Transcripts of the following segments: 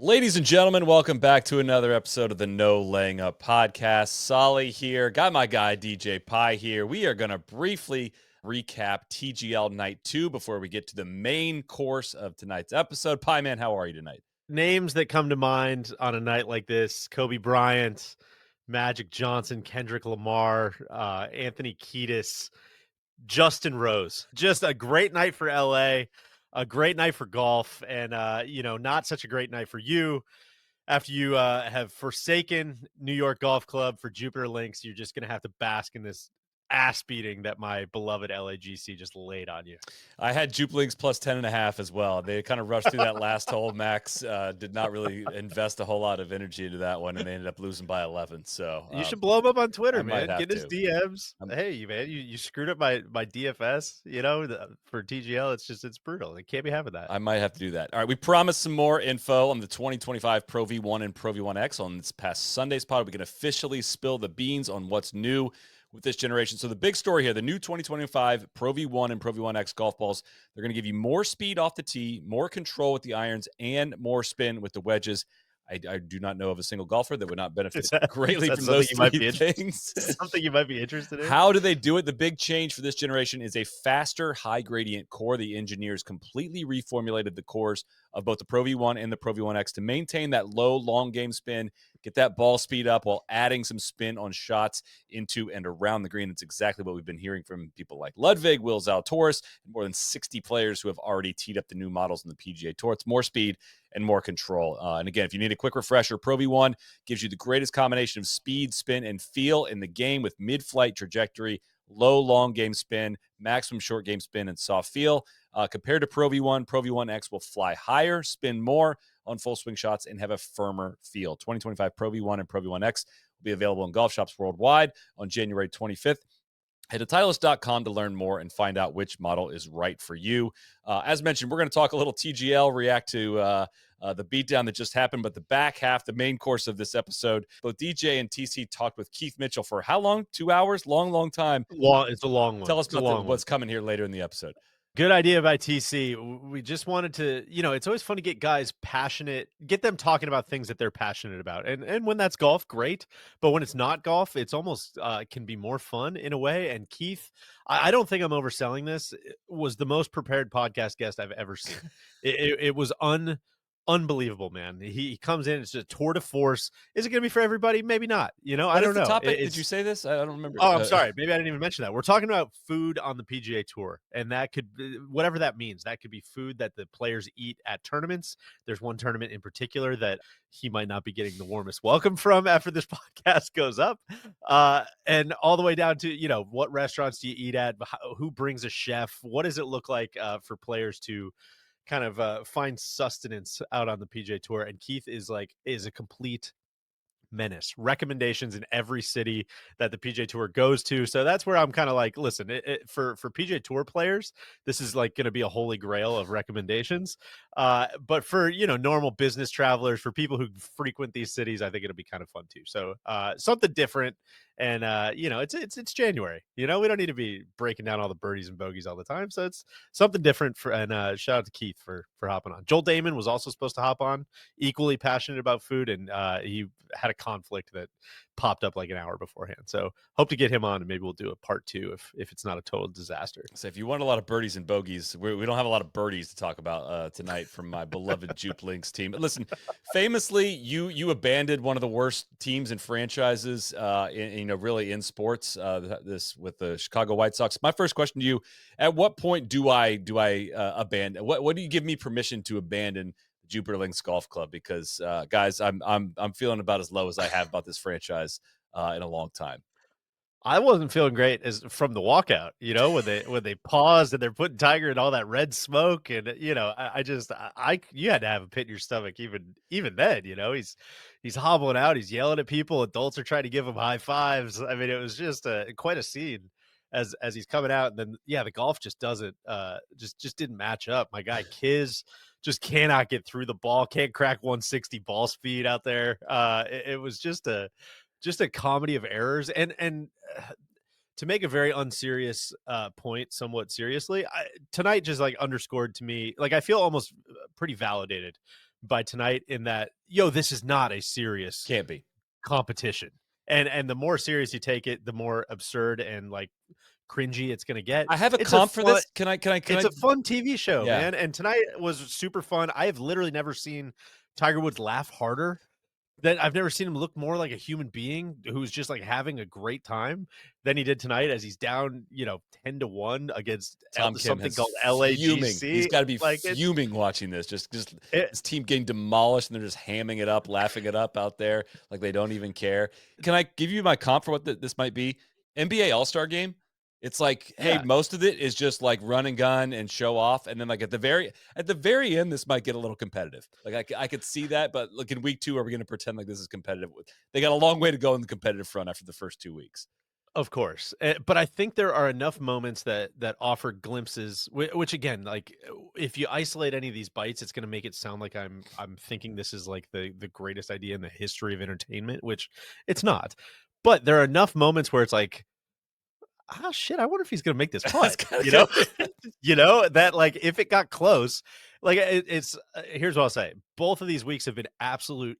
Ladies and gentlemen, welcome back to another episode of the No Laying Up podcast. Solly here. Got my guy DJ Pie here. We are going to briefly recap TGL Night 2 before we get to the main course of tonight's episode. Pie Man, how are you tonight? Names that come to mind on a night like this: Kobe Bryant, Magic Johnson, Kendrick Lamar, Anthony Kiedis, Justin Rose. Just a great night for LA, a great night for golf, and not such a great night for you. After you have forsaken New York Golf Club for Jupiter Links, you're just going to have to bask in this ass beating that my beloved LAGC just laid on you. I had Jupelinks plus 10.5 as well. They kind of rushed through that last hole. Max did not really invest a whole lot of energy into that one, and they ended up losing by 11. So You should blow him up on Twitter, I might man. have Get his to. DMs. Hey, man, you screwed up my DFS. For TGL, it's brutal. They can't be having that. I might have to do that. All right, we promised some more info on the 2025 Pro V1 and Pro V1X on this past Sunday's pod. We can officially spill the beans on what's new with this generation. So the big story here, the new 2025 Pro V1 and Pro V1X golf balls, they're going to give you more speed off the tee, more control with the irons, and more spin with the wedges. I do not know of a single golfer that would not benefit greatly from those three things. Something you might be interested in. How do they do it? The big change for this generation is a faster, high gradient core. The engineers completely reformulated the cores of both the Pro V1 and the Pro V1X to maintain that low, long game spin, get that ball speed up while adding some spin on shots into and around the green. It's exactly what we've been hearing from people like Ludwig, Will Zalatoris, and more than 60 players who have already teed up the new models in the PGA Tour. It's more speed and more control. And again, if you need a quick refresher, Pro V1 gives you the greatest combination of speed, spin, and feel in the game with mid-flight trajectory, low long game spin, maximum short game spin, and soft feel. Compared to Pro V1, Pro V1X will fly higher, spin more on full swing shots, and have a firmer feel. 2025 Pro V1 and Pro V1X will be available in golf shops worldwide on January 25th. Head to Titleist.com to learn more and find out which model is right for you. As mentioned, we're going to talk a little TGL, react to the beatdown that just happened, but the back half, the main course of this episode, both DJ and TC talked with Keith Mitchell for how long? 2 hours? Long time. It's a long one. Tell us about what's coming here later in the episode. Good idea by TC. We just wanted to, it's always fun to get guys passionate, get them talking about things that they're passionate about. And when that's golf, great. But when it's not golf, it's almost can be more fun in a way. And Keith, I don't think I'm overselling this, was the most prepared podcast guest I've ever seen. It was unbelievable, man. He comes in, it's just a tour de force. Is it going to be for everybody? Maybe not. I don't know. Topic? Did you say this? I don't remember. Oh, I'm sorry. Maybe I didn't even mention that. We're talking about food on the PGA Tour, and that could, whatever that means, that could be food that the players eat at tournaments. There's one tournament in particular that he might not be getting the warmest welcome from after this podcast goes up. And all the way down to, what restaurants do you eat at? Who brings a chef? What does it look like for players to kind of find sustenance out on the PGA Tour? And Keith is a complete menace. Recommendations in every city that the PGA Tour goes to. So that's where I'm kind of like, listen, for PGA Tour players, this is like going to be a holy grail of recommendations. But for, normal business travelers, for people who frequent these cities, I think it'll be kind of fun too. So something different. And, it's January, we don't need to be breaking down all the birdies and bogeys all the time. So it's something different and shout out to Keith for hopping on. Joel Damon was also supposed to hop on, equally passionate about food. And he had a conflict that popped up like an hour beforehand. So hope to get him on, and maybe we'll do a part 2 if it's not a total disaster. So if you want a lot of birdies and bogeys, we don't have a lot of birdies to talk about tonight from my beloved Jupe Links team. But listen, famously, you abandoned one of the worst teams and franchises, really in sports. This with the Chicago White Sox. My first question to you: at what point do I abandon? What do you give me permission to abandon Jupiter Links Golf Club? Because guys, I'm feeling about as low as I have about this franchise in a long time. I wasn't feeling great as from the walkout, when they paused and they're putting Tiger in all that red smoke, and you had to have a pit in your stomach even then. He's hobbling out, he's yelling at people, adults are trying to give him high fives. I mean, it was just quite a scene as he's coming out, and then the golf just doesn't just didn't match up. My guy Kiz just cannot get through the ball, can't crack 160 ball speed out there. It was just a comedy of errors, and to make a very unserious point somewhat seriously, tonight just underscored to me, I feel almost pretty validated by tonight in that, yo, this is not a serious Can't be. competition. And the more serious you take it, the more absurd and like cringy it's gonna get. I have a It's a comp for fun this. Can it's I a fun TV show, Yeah. man. And tonight was super fun. I have literally never seen Tiger Woods laugh harder. That I've never seen him look more like a human being who's just like having a great time than he did tonight as he's down, 10-1 against Tom Kim something has called fuming. He's LAGC. gotta be Like fuming watching this. Just it, his team getting demolished, and they're just hamming it up, laughing it up out there like they don't even care. Can I give you my comp for what this might be? NBA All-Star Game. It's like, hey, yeah, most of it is just like run and gun and show off, and then like at the very end, this might get a little competitive. Like I could see that, but look, in week 2, are we going to pretend like this is competitive? They got a long way to go in the competitive front after the first 2 weeks. of course. But I think there are enough moments that offer glimpses, which again, like if you isolate any of these bites, it's going to make it sound like I'm thinking this is like the greatest idea in the history of entertainment, which it's not. But there are enough moments where it's like, oh shit, I wonder if he's gonna make this That's putt. kind You of know, that like if it got close, like it's here's what I'll say: both of these weeks have been absolute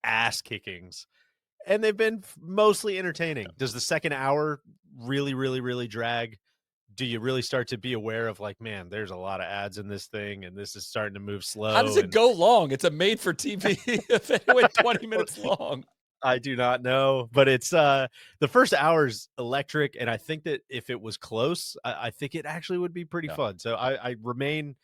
ass kickings, and they've been mostly entertaining. Does the second hour really, really, really drag? Do you really start to be aware of like, man, there's a lot of ads in this thing, and this is starting to move How does slow, it and go long? It's a made for TV event. It went 20 minutes long. I do not know, but it's the first hour's electric, and I think that if it was close, I think it actually would be pretty Yeah. fun. So I remain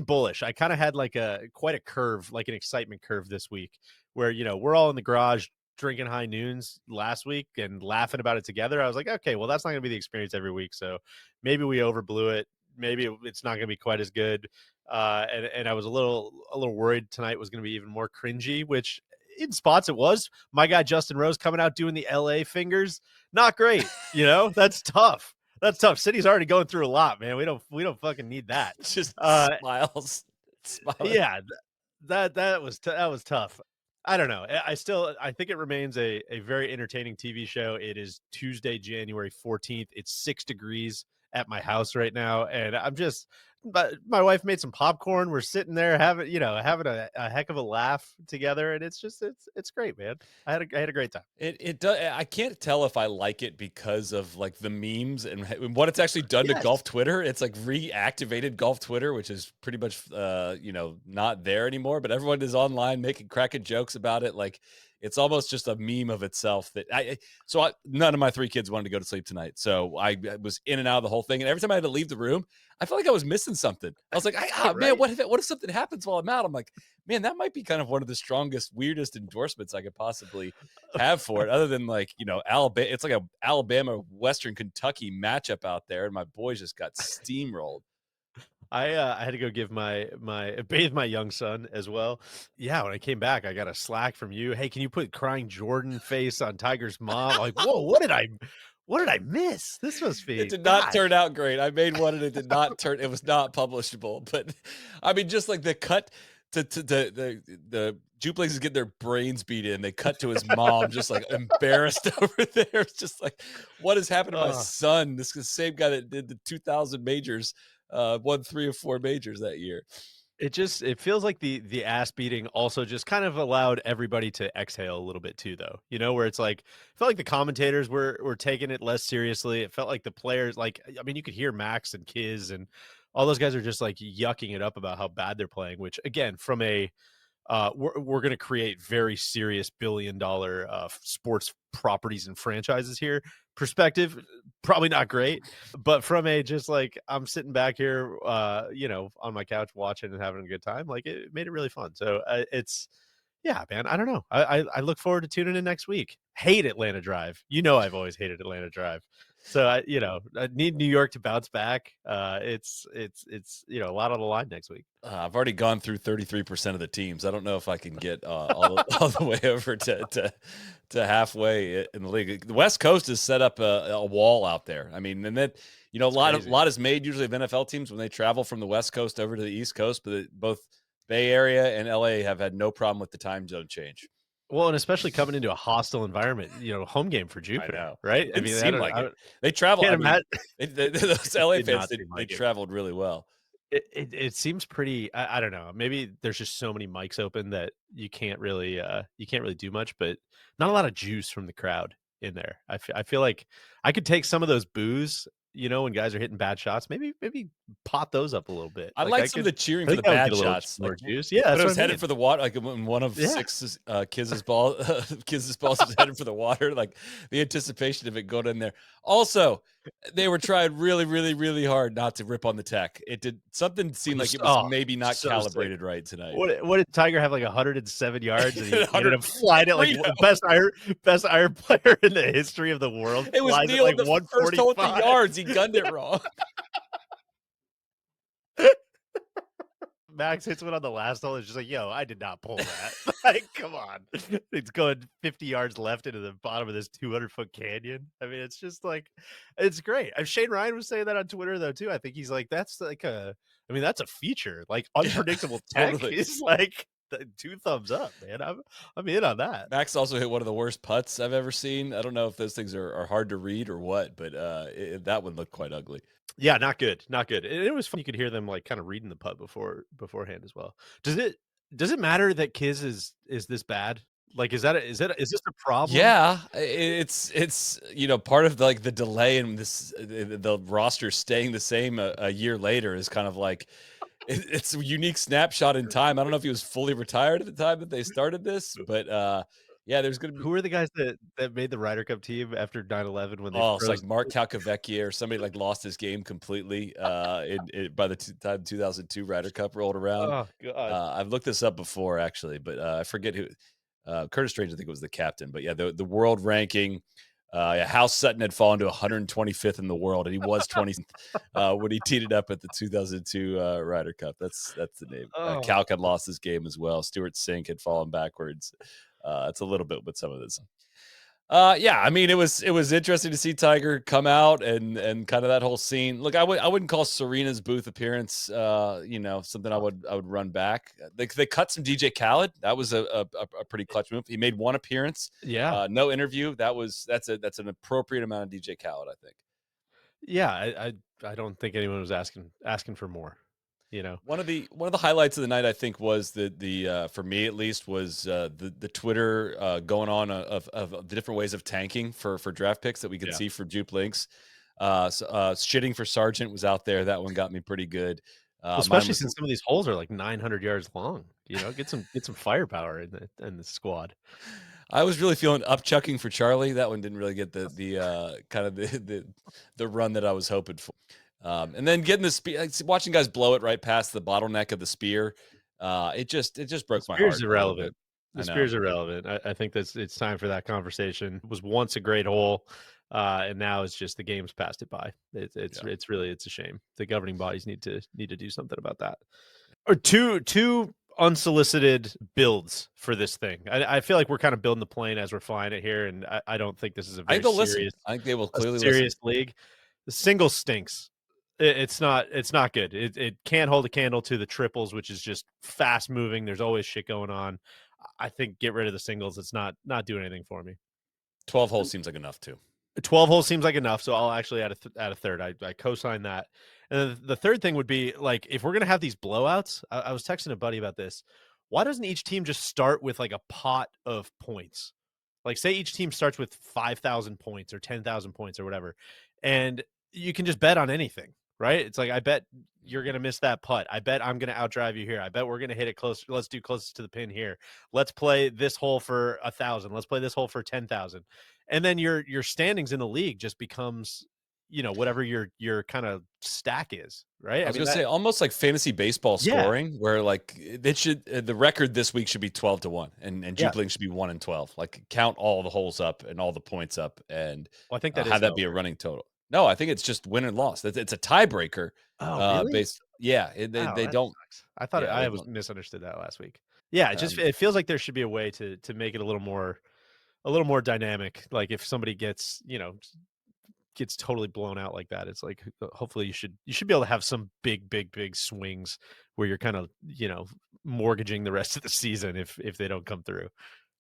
bullish. I kind of had like quite a curve, like an excitement curve this week, where we're all in the garage drinking high noons last week and laughing about it together. I was like, okay, well that's not gonna be the experience every week, so maybe we overblew it. Maybe it's not gonna be quite as good. And I was a little worried tonight was gonna be even more cringy, which in spots it was. My guy Justin Rose coming out doing the LA fingers, not great. That's tough. That's tough. City's already going through a lot, man. We don't fucking need that. Just Uh, smiles. Smiling. yeah, that was tough. I don't know. I think it remains a very entertaining TV show. It is Tuesday, January 14th. It's 6 degrees at my house right now, and but my wife made some popcorn. We're sitting there having a heck of a laugh together, and it's great, man. I had a great time. It does. I can't tell if I like it because of like the memes and what it's actually done to Yes. golf Twitter. It's like reactivated golf Twitter, which is pretty much not there anymore. But everyone is online making cracking jokes about it. Like it's almost just a meme of itself. None of my 3 kids wanted to go to sleep tonight, so I was in and out of the whole thing. And every time I had to leave the room, I felt like I was missing something. I was like, man, Right? what if something happens while I'm out? I'm like, man, that might be kind of one of the strongest, weirdest endorsements I could possibly have for it, other than like, Alabama. It's like a Alabama Western Kentucky matchup out there, and my boys just got steamrolled. I had to go give my bathe my young son as well. Yeah, when I came back, I got a Slack from you. Hey, can you put crying Jordan face on Tiger's mom? Like, whoa, what did I miss? This must It be did not God. turn out great. I made one and it did not turn. It was not publishable. But I mean, just like the cut to the Juplexes is getting their brains beat in. They cut to his mom, just like embarrassed over there. It's just like, what has happened to my Uh, son? This is the same guy that did the 2000 majors, won 3 or 4 majors that year. it feels like the ass beating also just kind of allowed everybody to exhale a little bit too, though. Where it's like it felt like the commentators were taking it less seriously. It felt like the players, like I mean, you could hear Max and Kiz and all those guys are just like yucking it up about how bad they're playing, which again, from a we're going to create very serious $1 billion sports properties and franchises here. Perspective, probably not great, but from a just like I'm sitting back here, on my couch watching and having a good time, like it made it really fun. So it's yeah, man. I don't know. I look forward to tuning in next week. Hate Atlanta Drive. I've always hated Atlanta Drive. So I need New York to bounce back. It's a lot on the line next week. I've already gone through 33% of the teams. I don't know if I can get all the way over to halfway in the league. The West Coast has set up a wall out there. I mean, and that a Crazy. lot is made usually of NFL teams when they travel from the West Coast over to the East Coast. But both Bay Area and LA have had no problem with the time zone change. Well, and especially coming into a hostile environment, home game for I Jupiter, know. right? I Didn't mean, seem like it. They travel. can't I mean, imagine. those LA Did fans not seem they like it. traveled really well. It seems pretty. I don't know. Maybe there's just so many mics open that you can't really do much, but not a lot of juice from the crowd in there. I feel like I could take some of those boos, when guys are hitting bad shots, maybe pot those up a little bit. I Like like some of the cheering I for the think that would get bad a little shots. Like more juice. Yeah, when that's it what was I headed mean. for the water, like when one of Yeah. six Kiz's balls was headed for the water, like the anticipation of it going in there. Also, they were trying really, really, really hard not to rip on the tech. It did something seemed like it was maybe not So sick. calibrated right tonight. What did Tiger have, like, 107 yards, and he ended 100 up flying it like Frito. best iron player in the history of the world, It was flies at, Neil in like, the first hole at the 145. yards. He gunned it wrong. Max hits one on the last hole, it's just like, "Yo, I did not pull that." Like, come on. It's going 50 yards left into the bottom of this 200-foot canyon. I mean, it's just like it's great. Shane Ryan was saying that on Twitter, though, too. I think he's like, that's like that's a feature. Like, unpredictable tech Totally. is like the 2 thumbs up, man. I'm in on that. Max also hit one of the worst putts I've ever seen. I don't know if those things are hard to read or what, but that one looked quite ugly. Yeah, not good, not good. And it was fun. You could hear them like kind of reading the putt beforehand as well. Does it matter that Kiz is this bad? Like, is this a problem? Yeah, it's part of like the delay in the roster staying the same a year later is kind of like it's a unique snapshot in time. I don't know if he was fully retired at the time that they started this, but yeah, there's gonna be Who are the guys that made the Ryder Cup team after 9/11 when they it's like froze? Mark Calcavecchia or somebody like lost his game completely by the time 2002 Ryder Cup rolled around. Oh god. I've looked this up before actually, but I forget who. Curtis Strange, I think, was the captain. But yeah, the world ranking. Yeah, Hal Sutton had fallen to 125th in the world, and he was 20th when he teed it up at the 2002 Ryder Cup. That's the name. Oh. Calc had lost his game as well. Stuart Sink had fallen backwards. It's a little bit with some of this. Yeah, I mean, it was interesting to see Tiger come out and kind of that whole scene. Look, I wouldn't call Serena's booth appearance, something I would run back. They cut some DJ Khaled. That was a pretty clutch move. He made one appearance, Yeah. no interview. That's an appropriate amount of DJ Khaled, I think. Yeah, I don't think anyone was asking for more, you know. One of the highlights of the night, I think, was the for me at least was the Twitter going on of the different ways of tanking for draft picks that we could Yeah. see for Jupe Links. Shitting for Sargent was out there. That one got me pretty good. Well, especially since some of these holes are like 900 yards long, get some firepower in the squad. I was really feeling upchucking for Charlie. That one didn't really get the kind of the run that I was hoping for. And then getting the spear, watching guys blow it right past the bottleneck of the spear, it just broke my heart. Spear's irrelevant. I know. Spear's irrelevant. I think it's time for that conversation. It was once a great hole, and now it's just the game's passed it by. It's really a shame. The governing bodies need to do something about that. Or two unsolicited builds for this thing. I feel like we're kind of building the plane as we're flying it here, and I don't think this is a I very think they'll serious. listen. I think they will clearly serious listen. league. The single stinks. It's not good. It can't hold a candle to the triples, which is just fast moving. There's always shit going on. I think get rid of the singles. It's not doing anything for me. 12 holes seems like enough too. 12 holes seems like enough, so I'll actually add a third. I co-sign that. And then the third thing would be, like, if we're gonna have these blowouts, I was texting a buddy about this. Why doesn't each team just start with like a pot of points? Like, say each team starts with 5,000 points or 10,000 points or whatever, and you can just bet on anything, right? It's like, I bet you're gonna miss that putt. I bet I'm gonna outdrive you here. I bet we're gonna hit it close. Let's do closest to the pin here. Let's play this hole for 1,000. Let's play this hole for 10,000. And then your standings in the league just becomes, whatever your kind of stack is, right? I was gonna say almost like fantasy baseball scoring, where like it should the record this week should be 12-1, and Jupe Links should be 1-12. Like, count all the holes up and all the points up, and I think that have that be a running total. No, I think it's just win and loss. It's a tiebreaker. Oh, really? They don't. Sucks. I thought I was misunderstood that last week. Yeah, it feels like there should be a way to make it a little more dynamic. Like, if somebody gets totally blown out like that, it's like, hopefully you should be able to have some big swings where you're kind of, mortgaging the rest of the season if they don't come through.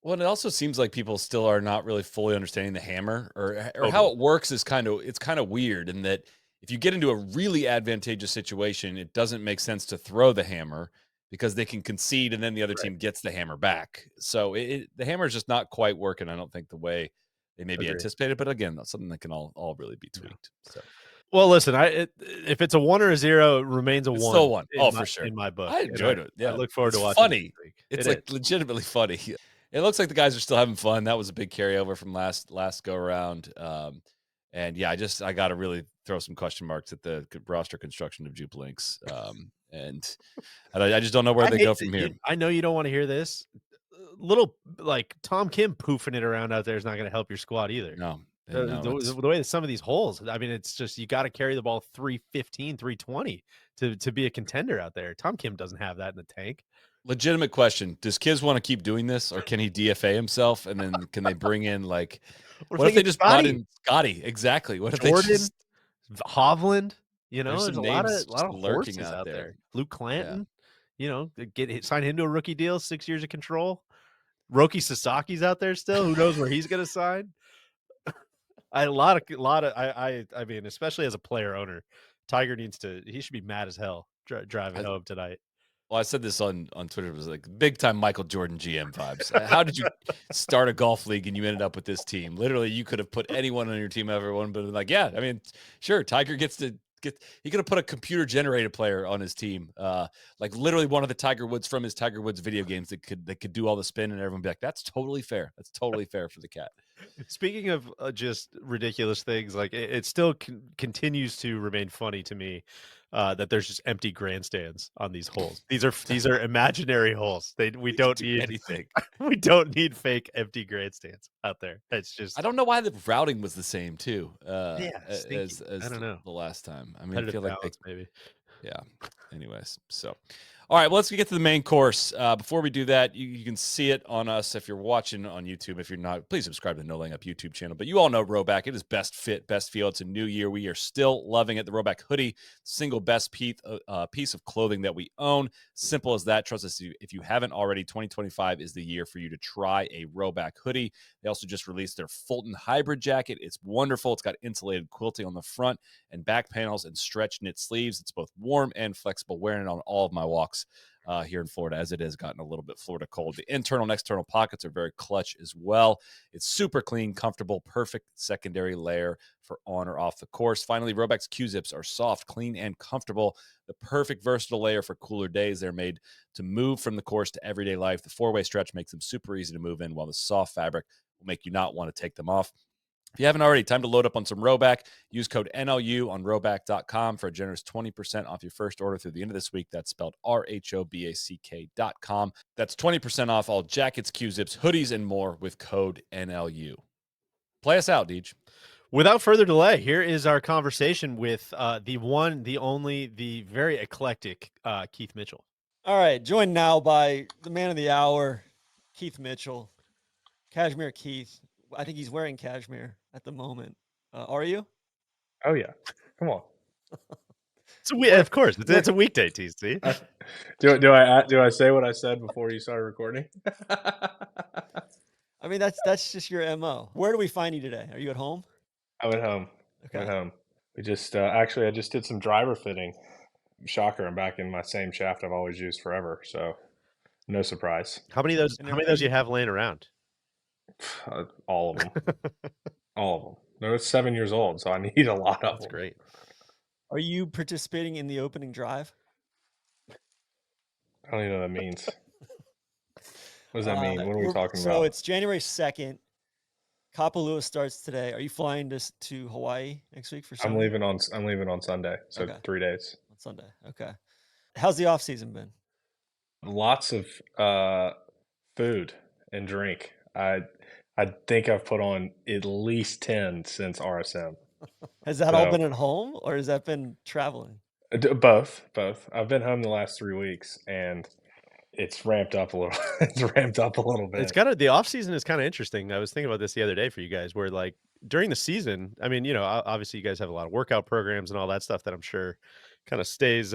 Well, it also seems like people still are not really fully understanding the hammer or how it works. It's kind of weird in that if you get into a really advantageous situation, it doesn't make sense to throw the hammer because they can concede and then the other Right. team gets the hammer back. So the hammer is just not quite working, I don't think, the way they maybe Agree. anticipated. But again, that's something that can all really be Yeah. tweaked. So Well, listen, if it's a 1 or a 0, it remains a it's still 1 one. in Oh, my for sure. in my book, I and enjoyed it. I Yeah. look forward It's to watching this funny. week. It's It is. like legitimately funny. It looks like the guys are still having fun. That was a big carryover from last go around. And yeah, I got to really throw some question marks at the roster construction of Jupe Links. And I just don't know where I they hate go that from here. I know you don't wanna hear this. Little like, Tom Kim poofing it around out there is not gonna help your squad either. No, The way that some of these holes, I mean, it's just you gotta carry the ball 315, 320 to be a contender out there. Tom Kim doesn't have that in the tank. legitimate question. Does Kiz want to keep doing this or can he DFA himself? And then can they bring in what What if they they get just brought Scotty, in Scotty? Exactly. What if they Jordan, just, Hovland, there's there's some a lot names of just lurking horses out out there. there. Luke Yeah. Clanton, sign him to a rookie deal, 6 years of control. Roki Sasaki's out there still. Who knows where he's gonna sign? A lot of I mean, especially as a player owner, Tiger he should be mad as hell driving I, home tonight. well, I said this on Twitter. It was like big time Michael Jordan GM vibes. How did you start a golf league and you ended up with this team? Literally, you could have put anyone on your team, everyone, but like, yeah, I mean, sure, Tiger gets to get. He could have put a computer generated player on his team, like literally one of the Tiger Woods from his Tiger Woods video games that could do all the spin, and everyone be like, that's totally fair. That's totally fair for the cat. Speaking of just ridiculous things, like it still continues to remain funny to me that there's just empty grandstands on these holes. These are imaginary holes. We They could don't do need anything. we don't need fake empty grandstands out there. It's I just don't know why the routing was the same too, stinky. I as don't know. the last time. I mean, I Competitive feel like they, balance, maybe. yeah. Anyways, so all right, well, let's get to the main course. Before we do that, you can see it on us if you're watching on YouTube. If you're not, please subscribe to the No Laying Up YouTube channel. But you all know Roback. It is best fit, best feel. It's a new year. We are still loving it. The Roback hoodie, single best piece of clothing that we own. Simple as that. Trust us, if you haven't already, 2025 is the year for you to try a Roback hoodie. They also just released their Fulton Hybrid jacket. It's wonderful. It's got insulated quilting on the front and back panels and stretch knit sleeves. It's both warm and flexible. Wearing it on all of my walks here in Florida, as it has gotten a little bit Florida cold. The internal and external pockets are very clutch as well. It's super clean, comfortable, perfect secondary layer for on or off the course. Finally, Roback's Q-zips are soft, clean, and comfortable. The perfect versatile layer for cooler days. They're made to move from the course to everyday life. The four-way stretch makes them super easy to move in, while the soft fabric will make you not want to take them off. If you haven't already, time to load up on some Roback. Use code NLU on Roback.com for a generous 20% off your first order through the end of this week. That's spelled RHOBACK.com. That's 20% off all jackets, Q-zips, hoodies, and more with code NLU. Play us out, Deej. Without further delay, here is our conversation with the one, the only, the very eclectic Keith Mitchell. All right, joined now by the man of the hour, Keith Mitchell. Cashmere Keith. I think he's wearing cashmere at the moment. Are you? Oh yeah, come on. Of course, it's a weekday, TC. Do I say what I said before you started recording? I mean, that's just your MO. Where do we find you today? Are you at home? I'm at home. Okay. I'm at home. We just actually I just did some driver fitting. Shocker, I'm back in my same shaft I've always used forever. So no surprise. How many of those? And How many of those you have laying around? All of them. All of them. No, it's 7 years old, so I need a lot of That's them. great. Are you participating in the opening drive? I don't even know what that means. What does that mean? What are we talking so about? it's January 2nd. Kapalua starts today. Are you flying to Hawaii next week for I'm Sunday? leaving on Sunday, so Okay. 3 days. On Sunday. Okay. How's the off season been? Lots of food and drink. I think I've put on at least 10 since RSM. Has that all So- been at home or has that been traveling? Both. I've been home the last 3 weeks, and it's ramped up a little. It's ramped up a little bit. It's the off season is kind of interesting. I was thinking about this the other day for you guys, where like during the season, I mean, obviously you guys have a lot of workout programs and all that stuff that I'm sure kind of stays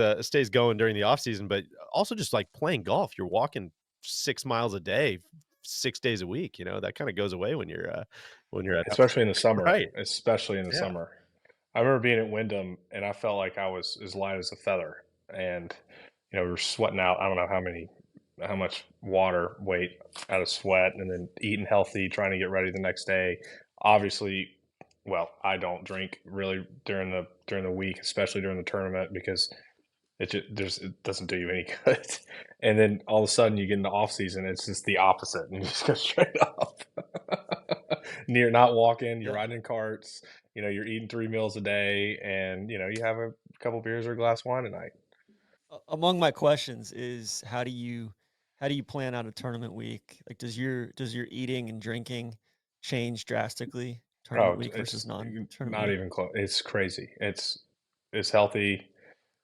going during the off season, but also just like playing golf, you're walking 6 miles a day, 6 days a week. That kind of goes away when you're at especially in the summer. Right. Especially in the Yeah. summer. I remember being at Wyndham, and I felt like I was as light as a feather, and we were sweating out. I don't know how much water weight out of sweat, and then eating healthy, trying to get ready the next day. Obviously, well, I don't drink really during the week, especially during the tournament, because it doesn't do you any good. And then all of a sudden you get into off season, it's just the opposite, and you just go straight up. And you're not walking, you're Yeah. riding in carts, you're eating 3 meals a day, and you have a couple beers or a glass of wine a night. Among my questions is how do you plan out a tournament week? Like, does your eating and drinking change drastically tournament Oh, week versus it's non-tournament not week? even close. It's crazy. It's as healthy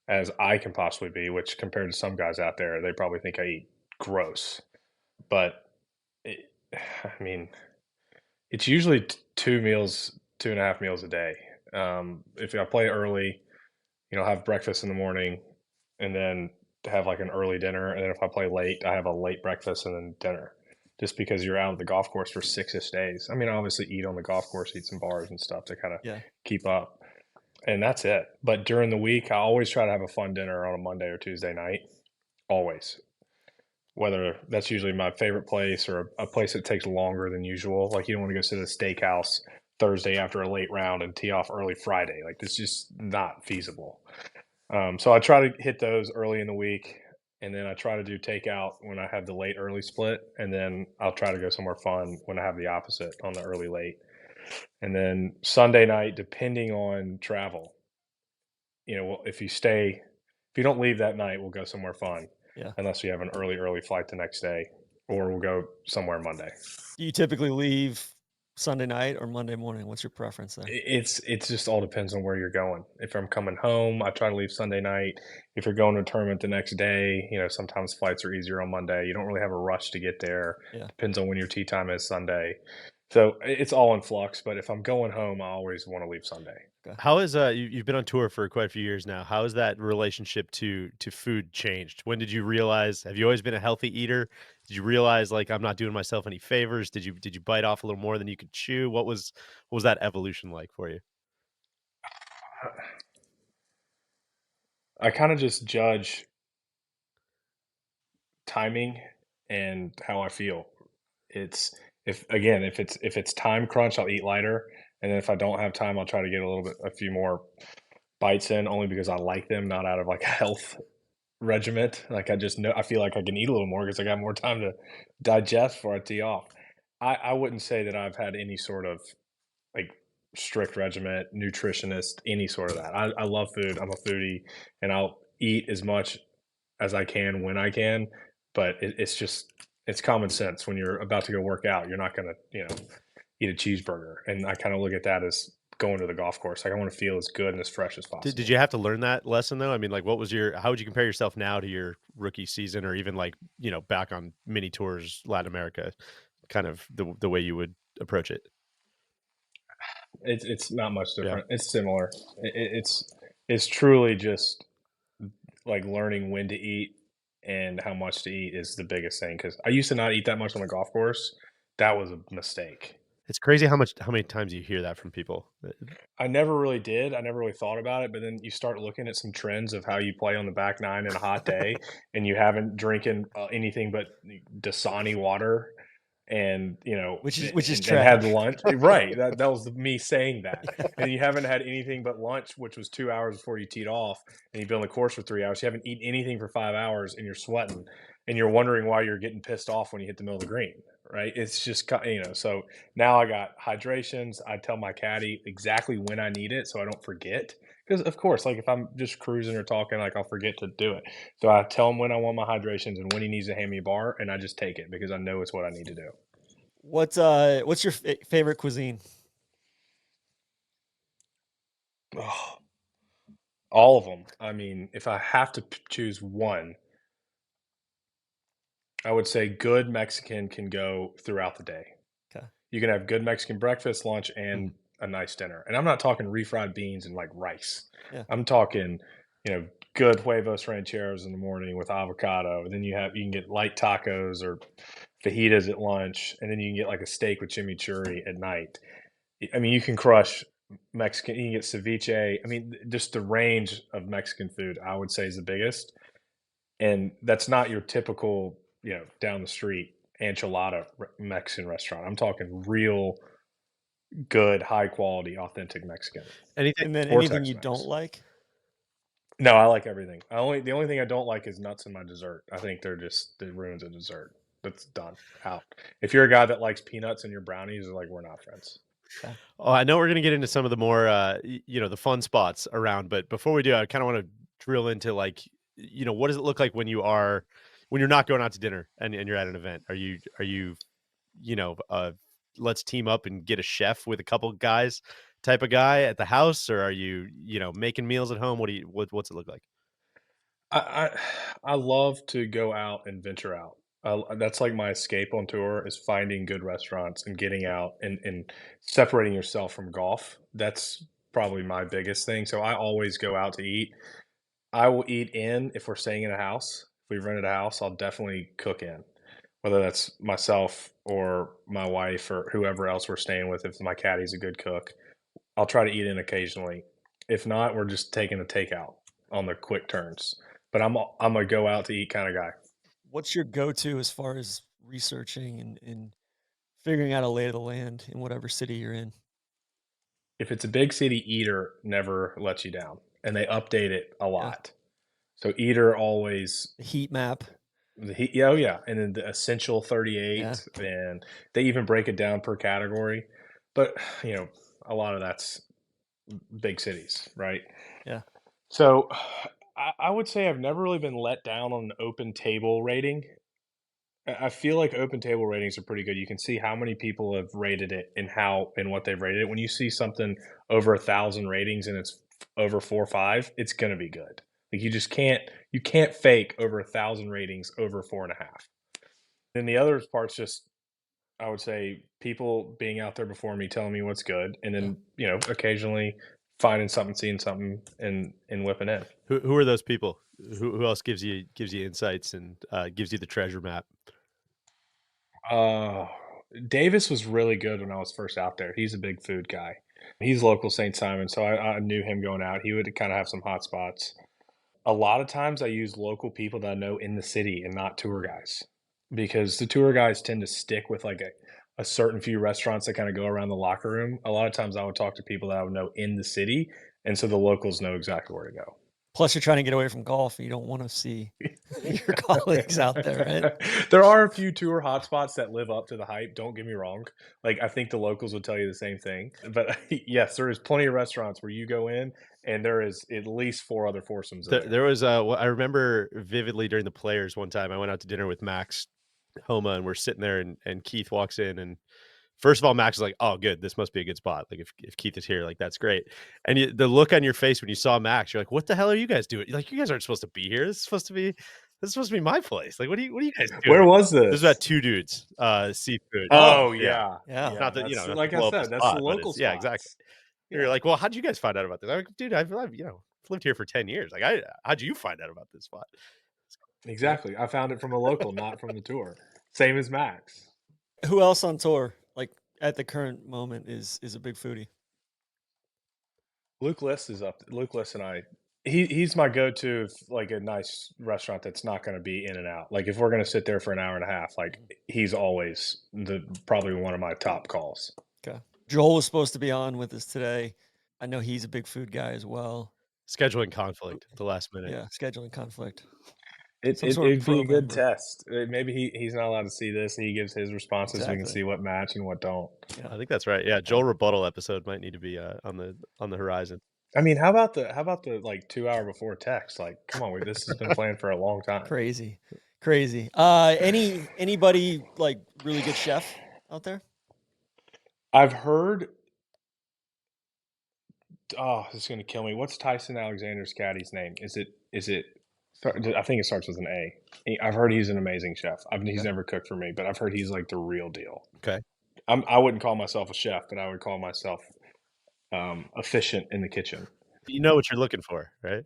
as I can possibly be, which compared to some guys out there, they probably think I eat gross. But I mean, it's usually 2 meals, 2.5 meals a day. If I play early, have breakfast in the morning, and then have like an early dinner. And then if I play late, I have a late breakfast and then dinner. Just because you're out at the golf course for 6-ish days. I mean, I obviously eat on the golf course, eat some bars and stuff to kind of Yeah. keep up. And that's it. But during the week, I always try to have a fun dinner on a Monday or Tuesday night. Always. Whether that's usually my favorite place or a place that takes longer than usual. Like, you don't want to go sit at a steakhouse Thursday after a late round and tee off early Friday. Like, it's just not feasible. So I try to hit those early in the week, and then I try to do takeout when I have the late early split, and then I'll try to go somewhere fun when I have the opposite on the early late. And then Sunday night, depending on travel, if you don't leave that night, we'll go somewhere fun, Yeah. unless we have an early flight the next day, or we'll go somewhere Monday. Do you typically leave Sunday night or Monday morning? What's your preference there? It's just all depends on where you're going. If I'm coming home, I try to leave Sunday night. If you're going to a tournament the next day, sometimes flights are easier on Monday. You don't really have a rush to get there. Yeah. Depends on when your tee time is Sunday. So it's all in flux. But if I'm going home, I always want to leave Sunday. How is you've been on tour for quite a few years now? How has that relationship to food changed? When did you realize? Have you always been a healthy eater? Did you realize like I'm not doing myself any favors? Did you bite off a little more than you could chew? What was that evolution like for you? I kind of just judge timing and how I feel. It's if it's time crunch, I'll eat lighter, and then if I don't have time, I'll try to get a few more bites in, only because I like them, not out of like a health regiment. Like, I just know I feel like I can eat a little more because I got more time to digest before I tee off. I wouldn't say that I've had any sort of like strict regiment, nutritionist, any sort of that. I love food. I'm a foodie, and I'll eat as much as I can when I can. But it's common sense. When you're about to go work out, you're not gonna eat a cheeseburger. And I kind of look at that as going to the golf course. Like, I want to feel as good and as fresh as Did possible. you have to learn that lesson though? I mean, like, how would you compare yourself now to your rookie season, or even like back on mini tours, Latin America, kind of the way you would approach it? It's not much Yeah. different. It's similar. It's truly just like learning when to eat and how much to eat is the biggest thing. Because I used to not eat that much on the golf course. That was a mistake. It's crazy how many times you hear that from people. I never really did. I never really thought about it, but then you start looking at some trends of how you play on the back nine in a hot day, and you haven't drinking anything but Dasani water, and Which is and had trash. lunch. Right, that was me saying that. And you haven't had anything but lunch, which was 2 hours before you teed off, and you've been on the course for 3 hours. You haven't eaten anything for 5 hours, and you're sweating, and you're wondering why you're getting pissed off when you hit the middle of the green. Right? It's just so now I got hydrations. I tell my caddy exactly when I need it so I don't forget. Because, of course, like if I'm just cruising or talking, like I'll forget to do it. So I tell him when I want my hydrations and when he needs to hand me a bar, and I just take it because I know it's what I need to do. What's your favorite cuisine? Oh, all of them. I mean, if I have to choose one, I would say good Mexican can go throughout the day. Okay. You can have good Mexican breakfast, lunch, and Mm. a nice dinner. And I'm not talking refried beans and like rice. Yeah. I'm talking, good huevos rancheros in the morning with avocado. And then you can get light tacos or fajitas at lunch, and then you can get like a steak with chimichurri at night. I mean, you can crush Mexican. You can get ceviche. I mean, just the range of Mexican food, I would say, is the biggest. And that's not your typical, down the street enchilada Mexican restaurant. I'm talking real good, high quality, authentic Mexican Anything? And then or anything you Tex-Mex. don't like? No, I like everything. The only thing I don't like is nuts in my dessert. I think it ruins a dessert. That's done out. If you're a guy that likes peanuts in your brownies, like we're not friends. Oh, I know we're gonna get into some of the more, the fun spots around, but before we do, I kind of want to drill into like, what does it look like when you're not going out to dinner and you're at an event? Are you, let's team up and get a chef with a couple guys type of guy at the house, or are you, making meals at home? What's it look like? I I love to go out and venture out. That's like my escape on tour is finding good restaurants and getting out and separating yourself from golf. That's probably my biggest thing. So I always go out to eat. I will eat in if we're staying in a house. If we've rented a house, I'll definitely cook in, whether that's myself or my wife or whoever else we're staying with. If my caddy's a good cook, I'll try to eat in occasionally. If not, we're just taking a takeout on the quick turns. But I'm a go out to eat kind of guy. What's your go-to as far as researching and figuring out a lay of the land in whatever city you're in? If it's a big city, Eater never lets you down, and they update it a Yeah. lot. So Eater always The heat map. yeah, oh yeah, and then the essential 38, and they even break it down per category. But a lot of that's big cities, right? Yeah. So I would say I've never really been let down on an open table rating. I feel like open table ratings are pretty good. You can see how many people have rated it and how and what they've rated it. When you see something over 1,000 ratings and it's over 4 or 5, it's gonna be good. Like you can't fake over 1,000 ratings over 4.5. Then the other part's just I would say people being out there before me telling me what's good, and then occasionally finding something, seeing something, and whipping in. Who are those people? Who else gives you insights and gives you the treasure map? Uh, Davis was really good when I was first out there. He's a big food guy. He's local St. Simon, so I knew him going out. He would kind of have some hot spots. A lot of times I use local people that I know in the city and not tour guys because the tour guys tend to stick with like a certain few restaurants that kind of go around the locker room. A lot of times I would talk to people that I would know in the city, and so the locals know exactly where to go. Plus, you're trying to get away from golf. You don't want to see your colleagues out there, right? There are a few tour hotspots that live up to the hype, don't get me wrong. Like, I think the locals would tell you the same thing. But yes, there is plenty of restaurants where you go in and there is at least 4 other foursomes in There, there. there was I remember vividly during the Players one time. I went out to dinner with Max Homa, and we're sitting there, and Keith walks in, and first of all, Max is like, "Oh, good, this must be a good spot. Like if Keith is here, like that's great." And the look on your face when you saw Max, you're like, "What the hell are you guys doing? Like you guys aren't supposed to be here. This is supposed to be my place. Like what are you guys doing?" Where was This is about this? two dudes, seafood. Oh, Yeah. yeah. Yeah. Yeah, Not that that's not to like I blow up the said, that's the spot, but local it's yeah, exactly. spots. You're Yeah, like, "Well, how'd you guys find out about this?" I'm like, "Dude, I've lived here for 10 years. Like, how'd you find out about this spot?" Yeah. exactly. I found it from a local, not from the tour. Same as Max. Who else on tour, like at the current moment, is a big foodie? Luke List is up. Luke List and I, he's my go-to if, like a nice restaurant that's not going to be in and out. Like if we're going to sit there for an hour and a half, like he's always probably one of my top calls. Okay. Joel was supposed to be on with us today. I know he's a big food guy as well. Scheduling conflict at the last minute. Yeah, scheduling conflict. It, Some it sort of it'd be pro a good member. test. Maybe he's not allowed to see this. And he gives his responses so we can Exactly. see what match and what don't. Yeah. I think that's right. Yeah, Joel rebuttal episode might need to be on the horizon. I mean, how about the like 2 hour before text? Like, come on, this has been planned for a long time. Crazy. Anybody like really good chef out there? I've heard. Oh, this is gonna kill me. What's Tyson Alexander's caddy's name? Is it? I think it starts with an A. I've heard he's an amazing chef. He's Okay. never cooked for me, but I've heard he's like the real deal. Okay. I wouldn't call myself a chef, but I would call myself efficient in the kitchen. You know what you're looking for, right?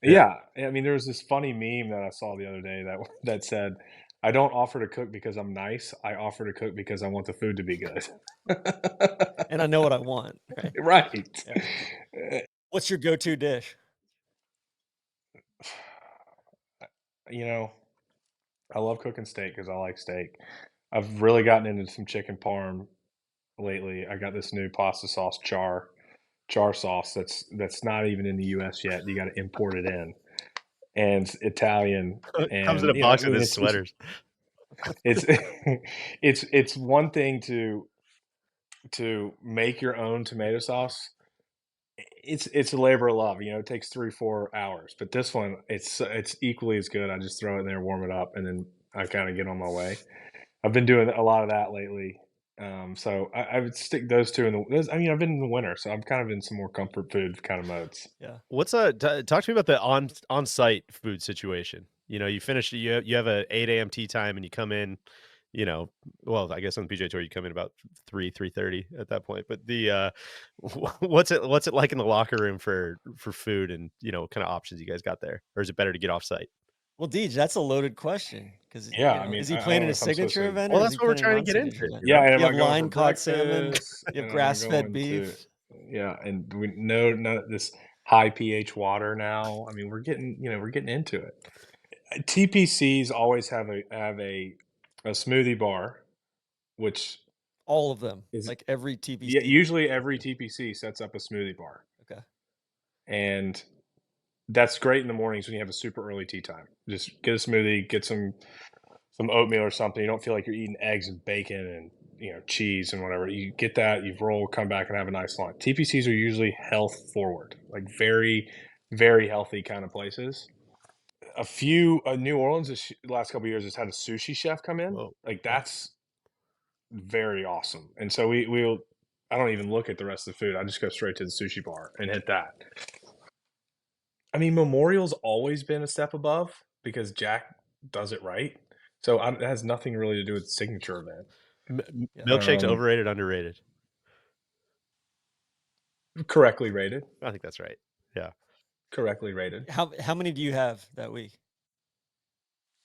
Yeah, I mean, there was this funny meme that I saw the other day that said, I don't offer to cook because I'm nice. I offer to cook because I want the food to be good. And I know what I want, right? Right. Yeah. What's your go-to dish? You know, I love cooking steak because I like steak. I've really gotten into some chicken parm lately. I got this new pasta sauce char sauce that's not even in the US yet. You got to import it in, and it's Italian. Comes in And a you know, I box of mean, his sweaters. it's it's one thing to make your own tomato sauce. It's a labor of love. You know, it takes 3-4 hours. But this one, it's equally as good. I just throw it in there, warm it up, and then I kind of get on my way. I've been doing a lot of that lately. So I would stick those two in the. I mean, I've been in the winter, so I'm kind of in some more comfort food kind of modes. Yeah. What's talk to me about the on-site food situation. You know, you finish you have a 8 a.m. tea time and you come in, you know, well, I guess on the PGA Tour you come in about 3:30 at that point. But the what's it like in the locker room for food and, you know, what kind of options you guys got there? Or is it better to get off site? Well, Deej, that's a loaded question because Yeah, I mean, is he I don't planning know a if I'm supposed signature to. event Well, or is that's he what we're planning a trying to get into, non-signature event? you know? Yeah, and You am have I going for line caught salmon, breakfast? you have And am I grass-fed going to? beef. Yeah, and we know none of this high pH water now. I mean, we're getting into it. TPCs always have a smoothie bar, which All of them, is like every yeah, TPC. usually every TPC sets up a smoothie bar, Okay. and that's great in the mornings when you have a super early tea time. Just get a smoothie, get some oatmeal or something. You don't feel like you're eating eggs and bacon and cheese and whatever. You get that, you roll, come back and have a nice lunch. TPCs are usually health forward, like very, very healthy kind of places. A few New Orleans the last couple of years has had a sushi chef come in. Whoa. Like that's very awesome. And so we'll I don't even look at the rest of the food. I just go straight to the sushi bar and hit that. I mean, Memorial's always been a step above because Jack does it right. So it has nothing really to do with the signature event. Yeah. Milkshake's Um, overrated, underrated. correctly rated. I think that's right. Yeah. Correctly rated. How many do you have that week?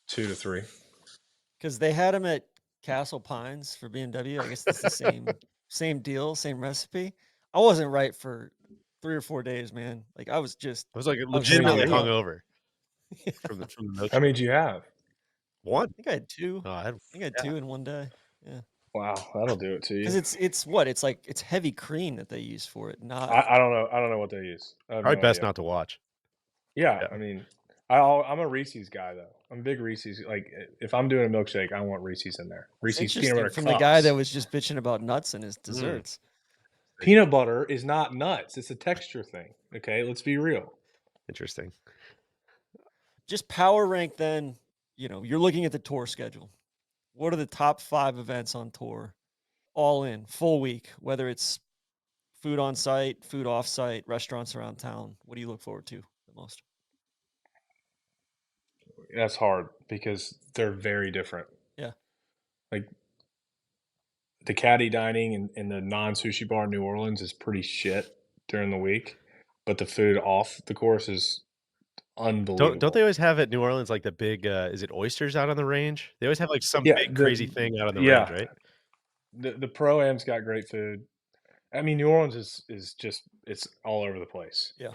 2 to 3. Because they had them at Castle Pines for BMW. I guess it's the same deal, same recipe. I wasn't right for 3 or 4 days, man. Like I was I was like I was not legitimately well. hungover from the How milkshake. many did you have? One. I think I had two. Oh, I think I had yeah. 2 in one day. Yeah. Wow, that'll do it to you. Because it's what? It's like it's heavy cream that they use for it, not I don't know. I don't know what they use. I have Probably no best idea. not to watch. Yeah, Yeah. I mean, I'm a Reese's guy though. I'm a big Reese's. Like if I'm doing a milkshake, I want Reese's in there. it's Reese's peanut interesting butter from the guy that cups. was just bitching about nuts in his Mm. desserts. Peanut butter is not nuts. It's a texture thing. Okay, let's be real. Interesting. Just power rank then, you're looking at the tour schedule. What are the top 5 events on tour? All in, full week, whether it's food on site, food off site, restaurants around town. What do you look forward to the most? That's hard because they're very different. Yeah. Like the caddy dining in the non-sushi bar in New Orleans is pretty shit during the week, but the food off the course is unbelievable. Don't they always have at New Orleans like the big is it oysters out on the range? They always have like some Yeah, big crazy thing out on the range, yeah, right? the pro-am's got great food. I mean, New Orleans is just it's all over the place. Yeah.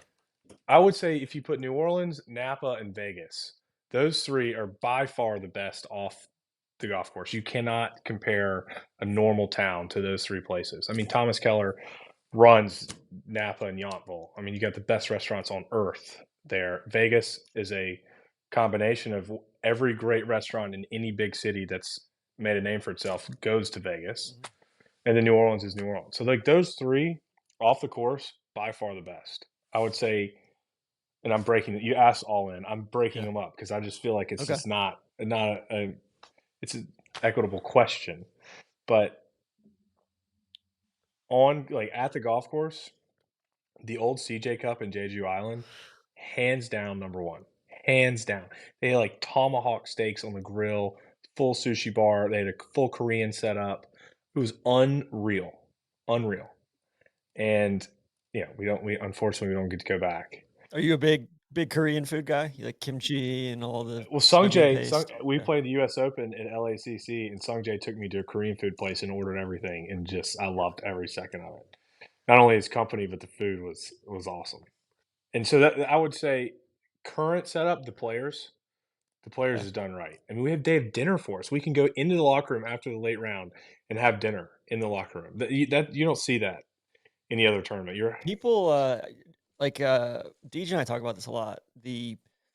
I would say if you put New Orleans, Napa, and Vegas, those 3 are by far the best off the golf course. You cannot compare a normal town to those 3 places. I mean, Thomas Keller runs Napa and Yountville. I mean, you got the best restaurants on earth there. Vegas is a combination of every great restaurant in any big city that's made a name for itself goes to Vegas. Mhm. And then New Orleans is New Orleans. So like those 3 off the course, by far the best. I would say, and I'm breaking. You asked all in. I'm breaking Yeah. them up because I just feel like it's Okay. just not it's an equitable question. But on like at the golf course, the old CJ Cup in Jeju Island, hands down number 1. Hands down. They had like tomahawk steaks on the grill, full sushi bar. They had a full Korean setup. It was unreal, unreal. And we unfortunately we don't get to go back. Are you a big Big Korean food guy? You like kimchi and all the Well, soybean Sungjae, paste? we Okay. played the U.S. Open at LACC, and Sungjae took me to a Korean food place and ordered everything, and just I loved every second of it. Not only his company, but the food was awesome. And so that I would say, current setup, the players Okay. is done right. I mean, they have dinner for us. We can go into the locker room after the late round and have dinner in the locker room. That you don't see that any other tournament. People, like, DJ and I talk about this a lot.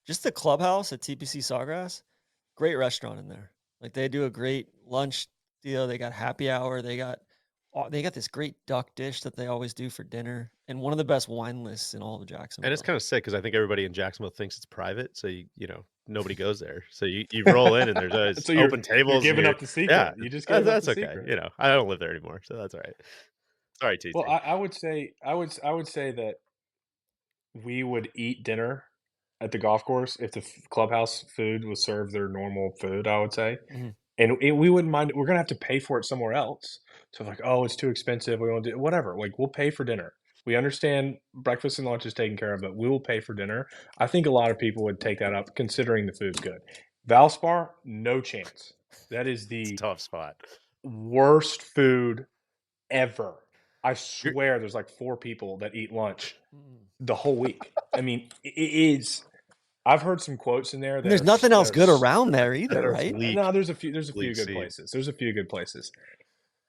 Just the clubhouse at TPC Sawgrass, great restaurant in there. Like, they do a great lunch deal. They got happy hour. They got this great duck dish that they always do for dinner, and one of the best wine lists in all of And it's Jacksonville. kind of sick because I think everybody in Jacksonville thinks it's private, so nobody goes there. So you roll in and there's always So open you're tables and giving up the yeah, secret. You just gave up that's the okay. secret. I don't live there anymore, so that's all right. Sorry, TC. Well, I would say that we would eat dinner at the golf course if the clubhouse food was served their normal food. I would say, Mhm. and we wouldn't mind. We're gonna have to pay for it somewhere else. So like, oh, it's too expensive. We won't do whatever. Like we'll pay for dinner. We understand breakfast and lunch is taken care of, but we will pay for dinner. I think a lot of people would take that up, considering the food's good. Valspar, no chance. That is It's a the tough spot. worst food ever. I You're swear there's like 4 people that eat lunch Mm. the whole week. I mean, it is. I've heard some quotes in there And that there's nothing else good around there that either, are right? no. There's a few bleak good scene. places. There's a few good places,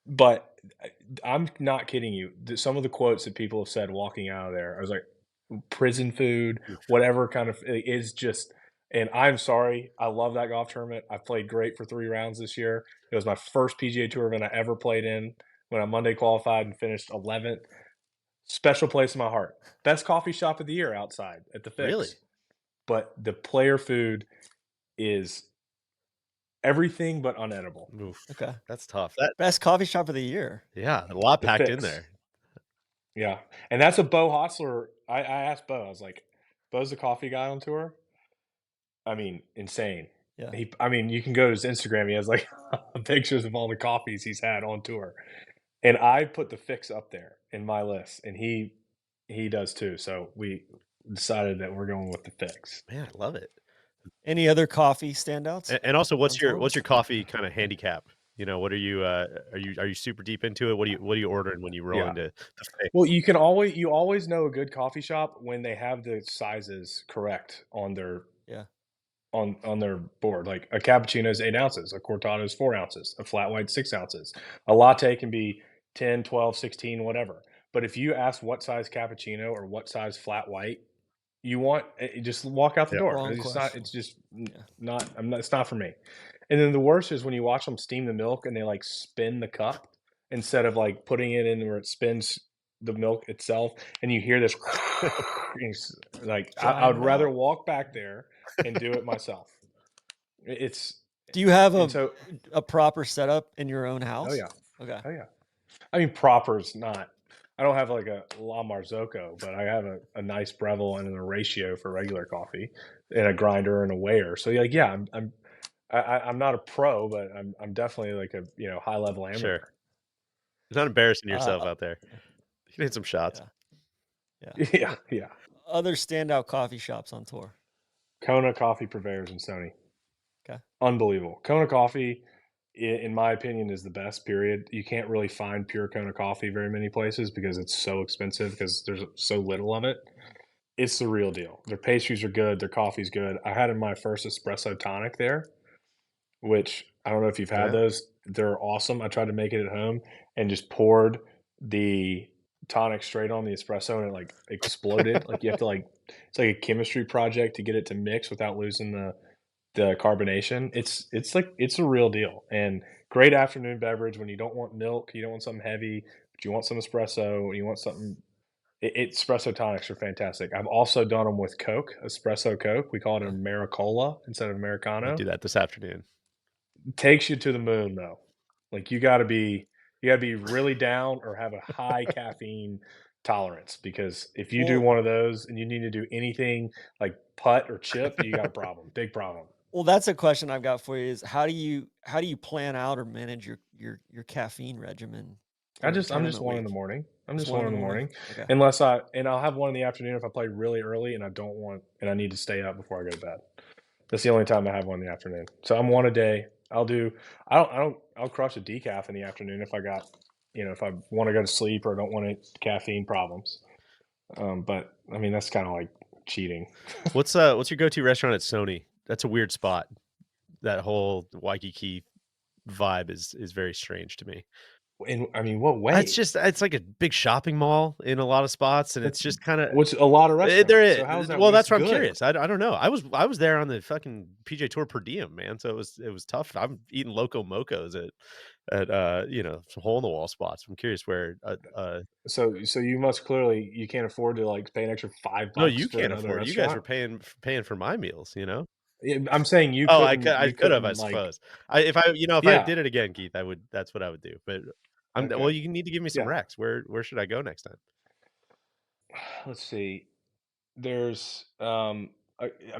but I'm not kidding you. Some of the quotes that people have said walking out of there, I was like, prison food, Oof. whatever kind of it is just. And I'm sorry, I love that golf tournament. I played great for 3 rounds this year. It was my first PGA Tour event I ever played in. When I Monday qualified and finished 11th, special place in my heart. Best coffee shop of the year outside at the Really? Fix. But the player food is everything but unedible. Oof. Okay. That's tough. Best coffee shop of the year. Yeah, a lot The packed in Fix. there. Yeah. And that's a Bo Hostler. I asked Bo, I was like, Bo's the coffee guy on tour? I mean, insane. Yeah. I mean, you can go to his Instagram. He has like pictures of all the coffees he's had on tour. And I put the Fix up there in my list, and he does too. So we decided that we're going with the Fix. Man, I love it. Any other coffee standouts? And also, what's on your tour? what's your coffee kind of handicap? What are you are you super deep into it? What are you ordering when you roll Yeah. into the Fix? Well, you always know a good coffee shop when they have the sizes correct on their Yeah. on their board. Like a cappuccino is 8 ounces, a cortado is 4 ounces, a flat white 6 ounces. A latte can be 10, 12, 16, whatever. But if you ask what size cappuccino or what size flat white you want, just walk out the Yeah. door. Wrong It's not. question. It's just Yeah. not. It's not for me. And then the worst is when you watch them steam the milk and they like spin the cup instead of like putting it in where it spins the milk itself, and you hear this. Like I Drying would it rather out. walk back there and do it myself. It's Do you have and so a proper setup in your own house? oh yeah, Okay. oh yeah. I mean, proper's not. I don't have like a La Marzocco, but I have a nice Breville and a ratio for regular coffee, and a grinder and a weigher. So like, yeah, I'm not a pro, but I'm definitely like a high level amateur. Sure. You're not embarrassing yourself Uh, out there. You need some shots. Yeah. Yeah, yeah. Other standout coffee shops on tour. Kona Coffee Purveyors in Sony. Okay. Unbelievable. Kona Coffee, in my opinion, is the best, period. You can't really find pure Kona coffee very many places because it's so expensive because there's so little of it. It's the real deal. Their pastries are good. Their coffee's good. I had in my first espresso tonic there, which I don't know if you've had Yeah. those. They're awesome. I tried to make it at home and just poured the tonic straight on the espresso, and it like exploded. Like you have to it's like a chemistry project to get it to mix without losing the carbonation. It's a real deal, and great afternoon beverage when you don't want milk, you don't want something heavy, but you want some espresso, you want something. Espresso tonics are fantastic. I've also done them with Coke, espresso Coke. We call it an Americola instead of I Americano. might do that this afternoon. Takes you to the moon though. Like you got to be really down or have a high caffeine tolerance, because if you do Well- one of those and you need to do anything like putt or chip, you got a problem. Big problem. Well, that's a question I've got for you is how do you plan out or manage your caffeine regimen I'm just tournament one in week? the morning. I'm Just just one in the morning. Okay. Unless I'll have one in the afternoon if I play really early and I need to stay up before I go to bed. That's the only time I have one in the afternoon. So I'm one a day. I'll crush a decaf in the afternoon if I got, if I want to go to sleep or don't want any caffeine problems. But I mean, that's kind of like cheating. What's your go-to restaurant at Sony? That's a weird spot. That whole Waikiki vibe is very strange to me. I mean, what way? It's like a big shopping mall in a lot of spots, and it's just kind of What's a lot of restaurants. there is. So how is that Well, that's waste what I'm good? curious. I don't know. I was there on the fucking PGA Tour per diem, man. So it was tough. I'm eating loco mocos at some hole in the wall spots. I'm curious where. So you you can't afford to like pay an extra $5 No, you for can't another afford it. You guys were restaurant? paying for my meals, you know. Yeah, I'm saying you Oh, couldn't. I You could have, I couldn't like. suppose. If I Yeah. did it again, Keith, that's what I would do. But well, Okay. you need to give me some Yeah. recs. Where should I go next time? Let's see. There's I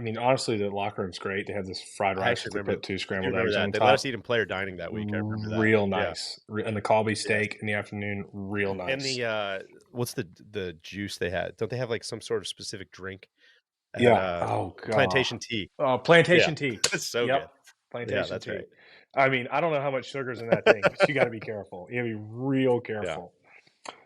mean, honestly, the locker room's great. They have this fried I rice actually with they remember. put 2 I do scrambled remember eggs that on they let us top. eat in player dining that week. I remember that. Real Yeah. nice. And the Colby steak in the afternoon, real nice. And the what's the juice they had? Don't they have like some sort of specific drink? Yeah. Oh god. Plantation tea. Plantation tea. It's so Yep. good. Plantation Yeah, that's tea. right. I mean, I don't know how much sugar's in that thing, but you got to be careful. You got to be real careful.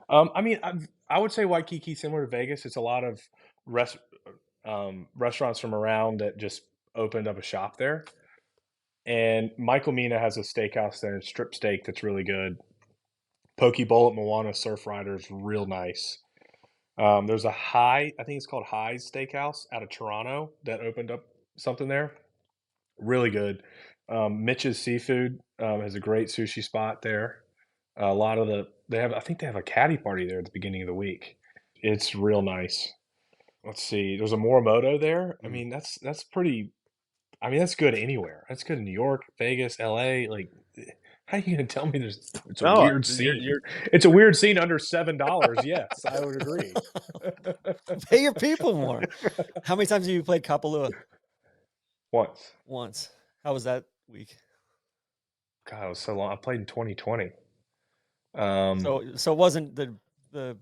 I mean, I would say Waikiki similar to Vegas. It's a lot of restaurants from around that just opened up a shop there. And Michael Mina has a steakhouse there, strip steak that's really good. Poke Bowl at Moana Surf Rider's real nice. There's I think it's called High's Steakhouse out of Toronto that opened up something there. Really good. Mitch's Seafood has a great sushi spot there. A lot of I think they have a caddy party there at the beginning of the week. It's real nice. Let's see. There's a Morimoto there. I mean, that's pretty. I mean, that's good anywhere. That's good in New York, Vegas, LA. Like, how are you going to tell me it's a weird scene? It's a weird scene under $7. Yes, I would agree. Pay your people more. How many times have you played Kapalua? Once. How was that week? God, it was so long. I played in 2020. So it wasn't the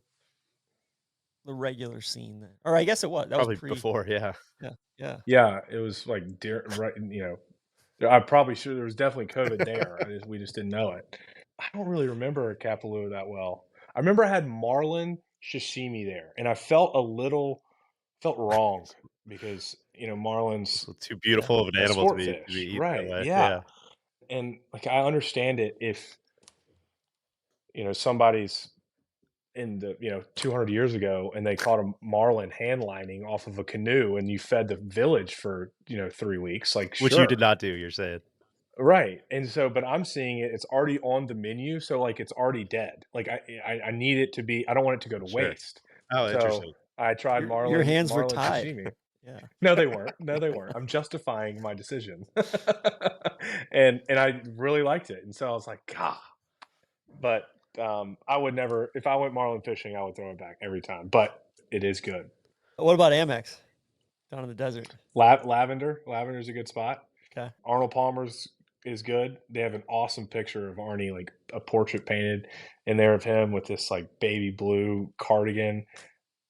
regular scene then, or I guess it was. That Probably was before, yeah. Yeah, it was like right. I'm probably sure there was definitely COVID there. We just didn't know it. I don't really remember Kapalua that well. I remember I had marlin sashimi there, and I felt wrong because marlin's too beautiful of an animal to sport be fish, eaten right? that way. Yeah, and like I understand it if somebody's in the 200 years ago and they caught a marlin hand lining off of a canoe and you fed the village for 3 weeks, like, Which sure. you did not do, you're saying. Right. And so, but I'm seeing it's already on the menu, so like it's already dead. Like I need it to be. I don't want it to go to Sure. waste. Oh, So interesting. I tried Your hands were marlin tied. sashimi. Yeah. No, they weren't. No, they weren't. I'm justifying my decision. and I really liked it, and so I was like, God. But I would never. If I went marlin fishing, I would throw it back every time. But it is good. What about Amex down in the desert? Lavender's a good spot. Okay. Arnold Palmer's is good. They have an awesome picture of Arnie, like a portrait painted in there of him with this like baby blue cardigan.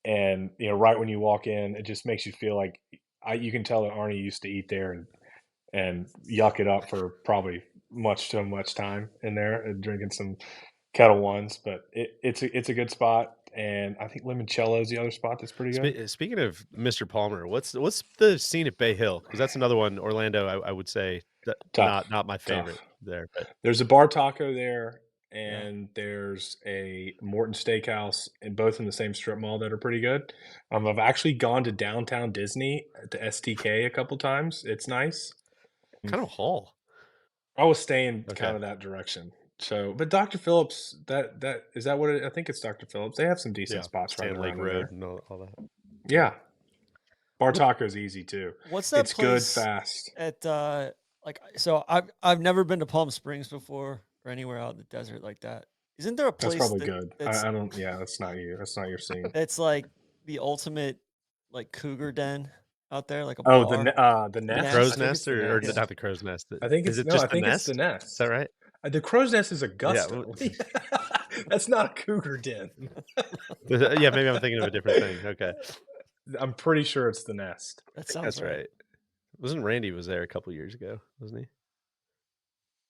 And right when you walk in, it just makes you feel like you can tell that Arnie used to eat there and yuck it up for probably much time in there and drinking some Kettle Ones. But it's a good spot. And I think Limoncello is the other spot that's pretty good. Speaking of Mr. Palmer, what's the scene at Bay Hill? Because that's another one. Orlando, I would say not my favorite there. But there's a Bar Taco there, and there's a Morton Steakhouse, and both in the same strip mall that are pretty good. I've actually gone to downtown Disney at the STK a couple times. It's nice. Kind of haul. I was staying kind of that direction. So, but Dr. Phillips, that is that what I think it's Dr. Phillips. They have some decent spots right around Lake Road there. and all that. Yeah, Bar Taco's easy too. What's that it's place good, fast. At so I've never been to Palm Springs before or anywhere out in the desert like that. Isn't there a place that's probably good? I don't. Yeah, that's not you. That's not your scene. It's like the ultimate like cougar den out there, like a bar. The nest, crow's nest, or not the crow's nest. I think it's just the nest? Is that right? The crow's nest is Augusta. Yeah. That's not a cougar den. Yeah, maybe I'm thinking of a different thing. Okay, I'm pretty sure it's the nest. That sounds that's right. Wasn't Randy was there a couple years ago? Wasn't he?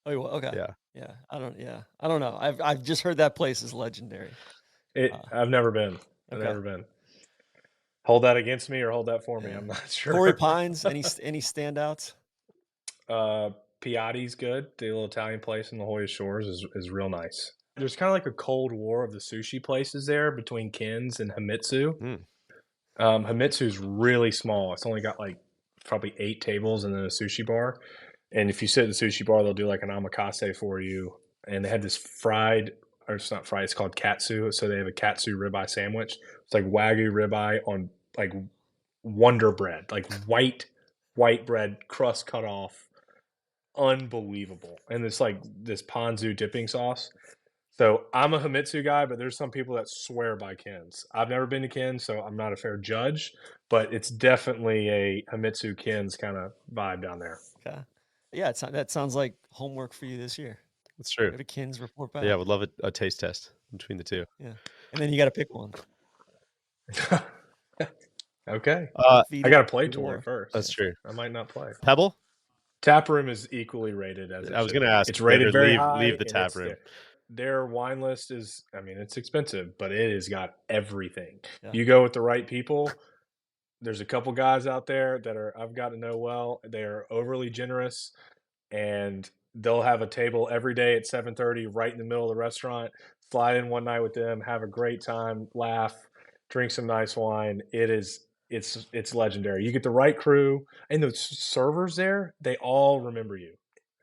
Oh, you okay. Yeah. Yeah. I don't know. I've just heard that place is legendary. I've never been. I've Okay. never been. Hold that against me or hold that for me. I'm not sure. Torrey Pines, any standouts? Piatti's good. The little Italian place in the Hoya Shores is real nice. There's kind of like a cold war of the sushi places there between Ken's and Himitsu. Himitsu's really small. It's only got like probably 8 tables and then a sushi bar. And if you sit at the sushi bar, they'll do like an omakase for you. And they have this fried, or it's not fried, it's called katsu. So they have a katsu ribeye sandwich. It's like Wagyu ribeye on like Wonder Bread, like white bread, crust cut off. Unbelievable. And it's like this ponzu dipping sauce. So I'm a Himitsu guy, but there's some people that swear by Ken's. I've never been to Ken's, so I'm not a fair judge, but it's definitely a Himitsu Ken's kind of vibe down there. Okay. Yeah, that sounds like homework for you this year. That's true. Go to Kins, report back. Yeah, I would love a taste test between the two. Yeah. And then you got to pick one. Okay. Feed I it got to play to war. tour first. That's true. I might not play. Pebble? Tap room is equally rated as I was going to ask. It's rated very high. Leave the tap room. Their wine list is, I mean, it's expensive, but it has got everything. Yeah. You go with the right people. There's a couple guys out there that I've got to know well. They're overly generous, and they'll have a table every day at 7:30 right in the middle of the restaurant. Slide in one night with them, have a great time, laugh, drink some nice wine. It's legendary. You get the right crew, and the servers there, they all remember you.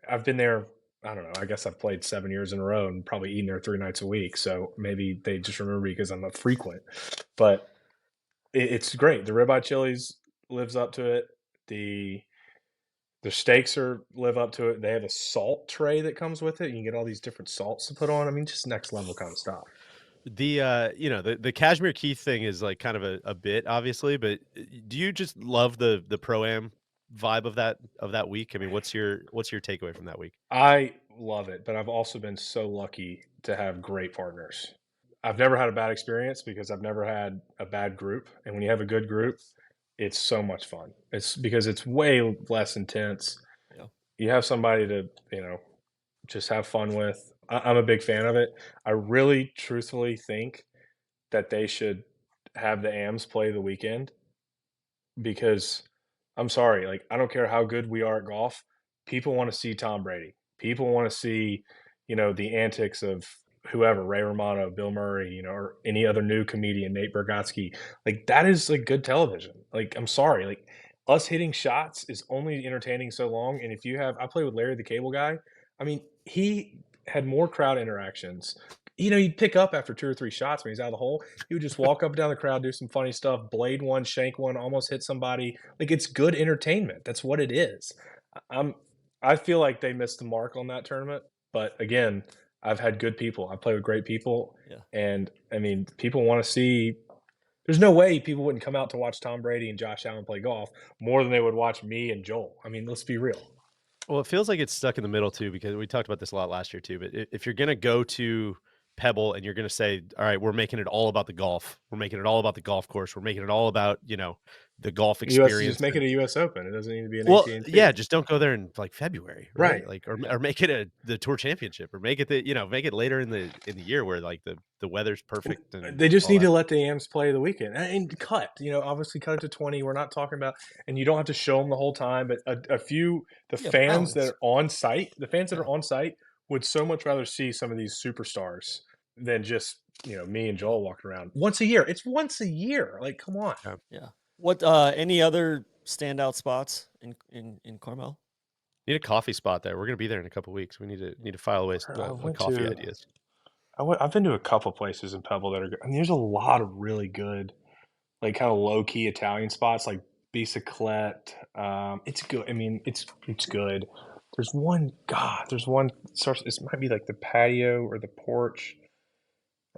I've been there, I don't know, I guess I've played 7 years in a row and probably eaten there 3 nights a week. So maybe they just remember me because I'm a frequent. But it's great. The ribeye chilies lives up to it. The steaks live up to it. They have a salt tray that comes with it. You can get all these different salts to put on. I mean, just next level kind of stuff. The Cashmere Keith thing is like kind of a bit, obviously, but do you just love the pro-am vibe of that week? I mean, what's your takeaway from that week? I love it, but I've also been so lucky to have great partners. I've never had a bad experience because I've never had a bad group. And when you have a good group, it's so much fun. It's because it's way less intense. Yeah. You have somebody to, just have fun with. I'm a big fan of it. I really truthfully think that they should have the AMs play the weekend because I'm sorry, like I don't care how good we are at golf. People want to see Tom Brady. People want to see, the antics of whoever, Ray Romano, Bill Murray, or any other new comedian, Nate Bargatze. Like that is like good television. Like I'm sorry, like us hitting shots is only entertaining so long. And if you I play with Larry the Cable Guy. I mean, he had more crowd interactions. He'd pick up after 2 or 3 shots when he's out of the hole. He would just walk up and down the crowd, do some funny stuff, blade one, shank one, almost hit somebody. Like it's good entertainment. That's what it is. I feel like they missed the mark on that tournament. But again, I've had good people. I play with great people. Yeah. And I mean, people want to see. There's no way people wouldn't come out to watch Tom Brady and Josh Allen play golf more than they would watch me and Joel. I mean, let's be real. Well, it feels like it's stuck in the middle too, because we talked about this a lot last year too. But if you're going to go to Pebble and you're going to say, all right, we're making it all about the golf. We're making it all about the golf course. We're making it all about, the golf experience. Just make it a U.S. Open. It doesn't need to be an AT&T. AT&T. Yeah, just don't go there in like February, right? Like, or make it the Tour Championship, or make it make it later in the year where like the weather's perfect. And they just need to let the AMs play the weekend and cut. Obviously cut it to 20. We're not talking about, and you don't have to show them the whole time, but a few fans that are on site, that are on site would so much rather see some of these superstars than just me and Joel walking around once a year. It's once a year. Like, come on. Yeah. What any other standout spots in Carmel? Need a coffee spot there. We're gonna be there in a couple of weeks. We need to file away coffee ideas. I've been to a couple places in Pebble that are good. I mean, there's a lot of really good, like kind of low key Italian spots, like Biciclette. It's good. I mean, it's good. There's one. It might be like the patio or the porch.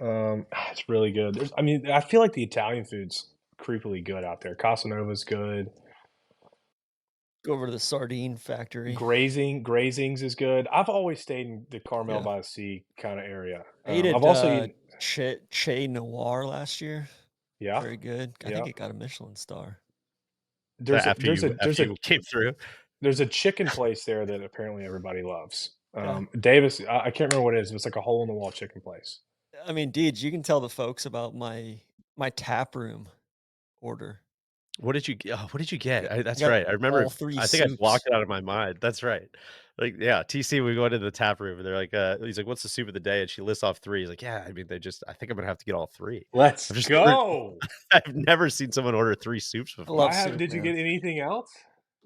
It's really good. I feel like the Italian food's creepily good out there. Casanova's good. Go over to the sardine factory. Grazings is good. I've always stayed in the Carmel Yeah. by the Sea kind of area. Ate at I've also eaten. Che Noir last year. Yeah, Very good. I yeah. think it got a Michelin star. There's a, After there's a you there's a came through. there's a chicken place there that apparently everybody loves. Yeah. Davis, I can't remember what it is. But it's like a hole in the wall chicken place. I mean, Deej, you can tell the folks about my tap room order. What did you get? Oh, what did you get? That's got right. I remember. all three I think I blocked soups. it out of my mind. That's right. Like, yeah, TC, we go into the tap room and they're like, he's like, "What's the soup of the day?" And she lists off 3. He's like, "Yeah, I mean, I think I'm gonna have to get all 3." Let's I've just go. I've never seen someone order 3 soups I before. love soup. Did you man. get anything else?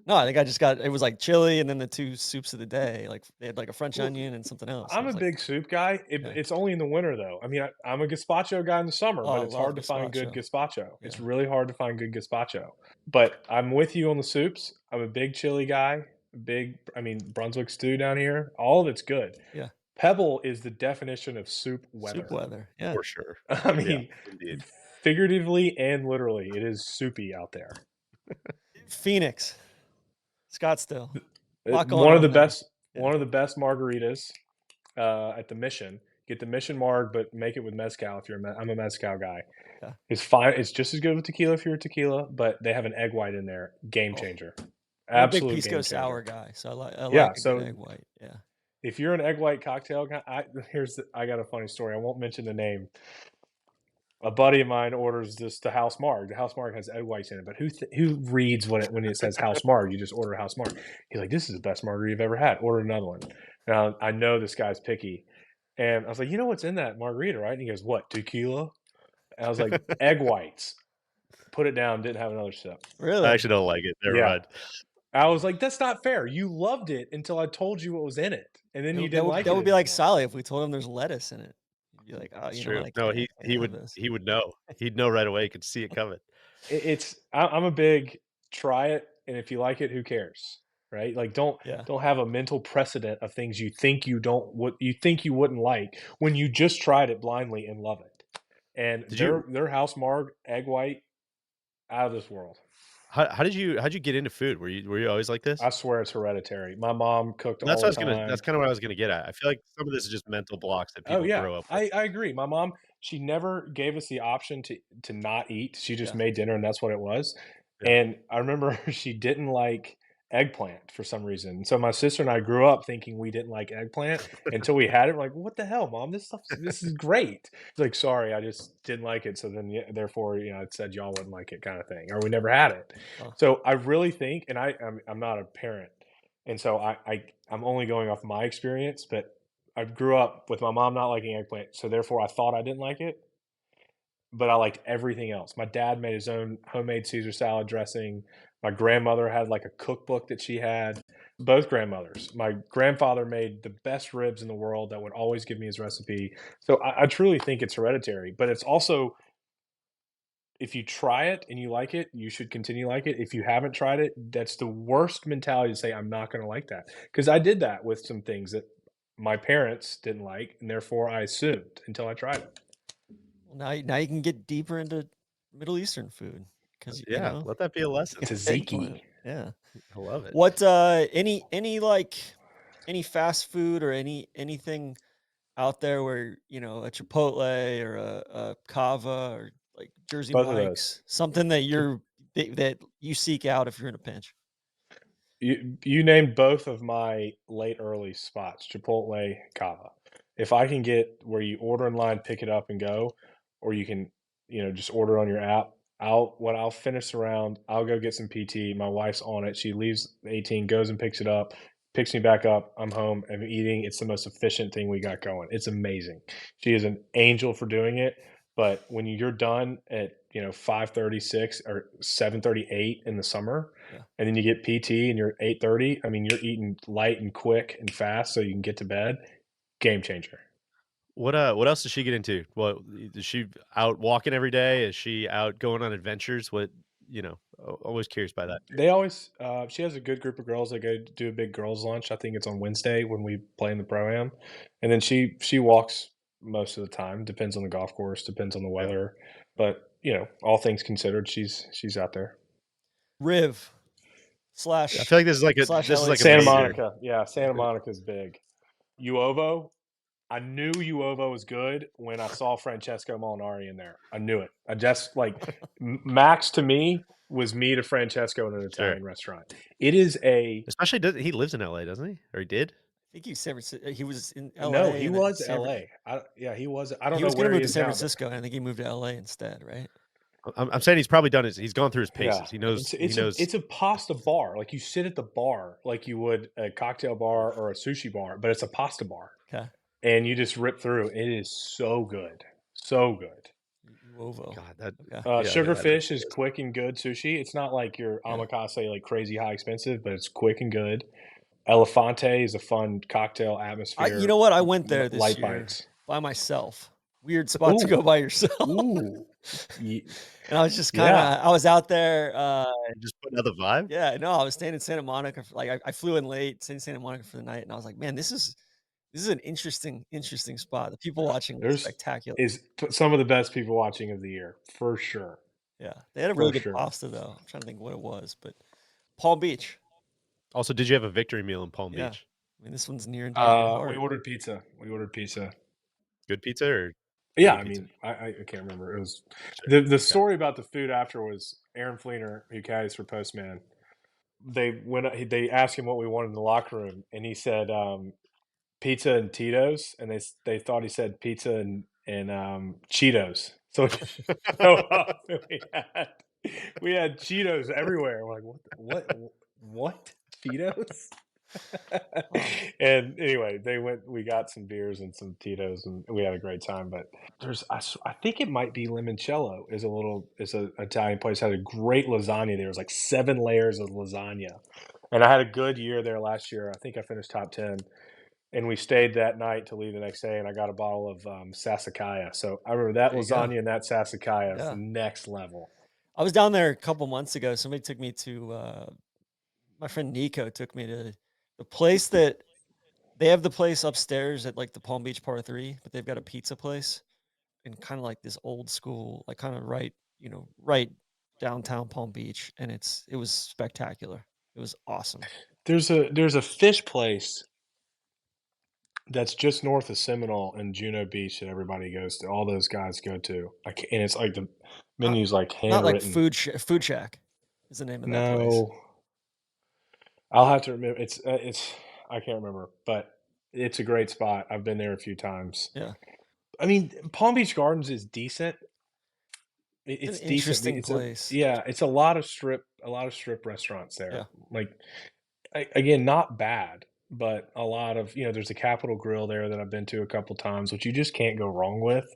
No, I think I just got it was like chili and then the 2 soups of the day. Like they had like a French Well, onion and something else. I'm a big soup guy. It's only in the winter though. I mean, I'm a gazpacho guy in the summer, Oh, but I it's love hard to find good gazpacho. gazpacho. It's Yeah. really hard to find good gazpacho. But I'm with you on the soups. I'm a big chili guy. Brunswick stew down here. All of it's good. Yeah. Pebble is the definition of soup weather. Soup weather. Yeah. For sure. I mean, Indeed. figuratively and literally, it is soupy out there. Phoenix. Scottsdale. One of the best margaritas at the Mission. Get the Mission Marg, but make it with mezcal. I'm a mezcal guy. Yeah. It's fine. It's just as good with tequila if you're a tequila, but they have an egg white in there. Game changer. I'm a big Absolute pisco game changer. sour guy, so I like Yeah, a so good egg white. Yeah. if you're an egg white cocktail guy, I got a funny story. I won't mention the name. A buddy of mine orders the House Marg. The House Marg has egg whites in it, but who reads when it says House Marg? You just order House Marg. He's like, "This is the best margarita you've ever had. Order another one." And I know this guy's picky, and I was like, "You know what's in that margarita, right?" And he goes, "What, tequila?" And I was like, "Egg whites." Put it down. Didn't have another sip. Really? I actually don't like it. Never mind. I was like, "That's not fair. You loved it until I told you what was in it, and then you didn't like it." That would be like Sally if we told him there's lettuce in it. He'd be like, "Oh, It's you true. know what? No, he would know. He'd know right away. He could see it coming. I'm a big try it, and if you like it, who cares, right? Like don't have a mental precedent of things you think you wouldn't like when you just tried it blindly and love it. And their House Marg egg white, out of this world. How'd you get into food? Were you always like this? I swear it's hereditary. My mom cooked all the time. That's kind of what I was gonna get at. I feel like some of this is just mental blocks that people grow up with. I agree. My mom, she never gave us the option to not eat. She just made dinner and that's what it was. Yeah. And I remember she didn't like eggplant for some reason. So my sister and I grew up thinking we didn't like eggplant until we had it. We're like, what the hell, Mom? This is great. It's like, sorry, I just didn't like it. So then, therefore, it said y'all wouldn't like it, kind of thing, or we never had it. So I really think, and I'm not a parent, and so I'm only going off my experience, but I grew up with my mom not liking eggplant, so therefore I thought I didn't like it, but I liked everything else. My dad made his own homemade Caesar salad dressing. My grandmother had like a cookbook that she had. Both grandmothers. My grandfather made the best ribs in the world that would always give me his recipe. So I truly think it's hereditary, but it's also, if you try it and you like it, you should continue to like it. If you haven't tried it, that's the worst mentality to say, I'm not going to like that. Because I did that with some things that my parents didn't like, and therefore I assumed until I tried it. Well, now you can get deeper into Middle Eastern food. Let that be a lesson. Tzatziki. Yeah. I love it. What any fast food or anything out there where a Chipotle or a Cava or like Jersey Both of Mike's, those. something that that you seek out if you're in a pinch? You named both of my late early spots, Chipotle, Cava. If I can get where you order in line, pick it up and go, or you can, just order on your app, I'll finish around. I'll go get some PT. My wife's on it. She leaves 18, goes and picks it up, picks me back up. I'm home. I'm eating. It's the most efficient thing we got going. It's amazing. She is an angel for doing it. But when you're done at 5:36 or 7:38 in the summer, and then you get PT and you're 8:30, I mean, you're eating light and quick and fast so you can get to bed. Game changer. What else does she get into? What is she out walking every day? Is she out going on adventures? What always curious by that. They always she has a good group of girls that go do a big girls lunch. I think it's on Wednesday when we play in the pro-am. And then she walks most of the time. Depends on the golf course, depends on the weather. But, all things considered, she's out there. Riv. slash. I feel like this is like a Slash this is LA like a Santa major. Monica. Yeah, Santa Monica's big. Uovo. I knew Uovo was good when I saw Francesco Molinari in there. I knew it. I just like Max to me was me to Francesco in an Italian restaurant. It is a Especially he lives in LA, doesn't he? Or he did? I think he was in LA. no. He and then was LA. Yeah, he was. I don't He know was going to where he move to is San now, but Francisco, and I think he moved to LA instead, right? I'm saying he's probably done his. He's gone through his yeah, paces. He knows. He it's knows. it's a pasta bar. Like you sit at the bar like you would a cocktail bar or a sushi bar, but it's a pasta bar, Okay. and you just rip through. It is so good, so good. Uovo. God, that Okay. Yeah, Sugarfish is quick and good sushi. It's not like your Yeah. omakase, like crazy high expensive, but it's quick and good. Elefante is a fun cocktail atmosphere. You know what? I went there this light year bites. by myself. Weird spot to go by yourself. Ooh. And I was just kind of, I was out there. just put another vibe. Yeah, no, I was staying in Santa Monica. I flew in late, stayed in Santa Monica for the night, and I was like, man, this is an interesting spot. The people watching were spectacular. Is some of the best people watching of the year for sure. Yeah, they had a really good pasta though. I'm trying to think what it was, but Palm Beach. Also, did you have a victory meal in Palm Yeah. Beach? I mean, this one's near and dear to your heart. We ordered pizza. Good pizza or Yeah, shitty I pizza? mean, I can't remember. It was the story about the food after was Aaron Fleener, who carries for Postman. They asked him what we wanted in the locker room, and he said pizza and Tito's, and they thought he said pizza and Cheetos. So we had Cheetos everywhere. We're like, what Cheetos? And anyway, we got some beers and some Tito's, and we had a great time. But I think it might be Limoncello is an Italian place, had a great lasagna. There was like 7 layers of lasagna, and I had a good year there last year. I think I finished top 10, and we stayed that night to leave the next day, and I got a bottle of Sassicaia. So I remember that lasagna and that Sassicaia is next level. I was down there a couple months ago. Somebody took me to my friend Nico took me to the place that they have the place upstairs at like the Palm Beach Par 3, but they've got a pizza place and kind of like this old school, like kind of right downtown Palm Beach, and it was spectacular. It was awesome. There's a fish place that's just north of Seminole and Juno Beach that everybody goes to. All those guys go to. And it's like the menu's like handwritten. Not like Food Shack is the name of that place. No, I'll have to remember. It's I can't remember, but it's a great spot. I've been there a few times. Yeah. I mean, Palm Beach Gardens is decent. It's an decent. interesting place. It's a lot of strip restaurants there. Yeah. Like again, not bad, but a lot of there's a Capitol Grill there that I've been to a couple times, which you just can't go wrong with.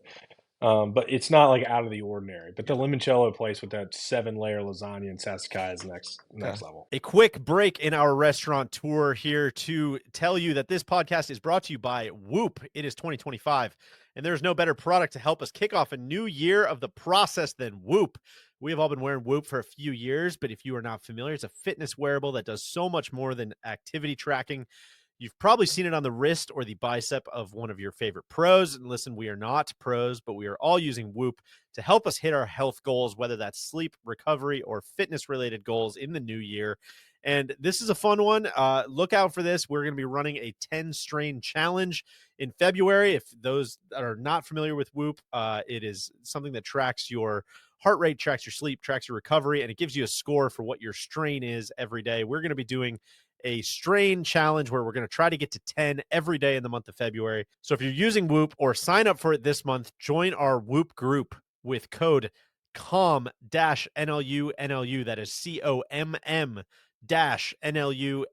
But it's not like out of the ordinary. But the limoncello place with that 7-layer lasagna and Sassicaia is next level. A quick break in our restaurant tour here to tell you that this podcast is brought to you by Whoop. It is 2025, and there's no better product to help us kick off a new year of the process than Whoop. We have all been wearing Whoop for a few years, but if you are not familiar, it's a fitness wearable that does so much more than activity tracking. You've probably seen it on the wrist or the bicep of one of your favorite pros. And listen, we are not pros, but we are all using Whoop to help us hit our health goals, whether that's sleep, recovery, or fitness-related goals in the new year. And this is a fun one. Look out for this. We're going to be running a 10-strain challenge in February. If those that are not familiar with Whoop, it is something that tracks your heart rate, tracks your sleep, tracks your recovery, and it gives you a score for what your strain is every day. We're going to be doing a strain challenge where we're going to try to get to 10 every day in the month of February. So if you're using Whoop or sign up for it this month, join our Whoop group with code COM-NLU. That is COMM NLU,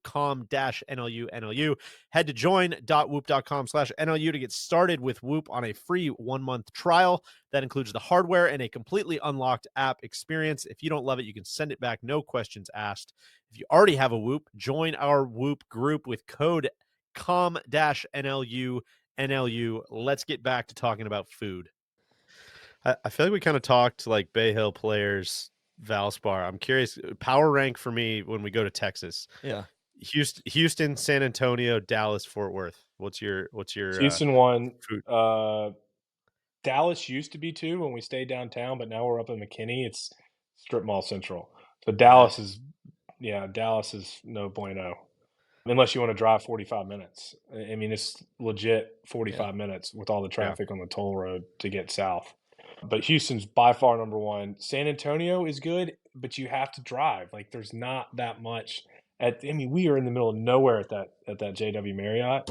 COM-NLU. Head to join.whoop.com/NLU to get started with Whoop on a free 1-month trial. That includes the hardware and a completely unlocked app experience. If you don't love it, you can send it back, no questions asked. If you already have a Whoop, join our Whoop group with code COM-NLU. Let's get back to talking about food. I feel like we kind of talked like Bay Hill players, Valspar. I'm curious, power rank for me when we go to Texas. Yeah. Houston, San Antonio, Dallas, Fort Worth. What's your Houston 1. food? Dallas used to be 2 when we stayed downtown, but now we're up in McKinney. It's strip mall central. So Dallas is Yeah, Dallas is no bueno. Unless you want to drive 45 minutes. I mean, it's legit 45 minutes with all the traffic on the toll road to get south. But Houston's by far number one. San Antonio is good, but you have to drive. Like, there's not that much. I mean, we are in the middle of nowhere at that JW Marriott.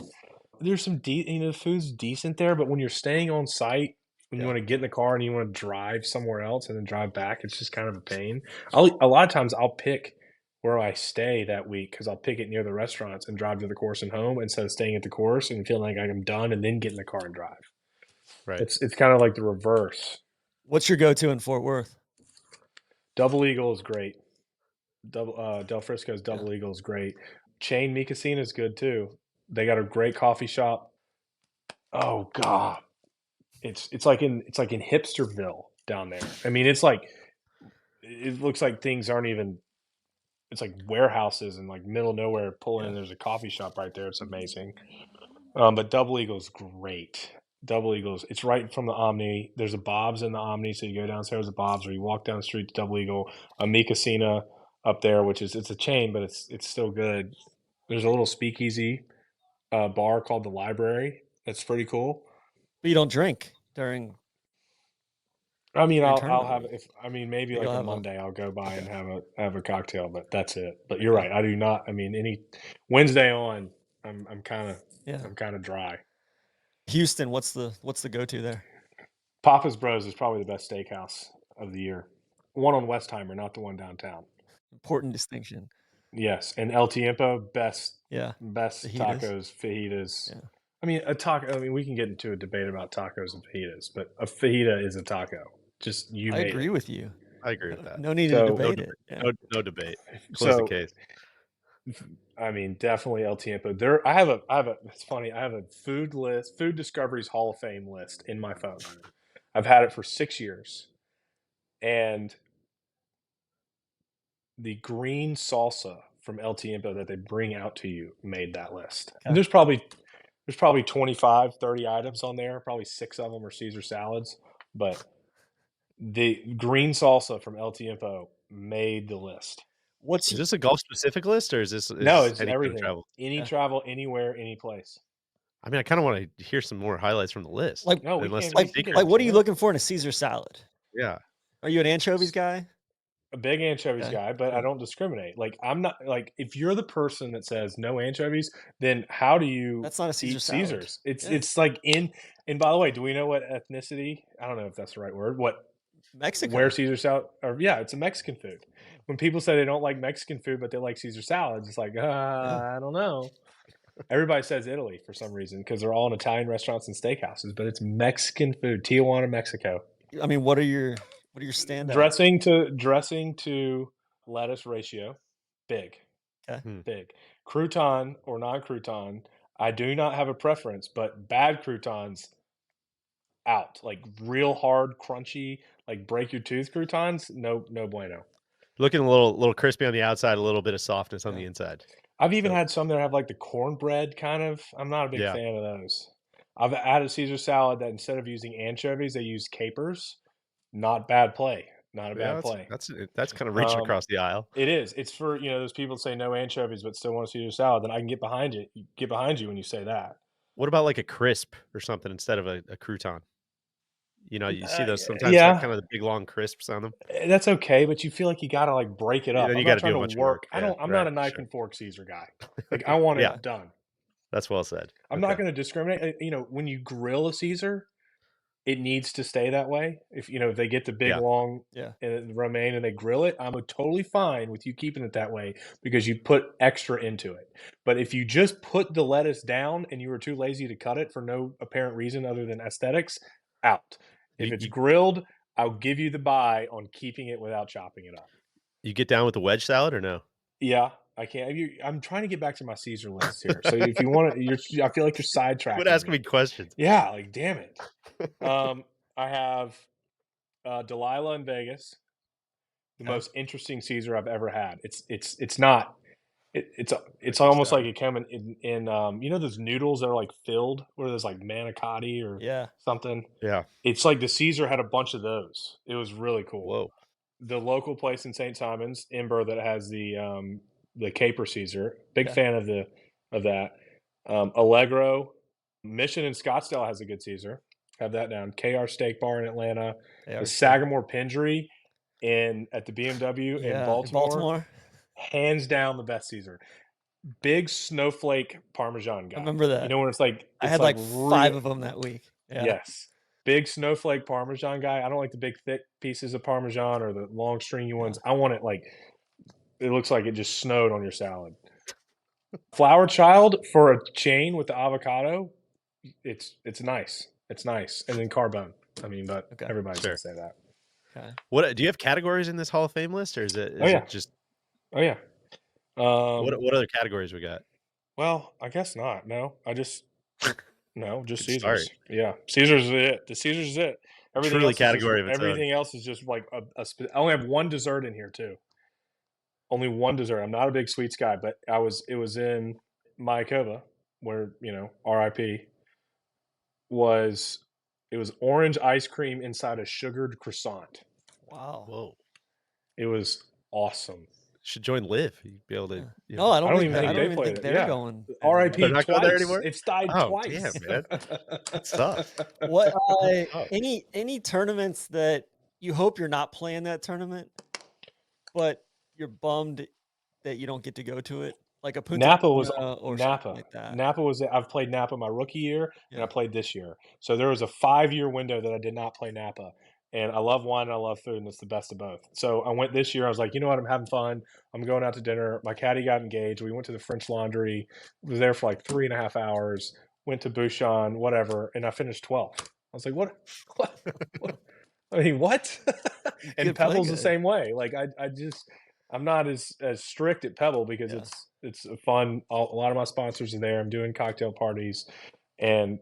There's some the food's decent there, but when you're staying on site, when you want to get in the car and you want to drive somewhere else and then drive back, it's just kind of a pain. A lot of times I'll pick where I stay that week because I'll pick it near the restaurants and drive to the course and home instead of staying at the course and feeling like I'm done and then get in the car and drive. Right. It's kind of like the reverse. What's your go-to in Fort Worth? Double Eagle is great. Del Frisco's Double Eagle is great. Chain Mi Casina is good too. They got a great coffee shop. Oh God, it's like in Hipsterville down there. I mean, it's like it looks like things aren't even. It's like warehouses and like middle of nowhere. Pull in, there's a coffee shop right there. It's amazing. But Double Eagle's great. Double Eagle's, it's right from the Omni. There's a Bob's in the Omni, so you go downstairs to Bob's, or you walk down the street to Double Eagle. A Mi Casina up there, which is it's a chain, but it's still good. There's a little speakeasy bar called the Library. That's pretty cool. But you don't drink during. I mean, I'll tournament have maybe You'll like a have Monday I'll go by and have a cocktail, but that's it. But you're right, I do not. I mean, any Wednesday on, I'm kind of dry. Houston, what's the go-to there? Papa's Bros is probably the best steakhouse of the year. One on Westheimer, not the one downtown. Important distinction. Yes, and El Tiempo, best Fajitas. tacos, fajitas. Yeah. I mean, a taco. I mean, we can get into a debate about tacos and fajitas, but a fajita is a taco. Just I agree with you. I agree with that. No need to debate it. Yeah. No debate. Close the case. I mean, definitely El Tiempo. There, I have a. It's funny. I have a food Discoveries Hall of Fame list in my phone. I've had it for 6 years, and the green salsa from El Tiempo that they bring out to you made that list. Okay. And there's probably 25, 30 items on there. Probably 6 of them are Caesar salads, but the green salsa from El Tiempo made the list. Is this a golf specific list, or is this No, it's any everything. Kind of travel? Any travel, anywhere, any place. I mean, I kind of want to hear some more highlights from the list. Like, No, we unless can't- there's we can secrets. Like, what are you looking for in a Caesar salad? Yeah. Are you an anchovies guy? A big anchovies guy, but I don't discriminate. Like, I'm not like, if you're the person that says no anchovies, then how do you That's not a Caesar eat salad. Caesars? It's like and by the way, do we know what ethnicity? I don't know if that's the right word. What Mexico. where Caesar salad? Or yeah, it's a Mexican food. When people say they don't like Mexican food, but they like Caesar salads, it's like, I don't know. Everybody says Italy for some reason because they're all in Italian restaurants and steakhouses, but it's Mexican food. Tijuana, Mexico. I mean, what are your standouts? Dressing to lettuce ratio, big. Okay. Big. Crouton or non-crouton, I do not have a preference, but bad croutons out. Like real hard, crunchy, like break your tooth croutons, no bueno. Looking a little crispy on the outside, a little bit of softness on the inside. I've even had some that have like the cornbread kind of. I'm not a big fan of those. I've had a Caesar salad that instead of using anchovies, they use capers. Not bad play. Not a bad play. That's kind of reaching across the aisle. It is. It's for those people that say no anchovies but still want to see your salad. Then I can get behind you. Get behind you when you say that. What about like a crisp or something instead of a crouton? You see those sometimes, like kind of the big long crisps on them. That's okay, but you feel like you got to like break it up. Then you I'm not got to do a trying bunch to of work. I'm not a knife and fork Caesar guy. Like I want it done. That's well said. I'm not going to discriminate. When you grill a Caesar, it needs to stay that way. If they get the big long romaine and they grill it, I'm totally fine with you keeping it that way because you put extra into it. But if you just put the lettuce down and you were too lazy to cut it for no apparent reason other than aesthetics, out. If it's grilled, I'll give you the buy on keeping it without chopping it up. You get down with the wedge salad or no? Yeah, I can't. I'm trying to get back to my Caesar list here. So if you want to, I feel like you're sidetracking. Quit asking me questions. Yeah, like damn it. I have Delilah in Vegas, the most interesting Caesar I've ever had. It's not. It's almost like it came in those noodles that are like filled, where there's like manicotti or something. Yeah, it's like the Caesar had a bunch of those. It was really cool. Whoa. the local place in St. Simons, Ember, that has the caper Caesar. Big fan of that. Allegro, Mission in Scottsdale has a good Caesar. Have that down. KR Steak Bar in Atlanta. The Sagamore Pingery at the BMW in Baltimore. Hands down the best Caesar. Big snowflake Parmesan guy. I remember that. You know when it's like I had like 5 of them that week. Yeah. Yes. Big snowflake Parmesan guy. I don't like the big thick pieces of Parmesan or the long stringy ones. I want it like it looks like it just snowed on your salad. Flower Child for a chain with the avocado. It's nice. It's nice. And then Carbone. I mean, but everybody's gonna say that. Okay. What do you have categories in this Hall of Fame list, or is it it just? Oh yeah. What other categories we got? Well, I guess not. No, just Caesars. Sorry. Yeah, Caesars is it. The Caesars is it. Everything Truly else category is of its own. everything else is just like I only have one dessert in here too. Only one dessert. I'm not a big sweets guy, but it was in Mayakoba where, RIP it was orange ice cream inside a sugared croissant. Wow. Whoa. It was awesome. Should join Live. You'd be able to. No, I don't even they think they're going. RIP They're not twice. going there anymore? It's died twice. Damn, man. That's tough. What any tournaments that you hope you're not playing that tournament, but you're bummed that you don't get to go to it? Like a Punta Napa was Cana or Napa. something like that. Napa was I've played Napa my rookie year and I played this year. So there was a 5-year window that I did not play Napa. And I love wine and I love food, and it's the best of both. So I went this year. I was like, you know what? I'm having fun. I'm going out to dinner. My caddy got engaged. We went to the French Laundry. Was there for like 3.5 hours. Went to Bouchon, whatever, and I finished 12th. I was like, what? I mean, what? And Pebble's the same way. Like I'm not as strict at Pebble because it's fun. A lot of my sponsors are there. I'm doing cocktail parties. And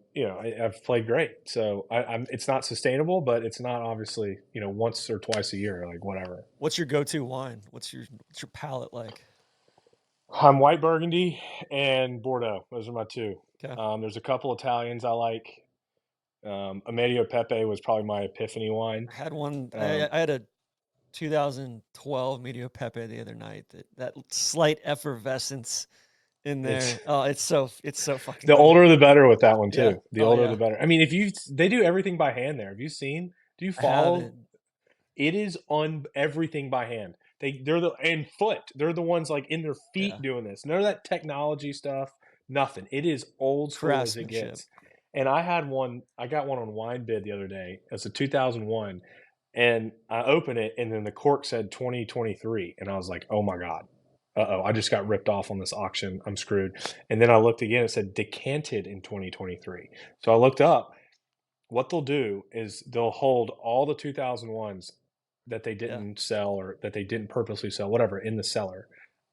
I've played great, so it's not sustainable, but it's not obviously once or twice a year, like whatever. What's your go-to wine? What's your palate like? I'm white Burgundy and Bordeaux. Those are my two. Okay. There's a couple Italians I like. Amedio Pepe was probably my epiphany wine. I had one. I had a 2012 Medio Pepe the other night. That slight effervescence in there. It's so fucking. The older the better with that one too. Yeah. The older the better. I mean, they do everything by hand there. Have you seen? Do you follow? It is on everything by hand. They're and foot. They're the ones like in their feet doing this. None of that technology stuff. Nothing. It is old school as it gets. And I got one on Wine Bid the other day. It's a 2001, and I opened it, and then the cork said 2023, and I was like, oh my god. I just got ripped off on this auction. I'm screwed. And then I looked again. It said decanted in 2023. So I looked up. What they'll do is they'll hold all the 2001s that they didn't sell or that they didn't purposely sell, whatever, in the cellar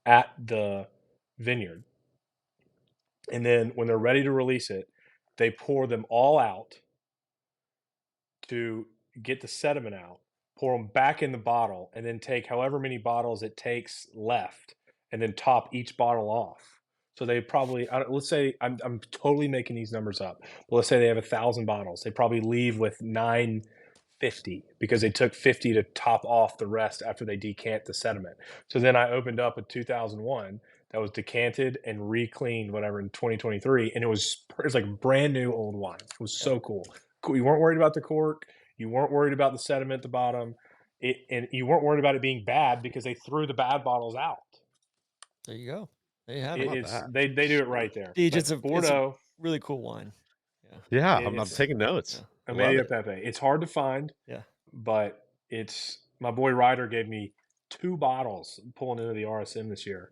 at the vineyard. And then when they're ready to release it, they pour them all out to get the sediment out, pour them back in the bottle, and then take however many bottles it takes left and then top each bottle off. So they probably, let's say, I'm totally making these numbers up, but let's say they have 1,000 bottles. They probably leave with 950 because they took 50 to top off the rest after they decant the sediment. So then I opened up a 2001 that was decanted and re-cleaned, whatever, in 2023, and it was like brand new old wine. It was so cool. You weren't worried about the cork. You weren't worried about the sediment at the bottom. And you weren't worried about it being bad because they threw the bad bottles out. There you go. There you have it. They do it right there. It's Bordeaux, a really cool wine. Yeah, I'm taking notes. Amedio Pepe. It's hard to find. Yeah, but my boy Ryder gave me 2 bottles pulling into the RSM this year.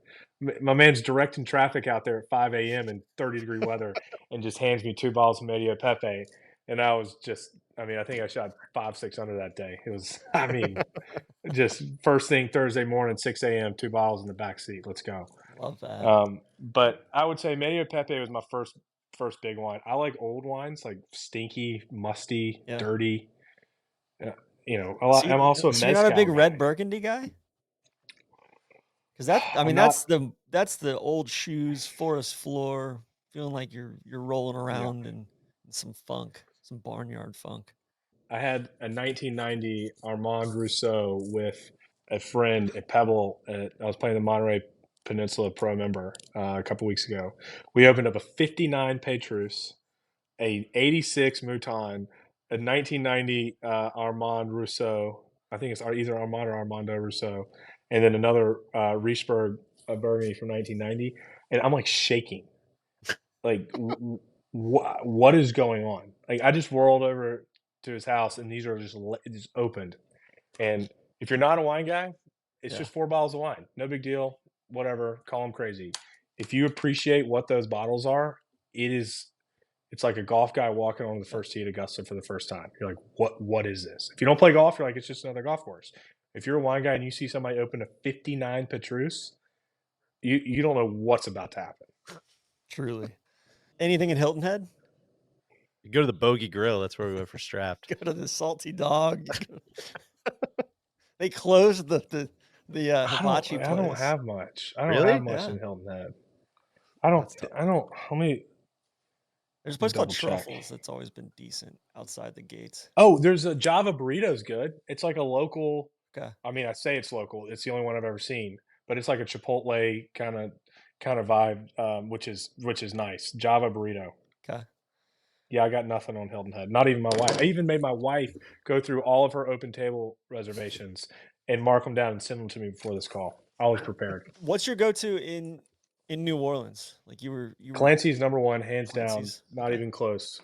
My man's directing traffic out there at 5 a.m. in 30-degree weather and just hands me 2 bottles of Amedio Pepe, and I was just. I mean, I think I shot 5-6 under that day. It was, just first thing Thursday morning, 6 a.m., 2 bottles in the back seat. Let's go. Love that. But I would say Medio Pepe was my first big wine. I like old wines, like stinky, musty, dirty. I'm also a mezcal. You're not a big red Burgundy guy? Because that's the old shoes, forest floor, feeling like you're rolling around in some funk. Some barnyard funk. I had a 1990 Armand Rousseau with a friend at Pebble. I was playing the Monterey Peninsula Pro member a couple weeks ago. We opened up a 59 Petrus, a 86 Mouton, a 1990 Armand Rousseau. I think it's either Armand or Armando Rousseau, and then another Riesberg Burgundy from 1990. And I'm like shaking. Like, what is going on? Like, I just whirled over to his house, and these are just opened. And if you're not a wine guy, it's just 4 bottles of wine. No big deal. Whatever. Call them crazy. If you appreciate what those bottles are, it's like a golf guy walking on the first tee at Augusta for the first time. You're like, what is this? If you don't play golf, you're like, it's just another golf course. If you're a wine guy and you see somebody open a 59 Petrus, you don't know what's about to happen. Truly. Anything in Hilton Head? You go to the Bogey Grill. That's where we went for Strapped. Go to the Salty Dog. They closed the hibachi place. I don't have much. I don't Really? have much Yeah. in Hilton Head. I don't. Let me. There's a place called double check. Truffles that's always been decent outside the gates. Oh, there's a Java burrito's good. It's like a local. Okay. I mean, I say it's local. It's the only one I've ever seen, but it's like a Chipotle kind of vibe, which is nice. Java burrito. Okay. Yeah, I got nothing on Hilton Head. Not even my wife. I even made my wife go through all of her open table reservations and mark them down and send them to me before this call. I was prepared. What's your go-to in New Orleans? Like you were Clancy's number one, hands Clancy's, down. Not okay. even close.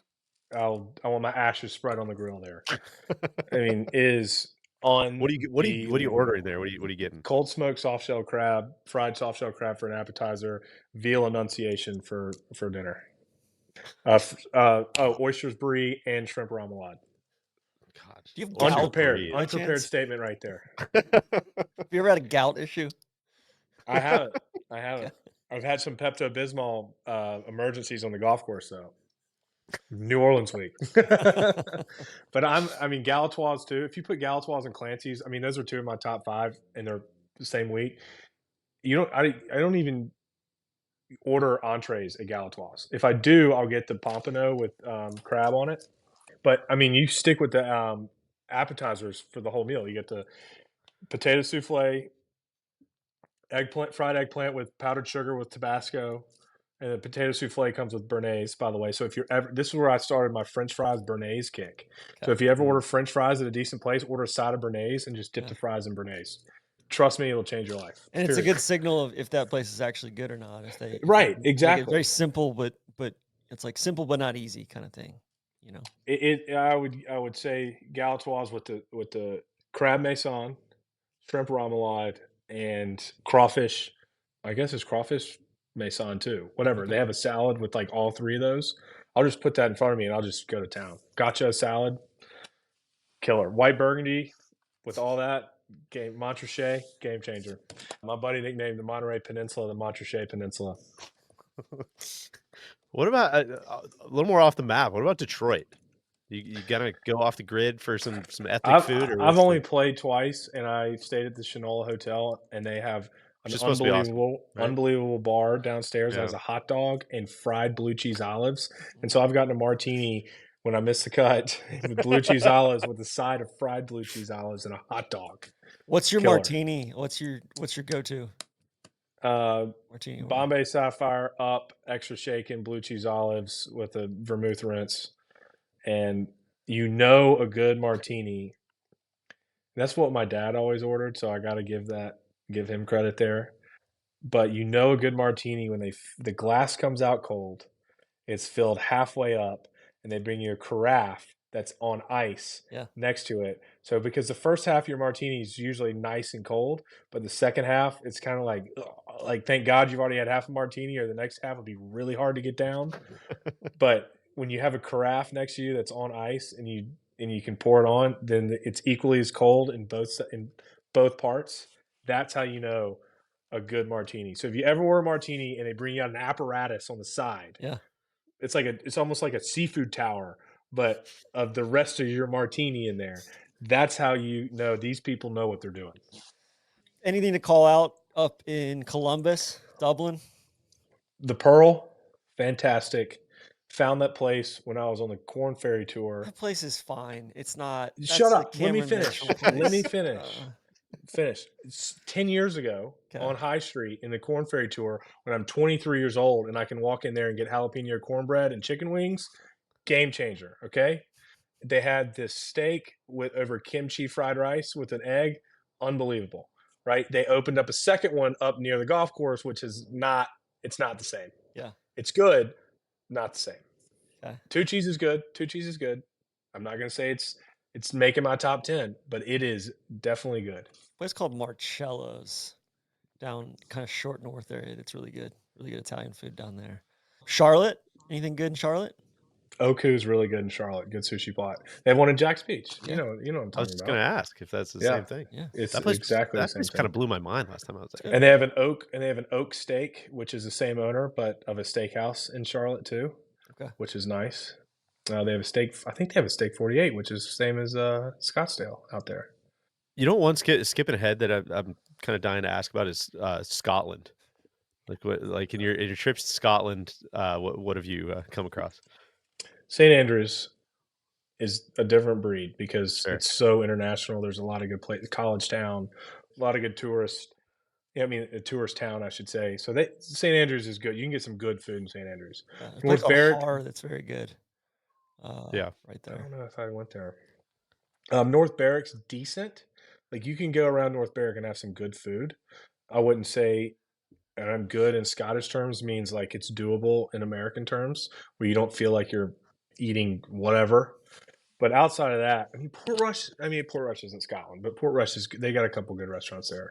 I want my ashes spread on the grill there. I mean, it is on. What are you ordering there? What are you getting? Cold smoked soft shell crab, fried soft shell crab for an appetizer, veal annunciation for dinner. Oysters brie and shrimp remoulade. God, Do you have gout? Unprepared statement right there. Have you ever had a gout issue? I haven't. I've had some Pepto-Bismol emergencies on the golf course though. New Orleans week. But I mean Galatoire's too. If you put Galatoire's and Clancy's, I mean those are two of my top 5 and they're the same week. I don't even order entrees at Galatoire's. If I do, I'll get the pompano with crab on it. But I mean, you stick with the appetizers for the whole meal. You get the potato souffle, fried eggplant with powdered sugar with Tabasco, and the potato souffle comes with béarnaise. By the way, so if you're ever, this is where I started my French fries béarnaise kick. Okay. So if you ever order French fries at a decent place, order a side of béarnaise and just dip the fries in béarnaise. Trust me, it'll change your life. And it's a good signal of if that place is actually good or not. Exactly. Like it's very simple, but it's like simple but not easy kind of thing. You know, I would say Galatoire's with the crab maison, shrimp remoulade, and crawfish. I guess it's crawfish maison too. Whatever. Okay. They have a salad with like all 3 of those. I'll just put that in front of me and I'll just go to town. Gotcha salad, killer. White burgundy with all that. Montrachet, game changer. My buddy nicknamed the Monterey Peninsula the Montrachet Peninsula. What about a little more off the map? What about Detroit? You gotta go off the grid for some ethnic food? Or I've only played twice, and I stayed at the Shinola Hotel, and they have an unbelievable bar downstairs that has a hot dog and fried blue cheese olives. And so I've gotten a martini when I miss the cut with blue cheese olives with a side of fried blue cheese olives and a hot dog. What's your martini? What's your go-to? Martini. Bombay Sapphire up, extra shaken, blue cheese olives with a vermouth rinse. And a good martini. That's what my dad always ordered, so I got to give him credit there. But a good martini when the glass comes out cold, it's filled halfway up, and they bring you a carafe that's on ice next to it. So because the first half of your martini is usually nice and cold, but the second half it's kind of like thank God you've already had half a martini, or the next half will be really hard to get down. But when you have a carafe next to you that's on ice and you can pour it on, then it's equally as cold in both parts. That's how you know a good martini. So if you ever order a martini and they bring you out an apparatus on the side, it's almost like a seafood tower, but of the rest of your martini in there. That's how you know these people know what they're doing. Anything to call out up in Columbus, Dublin? The Pearl, fantastic. Found that place when I was on the Corn Ferry tour. That place is fine. It's not. Shut That's the up. Let me Cameron finish. Mitchell Let me place. finish. It's 10 years ago Okay. on High Street in the Corn Ferry tour when I'm 23 years old and I can walk in there and get jalapeno cornbread and chicken wings. Game changer. Okay. They had this steak with over kimchi fried rice with an egg. Unbelievable. Right. They opened up a second one up near the golf course, which is not, it's not the same. Yeah. It's good, not the same. Okay. Two cheese is good. Two cheese is good. I'm not gonna say it's making my top 10, but it is definitely good. A place called Marcello's down kind of short north area. It's really good. Really good Italian food down there. Charlotte. Anything good in Charlotte? Oku's really good in Charlotte. Good sushi plot. They have one in Jack's Beach. Yeah. You know what I'm I was talking just about. going to ask if that's the Yeah. same thing. Yeah. It's That place, exactly the that same place thing. kind of blew my mind last time I was there. And they have an oak steak, which is the same owner, but of a steakhouse in Charlotte too. Okay. Which is nice. They have a steak. I think they have a steak 48, which is the same as Scottsdale out there. You know, one skipping ahead that I'm kind of dying to ask about is Scotland. Like in your trips to Scotland, what have you come across? St. Andrews is a different breed because Sure. it's so international. There's a lot of good places, college town, a lot of good tourists. I mean, a tourist town, I should say. So St. Andrews is good. You can get some good food in St. Andrews. There's a place North called Barrick, Har that's very good. Yeah. Right I there. don't know if I went there. North Barrick's decent. Like you can go around North Barrick and have some good food. I wouldn't say, and I'm good in Scottish terms means like it's doable in American terms, where you don't feel like you're eating whatever. But outside of that, Port Rush isn't Scotland, but Port Rush they got a couple good restaurants there.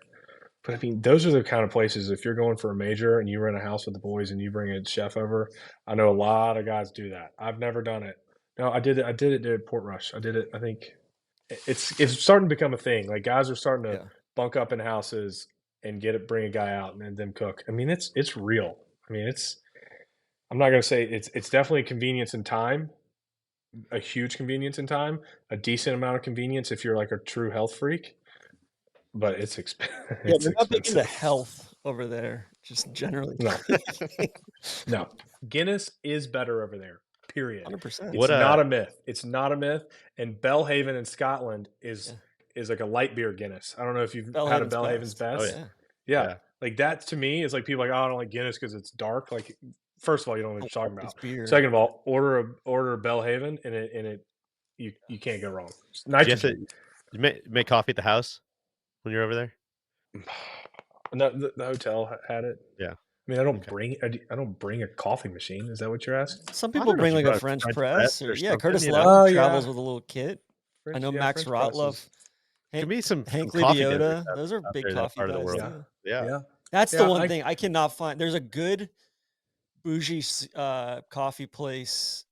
But I mean, those are the kind of places if you're going for a major and you rent a house with the boys and you bring a chef over. I know a lot of guys do that. I've never done it. No, I did it at Port Rush. I did it. I think it's starting to become a thing. Like guys are starting to bunk up in houses and bring a guy out and then them cook. I mean, it's real. I mean, I'm not gonna say it's definitely convenience and time, a huge convenience in time, a decent amount of convenience if you're like a true health freak. But it's expensive. Yeah, they're not big into health over there, just generally. No. Guinness is better over there. Period. 100%. It's not a myth. It's not a myth. And Belhaven in Scotland is like a light beer Guinness. I don't know if you've had a Belhaven's Best. Oh, yeah. Like that to me is like people are like, oh, I don't like Guinness because it's dark. Like, first of all, you don't know what you're talking about. Beer. Second of all, order a Belhaven and you can't go wrong. Nitrogen. You make coffee at the house when you're over there? No, the hotel had it. Yeah. I mean, I don't bring a coffee machine. Is that what you're asking? Some people bring like a French press or Curtis Love something. travels with a little kit. I know Max French Rotlove. Give me some Hank coffee Libiota. Those are big coffee part of the guys. world. Yeah. That's the one thing I cannot find. There's a good bougie coffee place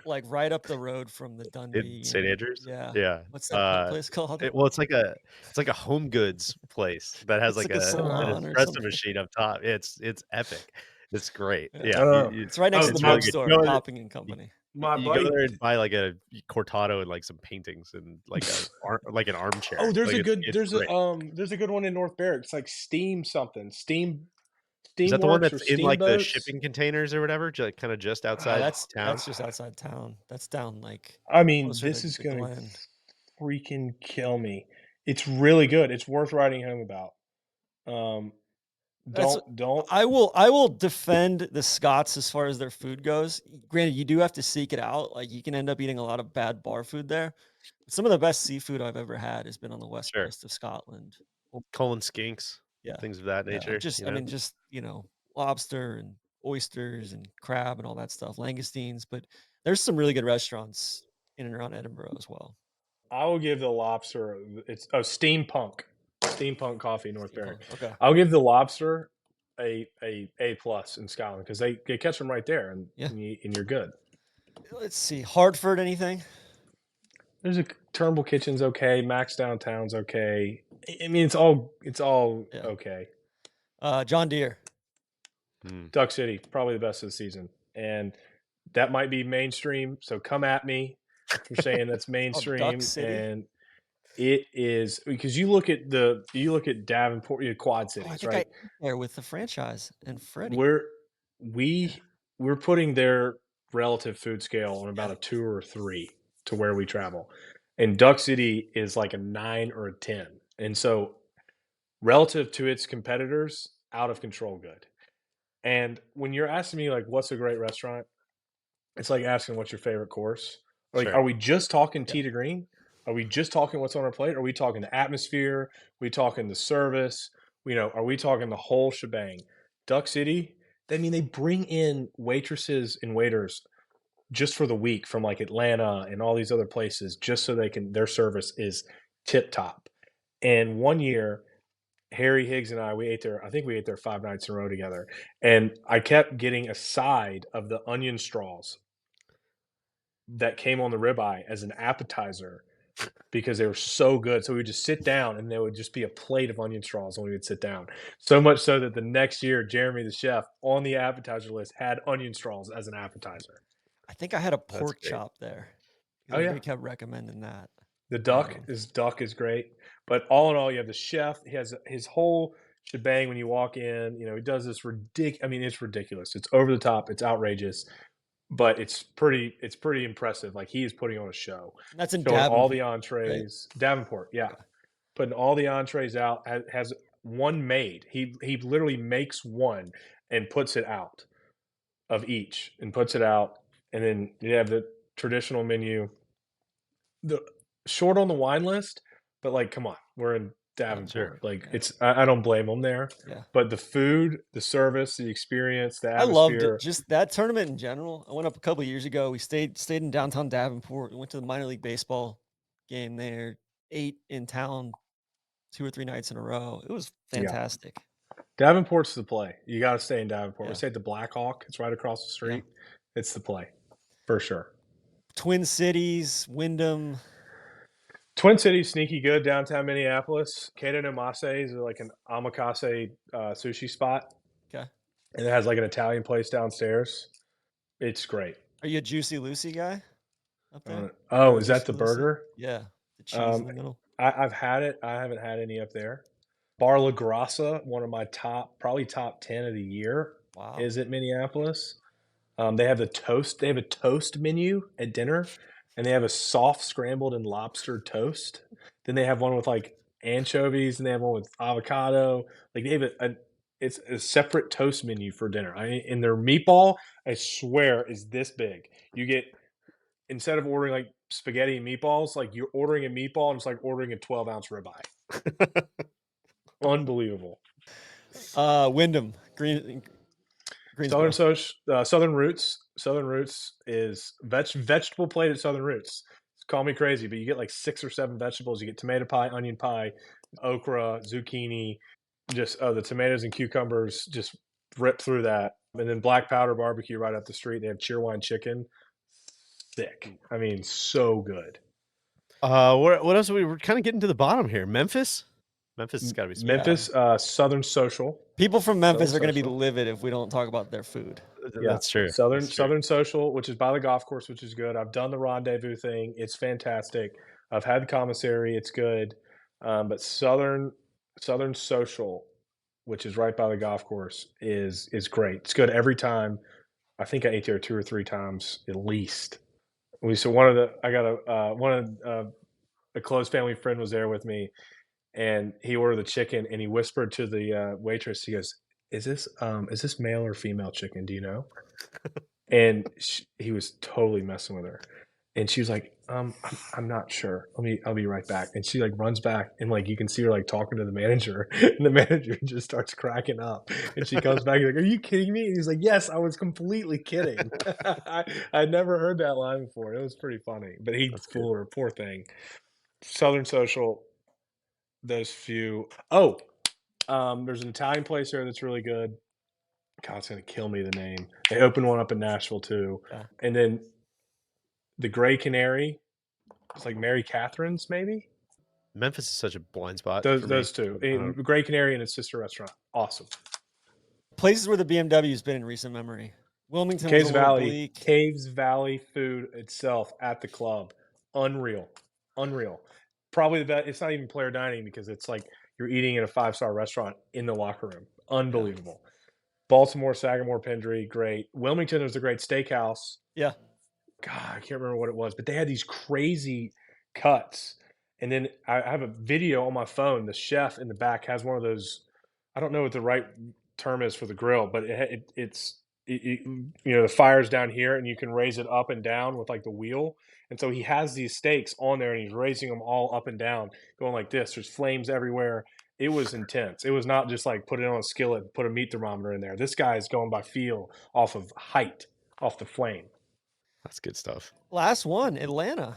like right up the road from the Dundee. St. Andrews? Yeah. Yeah. What's that place called? It's like a home goods place that has It's like like a salon an or espresso something. machine up top. It's epic. It's great. Yeah. It's right next to the really bookstore, good. Popping and Company. You go there and buy like a cortado and like some paintings and like an armchair. Oh, there's like there's a good one in North Barrick. It's like Steam something. Steam. Is that the one that's in like the boats? shipping containers or whatever? Kind of just outside town. That's just outside town. That's down like. I mean, this is gonna freaking kill me. It's really good. It's worth writing home about. Don't. I will defend the Scots as far as their food goes. Granted, you do have to seek it out. Like you can end up eating a lot of bad bar food there. Some of the best seafood I've ever had has been on the west coast of Scotland. Colin skinks. Things of that nature. Lobster and oysters and crab and all that stuff, langoustines. But there's some really good restaurants in and around Edinburgh as well. I will give the lobster. It's Steampunk Coffee, North Barrick. Okay. I'll give the lobster a plus in Scotland because they catch them right there and you're good. Let's see, Hartford. Anything? There's a Turnbull Kitchen's okay. Max Downtown's okay. I mean, it's all okay. John Deere. Duck City, probably the best of the season. And that might be mainstream, so come at me for saying that's mainstream. Duck City? And it is because you look at Davenport, Quad Cities, I think right? I there with the franchise and Freddie. We're putting their relative food scale on about a 2 or 3 to where we travel. And Duck City is like a 9 or a 10. And so relative to its competitors, out of control good. And when you're asking me like what's a great restaurant, it's like asking what's your favorite course. Like, Sure. are we just talking tee to green? Are we just talking what's on our plate? Are we talking the atmosphere? Are we talking the service? Are we talking the whole shebang? Duck City, I mean, they bring in waitresses and waiters just for the week from like Atlanta and all these other places, just so their service is tip top. And one year, Harry Higgs and we ate there. I think we ate there 5 nights in a row together. And I kept getting a side of the onion straws that came on the ribeye as an appetizer because they were so good. So we would just sit down and there would just be a plate of onion straws when we would sit down. So much so that the next year, Jeremy, the chef, on the appetizer list had onion straws as an appetizer. I think I had a That's pork great. chop there. Oh, yeah. Everybody kept recommending that. The duck is great. But all in all, you have the chef. He has his whole shebang when you walk in. He does this ridiculous. I mean, it's ridiculous. It's over the top. It's outrageous. But it's pretty impressive. Like, he is putting on a show. And that's in Showing all the Davenport, entrees. Davenport, yeah. Putting all the entrees out. Has one made. He literally makes one and puts it out of each and puts it out. And then you have the traditional menu. The short on the wine list, but like, come on, we're in Davenport. Sure. Like, it's I don't blame them there. Yeah. But the food, the service, the experience, the I atmosphere. loved it. Just that tournament in general. I went up a couple of years ago. We stayed in downtown Davenport. We went to the minor league baseball game there. Ate in town 2 or 3 nights in a row. It was fantastic. Davenport's the play. You got to stay in Davenport. Yeah. We stay at the Black Hawk. It's right across the street. It's the play for sure. Twin Cities, Wyndham. Twin Cities, sneaky good. Downtown Minneapolis. Kato no Mase is like an omakase sushi spot. Okay. And it has like an Italian place downstairs. It's great. Are you a Juicy Lucy guy up there? Is that the burger? Yeah. The cheese in the middle. I've had it. I haven't had any up there. Bar La Grassa, one of my probably top 10 of the year, Wow. is at Minneapolis. They have the toast. They have a toast menu at dinner, and they have a soft scrambled and lobster toast. Then they have one with like anchovies, and they have one with avocado. Like, they have it's a separate toast menu for dinner. And their meatball, I swear, is this big. You get, instead of ordering like spaghetti and meatballs, like, you're ordering a meatball and it's like ordering a 12-ounce ribeye. Unbelievable. Wyndham, Greensboro. Southern Roots. Southern Roots is vegetable plate at Southern Roots. Call me crazy, but you get like 6 or 7 vegetables. You get tomato pie, onion pie, okra, zucchini, just the tomatoes and cucumbers just rip through that. And then black powder barbecue right up the street. They have cheerwine chicken. Thick. I mean, so good. What else? We were kind of getting to the bottom here. Memphis has got to be special. Memphis, Southern Social. People from Memphis are going to be Social. livid if we don't talk about their food. Yeah, that's true. Southern Social, which is by the golf course, which is good. I've done the rendezvous thing. It's fantastic. I've had the commissary. It's good. But Southern Social, which is right by the golf course, is great. It's good every time. I think I ate there 2 or 3 times at least. A close family friend was there with me, and he ordered the chicken, and he whispered to the waitress. He goes, "Is this male or female chicken? Do you know?" And he was totally messing with her, and she was like, "I'm not sure. I'll be right back." And she like runs back, and like you can see her like talking to the manager, and the manager just starts cracking up, and she comes back and like, "Are you kidding me?" And he's like, "Yes, I was completely kidding." I'd never heard that line before. It was pretty funny, but he fooled her, poor thing. Southern Social. Those few. There's an Italian place there that's really good. God, it's gonna kill me, the name. They opened one up in Nashville too. Yeah. And then the Gray Canary. It's like Mary Catherine's, maybe. Memphis is such a blind spot. Those two. Gray Canary and its sister restaurant. Awesome. Places where the BMW's been in recent memory. Wilmington Caves was a little Valley. bleak. Caves Valley food itself at the club. Unreal. Probably the best. It's not even player dining because it's like you're eating in a 5-star restaurant in the locker room. Unbelievable. Baltimore, Sagamore, Pendry, great. Wilmington was a great steakhouse. Yeah. God, I can't remember what it was, but they had these crazy cuts. And then I have a video on my phone. The chef in the back has one of those. I don't know what the right term is for the grill, but it's the fire's down here, and you can raise it up and down with like the wheel. And so he has these steaks on there, and he's raising them all up and down, going like this. There's flames everywhere. It was intense. It was not just like put it on a skillet, put a meat thermometer in there. This guy is going by feel off of height, off the flame. That's good stuff. Last one, Atlanta.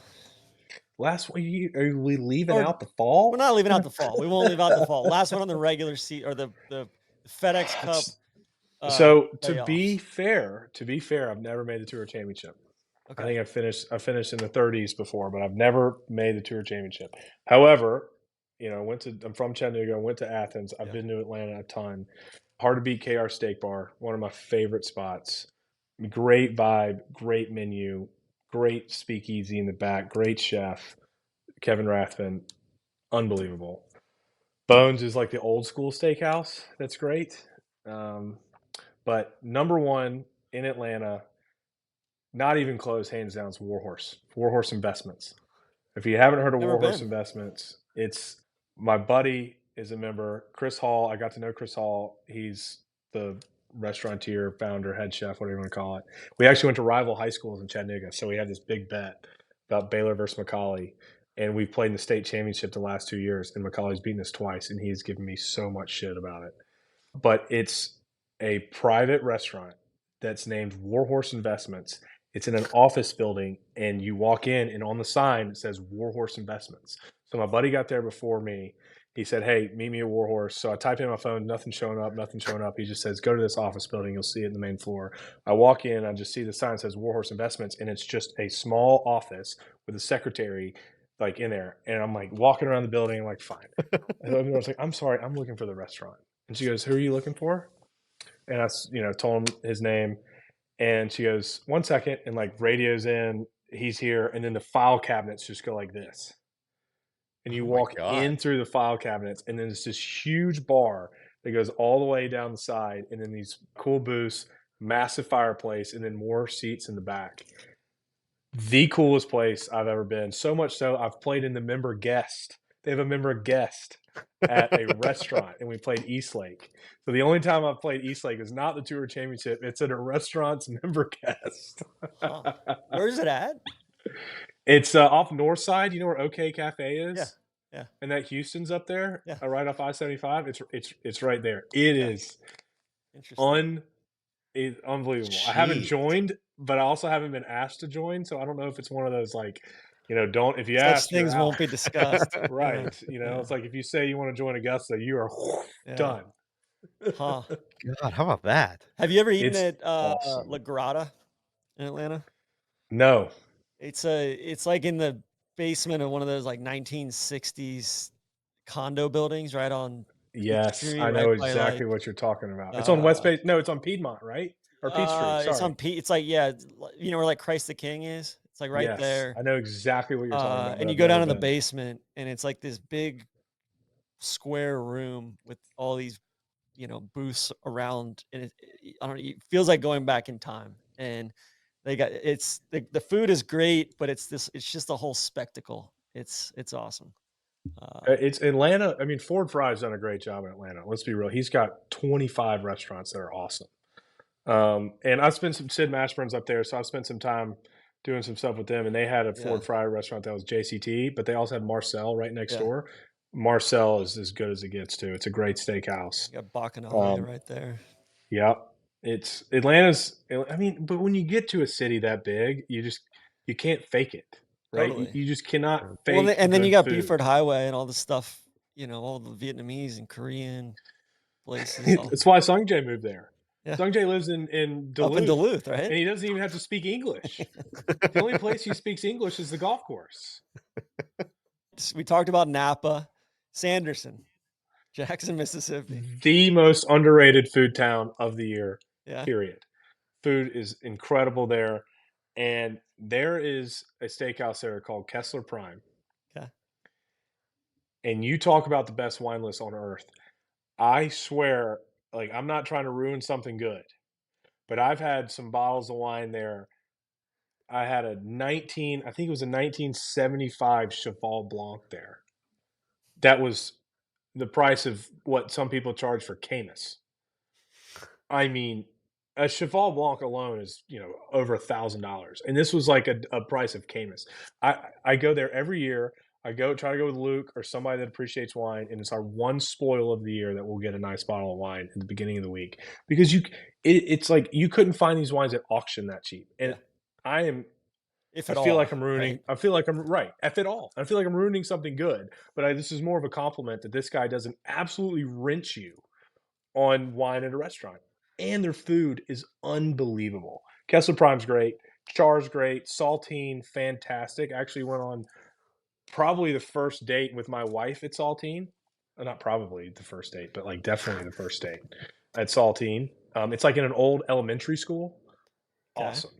Last one, are we leaving Or- out the fall? We're not leaving out the fall. We won't leave out the fall. Last one on the regular seat or the FedEx Cup. So to playoffs. be fair, I've never made the Tour Championship. Okay. I think I finished in the 30s before, but I've never made the Tour Championship. However, I'm from Chattanooga, went to Athens. I've been to Atlanta a ton. Hard to beat KR Steak Bar, one of my favorite spots. Great vibe, great menu, great speakeasy in the back, great chef, Kevin Rathman, unbelievable. Bones is like the old school steakhouse. That's great. But number one in Atlanta, not even close, hands down, is Warhorse. Warhorse Investments. If you haven't heard of Never Warhorse been. Investments, it's my buddy is a member. Chris Hall. I got to know Chris Hall. He's the restaurateur, founder, head chef, whatever you want to call it. We actually went to rival high schools in Chattanooga, so we had this big bet about Baylor versus Macaulay. And we've played in the state championship the last 2 years, and Macaulay's beaten us twice, and he's given me so much shit about it. But it's a private restaurant that's named Warhorse Investments. It's in an office building, and you walk in, and on the sign it says Warhorse Investments. So my buddy got there before me. He said, "Hey, meet me at Warhorse." So I type in my phone, nothing's showing up. He just says, "Go to this office building. You'll see it in the main floor." I walk in, I just see the sign that says Warhorse Investments, and it's just a small office with a secretary like in there. And I'm like walking around the building, I'm like, fine. And I was like, "I'm sorry, I'm looking for the restaurant." And she goes, "Who are you looking for?" And I, told him his name. And she goes, "1 second," and like radios in, he's here. And then the file cabinets just go like this. And you Oh my walk God. in through the file cabinets, and then it's this huge bar that goes all the way down the side, and then these cool booths, massive fireplace, and then more seats in the back. The coolest place I've ever been. So much so, I've played in the member guest. They have a member guest at a restaurant, and we played Eastlake. So the only time I've played Eastlake is not the Tour Championship. It's at a restaurant's member guest. Huh. Where's it at? It's off North Side. You know where OK Cafe is? Yeah. Yeah. And that Houston's up there, Yeah. right off I-75. It's right there. It is Interesting. unbelievable. I haven't Jeez. joined, but I also haven't been asked to join. So I don't know if it's one of those like, don't if you Such ask, things you're won't out. be discussed. Right. Yeah. It's like if you say you want to join Augusta, you are Yeah. done. Huh. God, how about that? Have you ever eaten It's at awesome. La Grata in Atlanta? No. It's like in the basement of one of those like 1960s condo buildings right on Yes, Peachtree, I know right by, exactly like, what you're talking about. It's on West Bay. No, it's on Piedmont, right? Or Peachtree. It's Sorry. on it's like, yeah, where like Christ the King is. It's like right Yes, there. I know exactly what you're talking about. And but you I've go down never in the been. basement, and it's like this big square room with all these, booths around, and I don't know, it feels like going back in time. And they got the food is great, but it's just a whole spectacle. It's awesome. It's Atlanta. I mean, Ford Fry's done a great job in Atlanta. Let's be real. He's got 25 restaurants that are awesome. And I've spent some Sid Mashburn's up there, so I've spent some time doing some stuff with them. And they had a Ford Fry restaurant that was JCT, but they also had Marcel right next door. Marcel is as good as it gets too. It's a great steakhouse. You got Bacchanal right there. Yep. It's Atlanta's. I mean, but when you get to a city that big, you can't fake it, right? Totally. You just cannot fake. Well, and then you got food. Buford Highway and all the stuff, all the Vietnamese and Korean places. That's why Sung Jae moved there. Yeah. Sung Jae lives in Duluth. Up in Duluth, right? And he doesn't even have to speak English. The only place he speaks English is the golf course. We talked about Napa, Sanderson, Jackson, Mississippi. The most underrated food town of the year, Yeah. period. Food is incredible there. And there is a steakhouse there called Kessler Prime. Okay. And you talk about the best wine list on earth. I swear like, I'm not trying to ruin something good, but I've had some bottles of wine there. I had I think it was a 1975 Cheval Blanc there. That was the price of what some people charge for Camus. I mean, a Cheval Blanc alone is, over $1,000, and this was like a price of Camus. I go there every year. I try to go with Luke or somebody that appreciates wine, and it's our one spoil of the year that we'll get a nice bottle of wine at the beginning of the week because it's like you couldn't find these wines at auction that cheap, and Yeah. If I at feel all, like I'm ruining. right? I feel like I'm right. If at all, I feel like I'm ruining something good. But this is more of a compliment that this guy doesn't absolutely rinse you on wine at a restaurant, and their food is unbelievable. Kessler Prime's great. Char's great. Saltine, fantastic. Actually went on probably the first date with my wife at Saltine. Not probably the first date, but like definitely the first date at Saltine. It's like in an old elementary school. Okay. Awesome.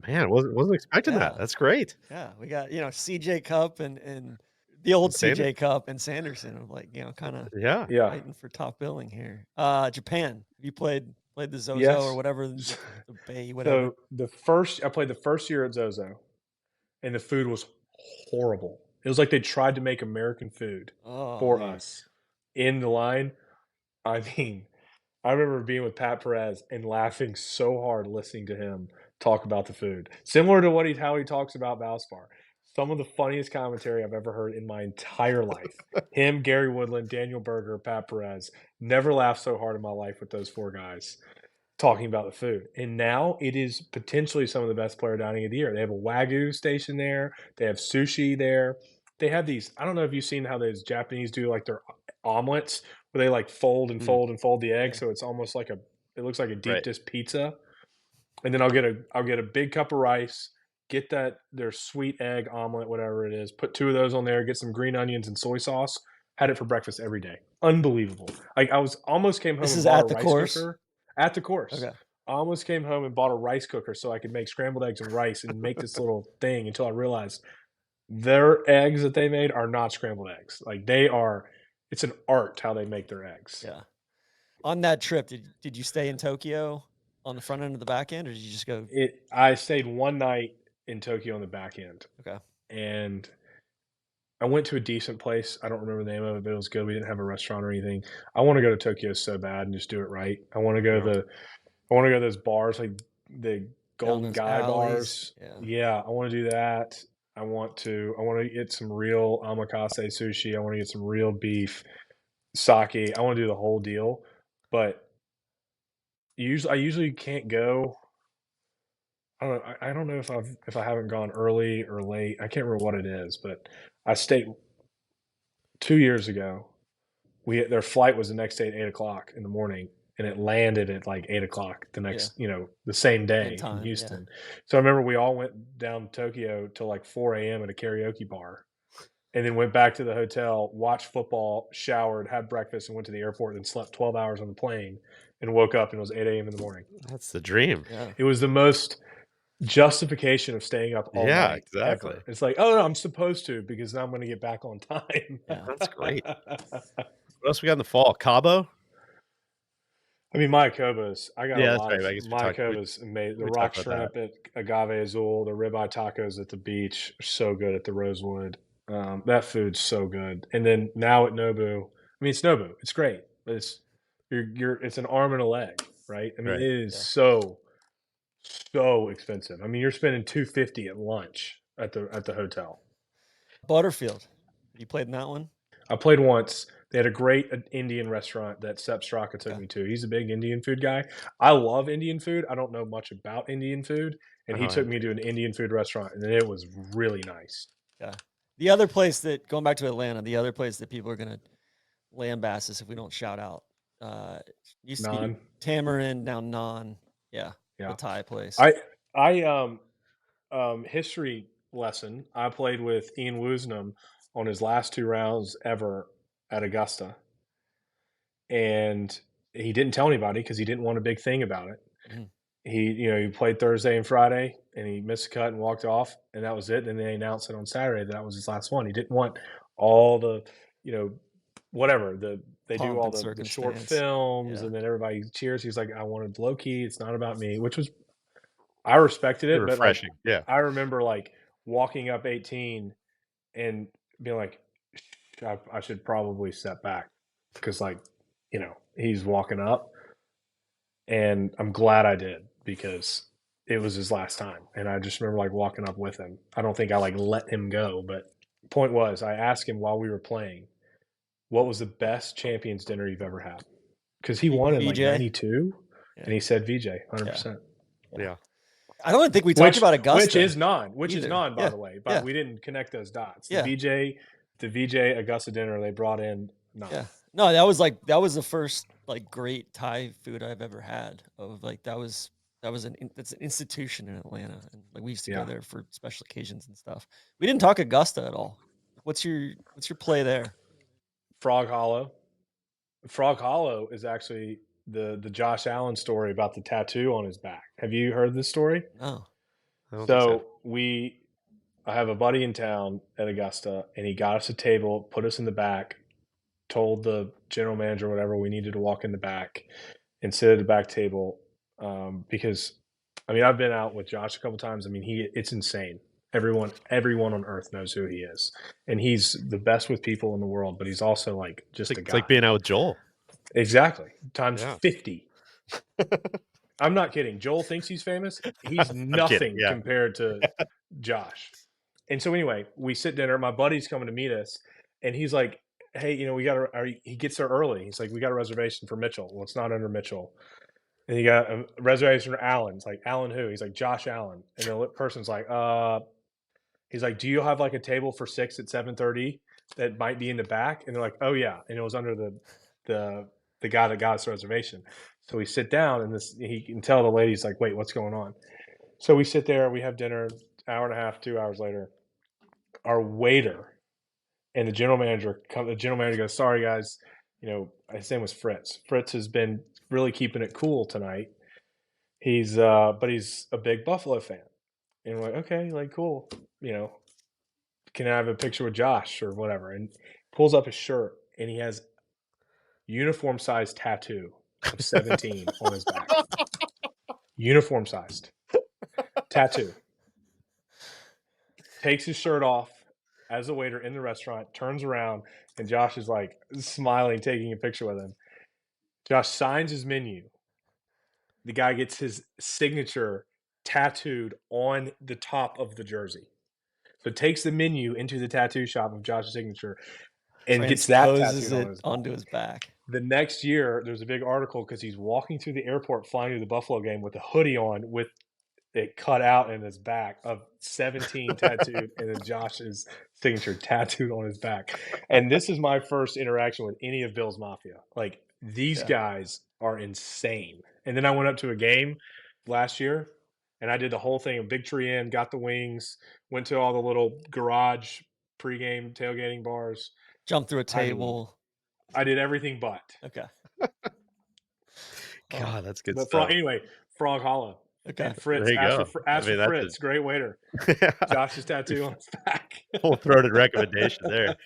Man, wasn't expecting Yeah. that. That's great. Yeah, we got CJ Cup and the old Sander- CJ Cup and Sanderson, like kind of Yeah. Yeah. fighting for top billing here. Japan. Have you played the Zozo Yes. or whatever the Bay whatever? So I played the first year at Zozo, and the food was horrible. It was like they tried to make American food for man. us in the line. I mean, I remember being with Pat Perez and laughing so hard listening to him talk about the food. Similar to how he talks about Valspar. Some of the funniest commentary I've ever heard in my entire life. Him, Gary Woodland, Daniel Berger, Pat Perez. Never laughed so hard in my life with those four guys talking about the food. And now it is potentially some of the best player dining of the year. They have a Wagyu station there. They have sushi there. They have these, I don't know if you've seen how those Japanese do like their omelets where they like fold and fold and fold the egg. Yeah. So it's almost like it looks like a deep Right. dish pizza. And then I'll get a big cup of rice, get their sweet egg omelet, whatever it is, put 2 of those on there, get some green onions and soy sauce. Had it for breakfast every day. Unbelievable. Like I almost came home This and is bought at a the rice course? cooker. At the course. Okay. I almost came home and bought a rice cooker so I could make scrambled eggs and rice and make this little thing until I realized their eggs that they made are not scrambled eggs. Like it's an art how they make their eggs. Yeah. On that trip, did you stay in Tokyo on the front end or the back end, or did you just go? I stayed one night in Tokyo on the back end. Okay. And I went to a decent place. I don't remember the name of it, but it was good. We didn't have a restaurant or anything. I want to go to Tokyo so bad and just do it right. I want to go to those bars, like the Golden those Guy alleys. bars. Yeah. Yeah, I want to do that. I want to get some real omakase sushi. I want to get some real beef, sake. I want to do the whole deal. But I usually can't go. I don't know if I haven't gone early or late. I can't remember what it is, but I stayed 2 years ago. Their flight was the next day at 8:00 in the morning, and it landed at like 8:00 the next, the same day time, in yeah. Houston. So I remember we all went down to Tokyo till like 4 a.m. at a karaoke bar, and then went back to the hotel, watched football, showered, had breakfast, and went to the airport. And slept 12 hours on the plane, and woke up and it was 8 a.m. in the morning. That's the dream. Yeah. It was the most justification of staying up all Yeah, night exactly. ever. It's like, oh no, I'm supposed to because now I'm going to get back on time. Yeah. That's great. What else we got in the fall? Cabo? I mean, Mayakoba's. I got Yeah, a that's lot right. of I guess we talked- Mayakoba's amazing. The we rock talked about shrimp at Agave Azul, the ribeye tacos at the beach are so good at the Rosewood. That food's so good. And then now at Nobu, I mean, it's Nobu. It's great, but it's an arm and a leg, right? I mean, Right. it is Yeah. so expensive. I mean, you're spending $250 at lunch at the hotel. Butterfield. You played in that one? I played once. They had a great Indian restaurant that Sep Straka took Okay. me to. He's a big Indian food guy. I love Indian food. I don't know much about Indian food, and he took me to an Indian food restaurant, and it was really nice. Yeah. The other place going back to Atlanta, the other place that people are going to lambast us if we don't shout out. Used to Naan. be Tamarind, now Naan. Yeah. Yeah. The Thai place. History lesson. I played with Ian Woosnam on his last 2 rounds ever at Augusta, and he didn't tell anybody because he didn't want a big thing about it. Mhm. He played Thursday and Friday, and he missed a cut and walked off, and that was it. And they announced it on Saturday that was his last one. He didn't want all the, whatever, the they do Pomp all and the short circumstance. films, Yeah. and then everybody cheers. He's like, I wanted low key. It's not about me, which was I respected it, but like refreshing. Yeah. I remember like walking up 18 and being like, I should probably step back because like he's walking up, and I'm glad I did because it was his last time, and I just remember like walking up with him. I don't think I like let him go, but point was I asked him while we were playing, what was the best champions dinner you've ever had? Because he won in like VJ? 92, Yeah. and he said VJ 100%. Yeah. I don't think we talked about Augusta. Which is non, by Yeah. the way. But Yeah. we didn't connect those dots. Yeah. The VJ Augusta dinner they brought in non. Yeah. No, that was the first like great Thai food I've ever had. Of like that's an institution in Atlanta, and like we used to go there for special occasions and stuff. We didn't talk Augusta at all. What's your play there? Frog Hollow. Frog Hollow is actually the Josh Allen story about the tattoo on his back. Have you heard this story? No. I don't think so. I have a buddy in town at Augusta, and he got us a table, put us in the back, told the general manager whatever we needed to walk in the back and sit at the back table, because I mean I've been out with Josh a couple times. I mean it's insane. Everyone on earth knows who he is, and he's the best with people in the world. But he's also like just a guy. It's like being out with Joel. Exactly, times 50. I'm not kidding. Joel thinks he's famous. He's nothing compared to Josh. And so anyway, we sit dinner. My buddy's coming to meet us, and he's like, hey, he gets there early. He's like, we got a reservation for Mitchell. Well, it's not under Mitchell. And he got a reservation for Allen. It's like, Allen who? He's like, Josh Allen. And the person's like, he's like, do you have like a table for 6 at 7:30 that might be in the back? And they're like, oh yeah. And it was under the guy that got us the reservation. So we sit down, and he can tell the lady's like, wait, what's going on? So we sit there, we have dinner, hour and a half, 2 hours later. Our waiter and the general manager goes, sorry guys, his name was Fritz. Fritz has been really keeping it cool tonight. But he's a big Buffalo fan. And we're like, okay, like cool. Can I have a picture with Josh or whatever? And pulls up his shirt, and he has uniform sized tattoo of 17 on his back. Uniform sized tattoo. Takes his shirt off as a waiter in the restaurant, turns around, and Josh is like smiling, taking a picture with him. Josh signs his menu. The guy gets his signature tattooed on the top of the jersey. So takes the menu into the tattoo shop of Josh's signature and gets that tattooed onto his back. The next year, there's a big article because he's walking through the airport flying to the Buffalo game with a hoodie on with it cut out in his back of 17 tattooed and then Josh's signature tattooed on his back. And this is my first interaction with any of Bill's Mafia. Like, these guys are insane. And then I went up to a game last year, and I did the whole thing, a Big Tree Inn, got the wings, went to all the little garage pregame tailgating bars. Jumped through a table. I did everything but. Okay. God, that's good stuff. Anyway, Frog Hollow. Okay. And Fritz, ask for Fritz, great waiter. Josh's tattoo on his back. Full-throated recommendation there.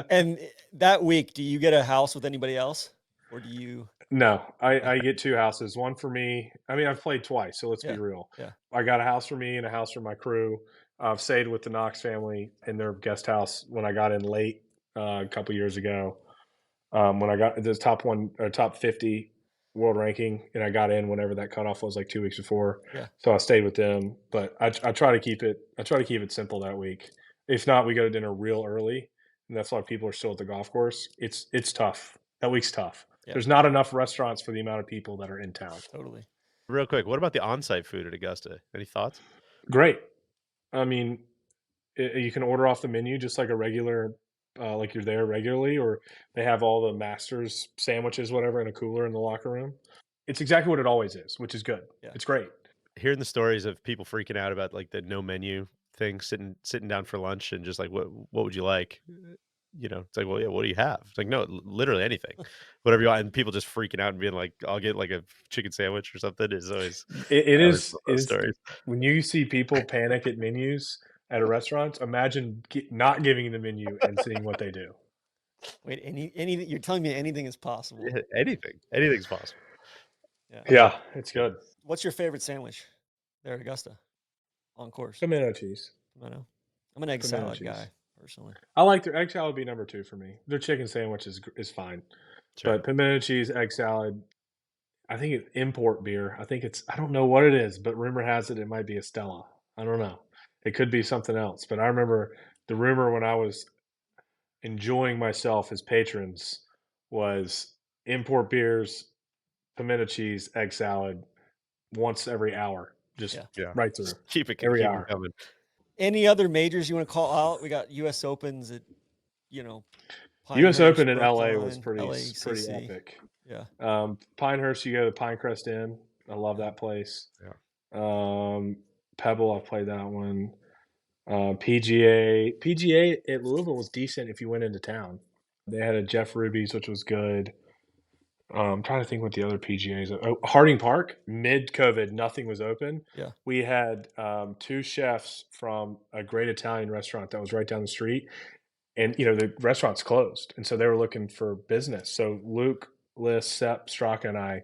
And that week, do you get a house with anybody else? Or do you? No, I get 2 houses. One for me. I mean, I've played twice, so let's be real. Yeah. I got a house for me and a house for my crew. I've stayed with the Knox family in their guest house when I got in late a couple years ago. When I got the top 50 world ranking, and I got in whenever that cutoff was, like 2 weeks before. Yeah. So I stayed with them, but I try to keep it simple that week. If not, we go to dinner real early, and that's why people are still at the golf course. It's tough. That week's tough. Yeah. There's not enough restaurants for the amount of people that are in town. Totally. Real quick, what about the on-site food at Augusta? Any thoughts? Great. I mean, you can order off the menu just like a regular, like you're there regularly, or they have all the Masters sandwiches, whatever, in a cooler in the locker room. It's exactly what it always is, which is good. Yeah. It's great. Hearing the stories of people freaking out about like the no menu thing, sitting down for lunch and just like, what would you like? It's like, well, yeah, what do you have? It's like, no, literally anything, whatever you want. And people just freaking out and being like, I'll get like a chicken sandwich or something. Is always it is when you see people panic at menus at a restaurant. Imagine not giving the menu and seeing what they do. Wait, anything? You're telling me anything is possible? Yeah, anything's possible. Yeah. Yeah, it's good. What's your favorite sandwich there at Augusta? On course. Pimento cheese. Pimento. I'm an egg Pimento salad cheese. guy personally. I like their egg salad would be number 2 for me. Their chicken sandwich is fine. Sure. But pimento cheese, egg salad, I think it's import beer. I think I don't know what it is, but rumor has it might be a Stella. I don't know. It could be something else. But I remember the rumor when I was enjoying myself as patrons was import beers, pimento cheese, egg salad once every hour. Just Yeah. right through. Just keep it Every keep 'em hour. coming. Any other majors you want to call out? We got U.S. Opens at, US Pinehurst, Open in LA was Brooklyn, pretty LACC. epic. Yeah. Pinehurst, you go to Pinecrest Inn. I love that place. Pebble, I've played that one. PGA at Louisville was decent if you went into town. They had a Jeff Ruby's, which was good. I'm trying to think what the other PGAs. Oh, Harding Park, mid-COVID, nothing was open. Yeah. We had 2 chefs from a great Italian restaurant that was right down the street. And, the restaurant's closed. And so they were looking for business. So Luke, Liz, Sepp, Straka, and I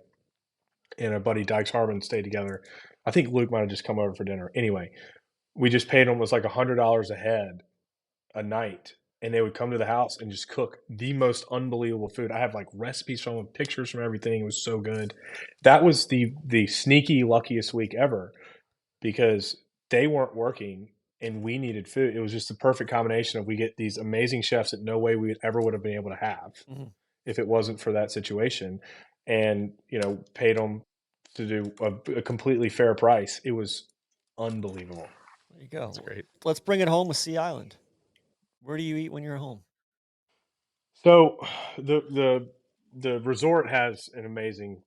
and our buddy Dykes Harmon stayed together. I think Luke might have just come over for dinner. Anyway, we just paid them, was like $100 a head a night. And they would come to the house and just cook the most unbelievable food. I have like recipes from them, pictures from everything. It was so good. That was the sneaky luckiest week ever because they weren't working and we needed food. It was just the perfect combination of we get these amazing chefs that no way we ever would have been able to have if it wasn't for that situation. And, paid them to do a completely fair price. It was unbelievable. There you go. That's great. Let's bring it home with Sea Island. Where do you eat when you're home? So the resort has an amazing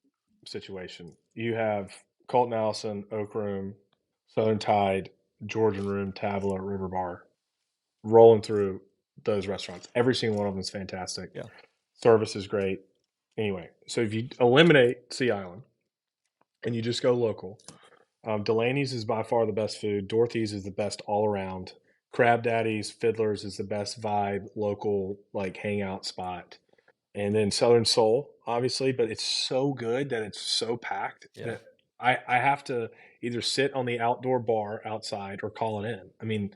situation. You have Colton Allison, Oak Room, Southern Tide, Georgian Room, Tavla, River Bar, rolling through those restaurants. Every single one of them is fantastic. Yeah. Service is great. Anyway, so if you eliminate Sea Island and you just go local, Delaney's is by far the best food. Dorothy's is the best all around. Crab Daddy's, Fiddler's is the best vibe, local, like hangout spot. And then Southern Soul, obviously, but it's so good that it's so packed that I have to either sit on the outdoor bar outside or call it in. I mean,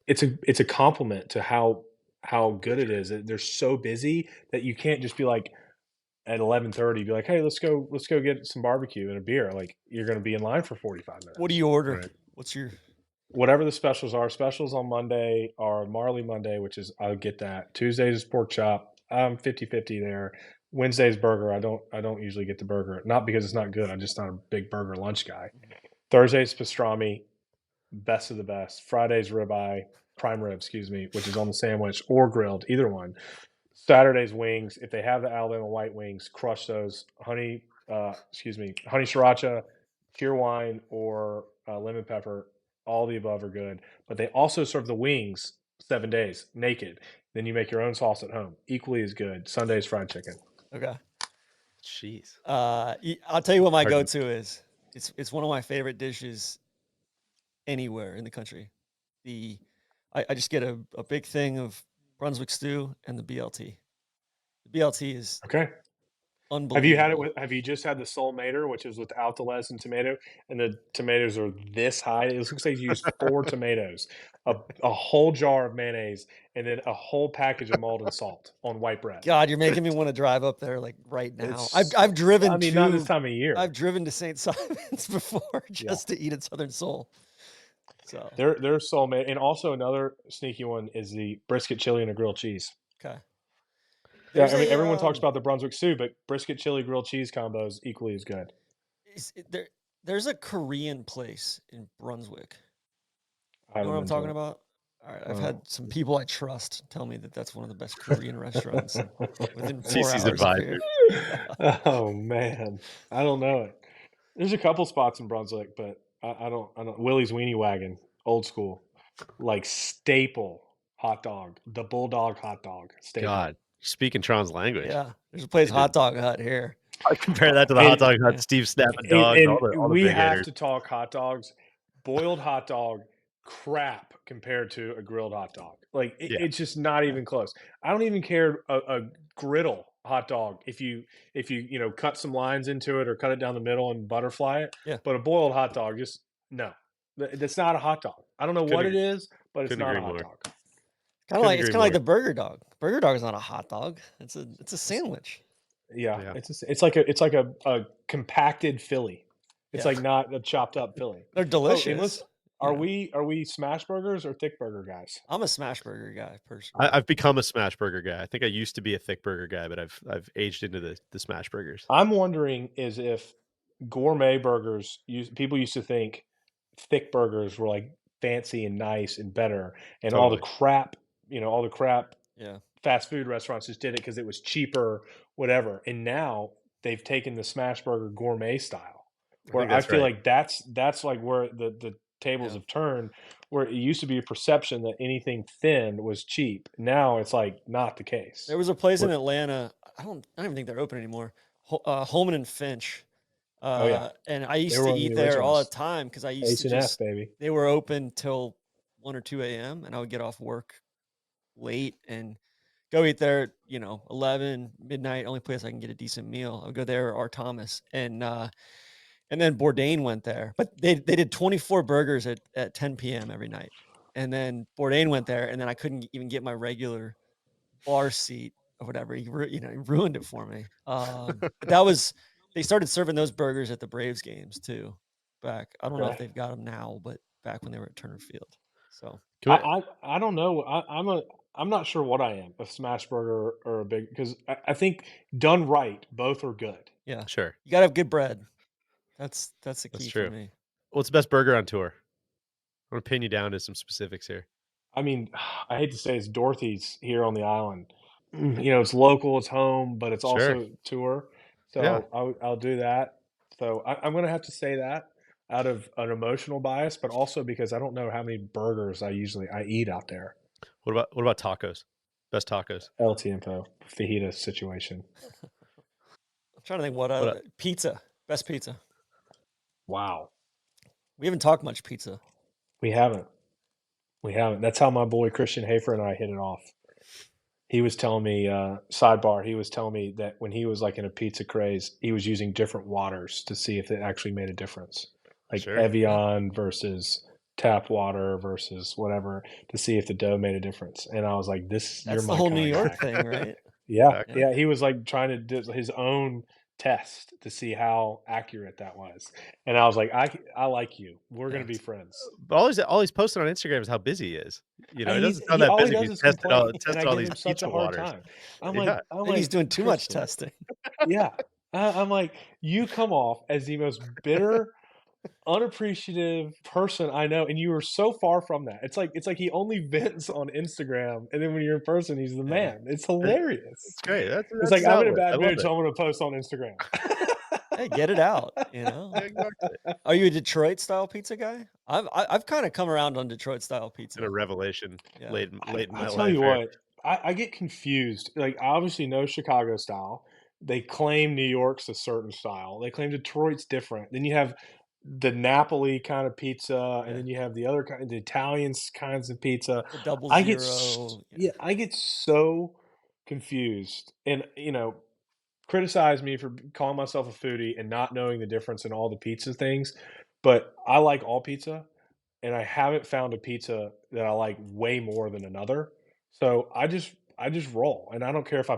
it's a compliment to how good it is. They're so busy that you can't just be like at 11:30, be like, hey, let's go get some barbecue and a beer. Like you're going to be in line for 45 minutes. What do you order? Right. What's your Whatever the specials are. Specials on Monday are Marley Monday, which is I'll get that. Tuesdays is pork chop. I'm 50-50 there. Wednesday's burger. I don't usually get the burger. Not because it's not good. I'm just not a big burger lunch guy. Thursday's pastrami, best of the best. Friday's ribeye, prime rib, which is on the sandwich or grilled, either one. Saturday's wings. If they have the Alabama white wings, crush those. Honey sriracha, pure wine, or lemon pepper. All the above are good. But they also serve the wings 7 days naked. Then you make your own sauce at home. Equally as good. Sunday's fried chicken. okay? Jeez. I'll tell you what my go-to is. It's one of my favorite dishes anywhere in the country. I just get a big thing of Brunswick stew and the BLT. The BLT is Okay. unbelievable. Have you had it have you just had the Soul Mater, which is without the lettuce and tomato, and the tomatoes are this high? It looks like you used 4 tomatoes, a whole jar of mayonnaise, and then a whole package of Maldon salt on white bread. God, you're making me want to drive up there like right now. I've driven. I mean, not this time of year. I've driven to St. Simon's before just to eat at Southern Soul. So They're Soul Mater, and also another sneaky one is the brisket chili and a grilled cheese. okay. Yeah, I mean, everyone talks about the Brunswick stew, but brisket chili grilled cheese combo is equally as good. There's a Korean place in Brunswick. I You know what I'm talking about? All right, I've had some people I trust tell me that that's one of the best Korean restaurants within 4 CC's hours. advisor. Oh man, I don't know it. There's a couple spots in Brunswick, but I don't. Willie's Weenie Wagon, old school, like staple hot dog, the Bulldog hot dog. Staple. God, speaking Tron's language. Yeah, there's a place, Hot Dog Hut here. I compare that to the hot dog hut, Steve snapping dogs, And all the we big have hitters. to talk hot dogs. Boiled hot dog crap compared to a grilled hot dog. Like Yeah. it's just not even close. I don't even care a griddle hot dog if you cut some lines into it or cut it down the middle and butterfly it. Yeah. But a boiled hot dog, just no. That's not a hot dog. I don't know what it is, but it's couldn't not a agree hot more. dog. Couldn't agree It's kind of like more. the burger dog. Burger dog is not a hot dog. It's a sandwich. Yeah, Yeah. it's like a compacted Philly. It's Yeah. like not a chopped up Philly. They're Oh, and delicious. listen, you are know. we smash burgers or thick burger guys? I'm a smash burger guy personally. I've become a smash burger guy. I think I used to be a thick burger guy, but I've aged into the smash burgers. I'm wondering is if gourmet burgers people used to think thick burgers were like fancy and nice and better, and all the Totally. crap, Yeah. fast food restaurants just did it because it was cheaper, whatever. And now they've taken the smash burger gourmet style, I where think I that's feel right. like that's like where the tables Yeah. have turned, where it used to be a perception that anything thin was cheap. Now it's like not the case. There was a place in What- Atlanta. I don't even think they're open anymore. Holman and Finch. Oh yeah, And I they used were to one of the eat there all the originals. time because I used H to and F, just. baby. They were open till 1 or 2 a.m. and I would get off work late and go eat there. 11 midnight. Only place I can get a decent meal. I would go there or Thomas and then Bourdain went there, but they did 24 burgers at 10 p.m. every night. And then Bourdain went there, and then I couldn't even get my regular bar seat or whatever. He ruined it for me. But they started serving those burgers at the Braves games too. Back, I don't know if Okay. they've got them now, but back when they were at Turner Field. So I don't know. I'm not sure what I am, a smash burger or a big, because I think done right, both are good. yeah, Sure. you gotta have good bread. That's the key for true. me. What's the best burger on tour? I'm gonna pin you down to some specifics here. I mean, I hate to say it's Dorothy's here on the island. It's local, it's home, but it's Sure. also tour. So Yeah. I'll do that. So I'm going to have to say that out of an emotional bias, but also because I don't know how many burgers I eat out there. What about tacos? Best tacos. El Tiempo, fajita situation. I'm trying to think pizza. Best pizza. Wow. We haven't talked much pizza. We haven't. That's how my boy Christian Hafer and I hit it off. He was telling me, sidebar, he was telling me that when he was like in a pizza craze, he was using different waters to see if it actually made a difference. Like Sure. Evian versus tap water versus whatever, to see if the dough made a difference. And I was like, That's you're the my whole kind New of York guy. thing, right? Yeah. Exactly. Yeah. He was like trying to do his own test to see how accurate that was. And I was like, I like you. We're going to be friends. But all he's posting on Instagram is how busy he is. It doesn't sound that All he busy. does He's is tested all complain, and I all give these him such pizza a hard waters. time. I'm Yeah. like, He's doing too much Christian, testing. yeah. I'm like, you come off as the most bitter, unappreciative person I know, and you are so far from that. It's like he only vents on Instagram, and then when you're in person, he's the man. It's hilarious. It's great. That's It's like, his I'm in a outlet. I bad love mood, it. so I'm going to post on Instagram. Hey, get it out. Yeah, exactly. Are you a Detroit style pizza guy? I've kind of come around on Detroit style pizza. And a revelation Yeah. late in my I'll life. tell you here. what, I get confused. Like, I obviously know Chicago style. They claim New York's a certain style. They claim Detroit's different. Then you have the Napoli kind of pizza, and then you have the other kind, the Italian kinds of pizza. The double I get zero. I get so confused, and criticize me for calling myself a foodie and not knowing the difference in all the pizza things. But I like all pizza, and I haven't found a pizza that I like way more than another. So I just roll, and I don't care if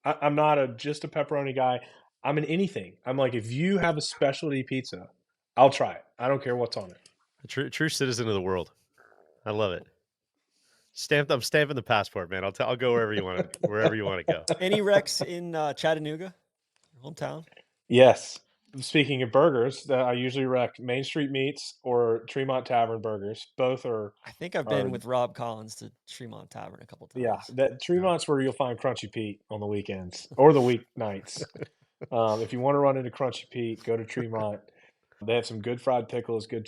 I'm not just a pepperoni guy. I'm in anything. I'm like, if you have a specialty pizza, I'll try it. I don't care what's on it. A true citizen of the world. I love it. I'm stamping the passport, man. I'll go wherever you want to go. Any Rex in Chattanooga, your hometown? Yes. Speaking of burgers, I usually rec Main Street Meats or Tremont Tavern burgers. Both are I think I've been with Rob Collins to Tremont Tavern a couple times. yeah. That Tremont's where you'll find Crunchy Pete on the weekends or the weeknights. If you want to run into Crunchy Pete, go to Tremont. They have some good fried pickles, good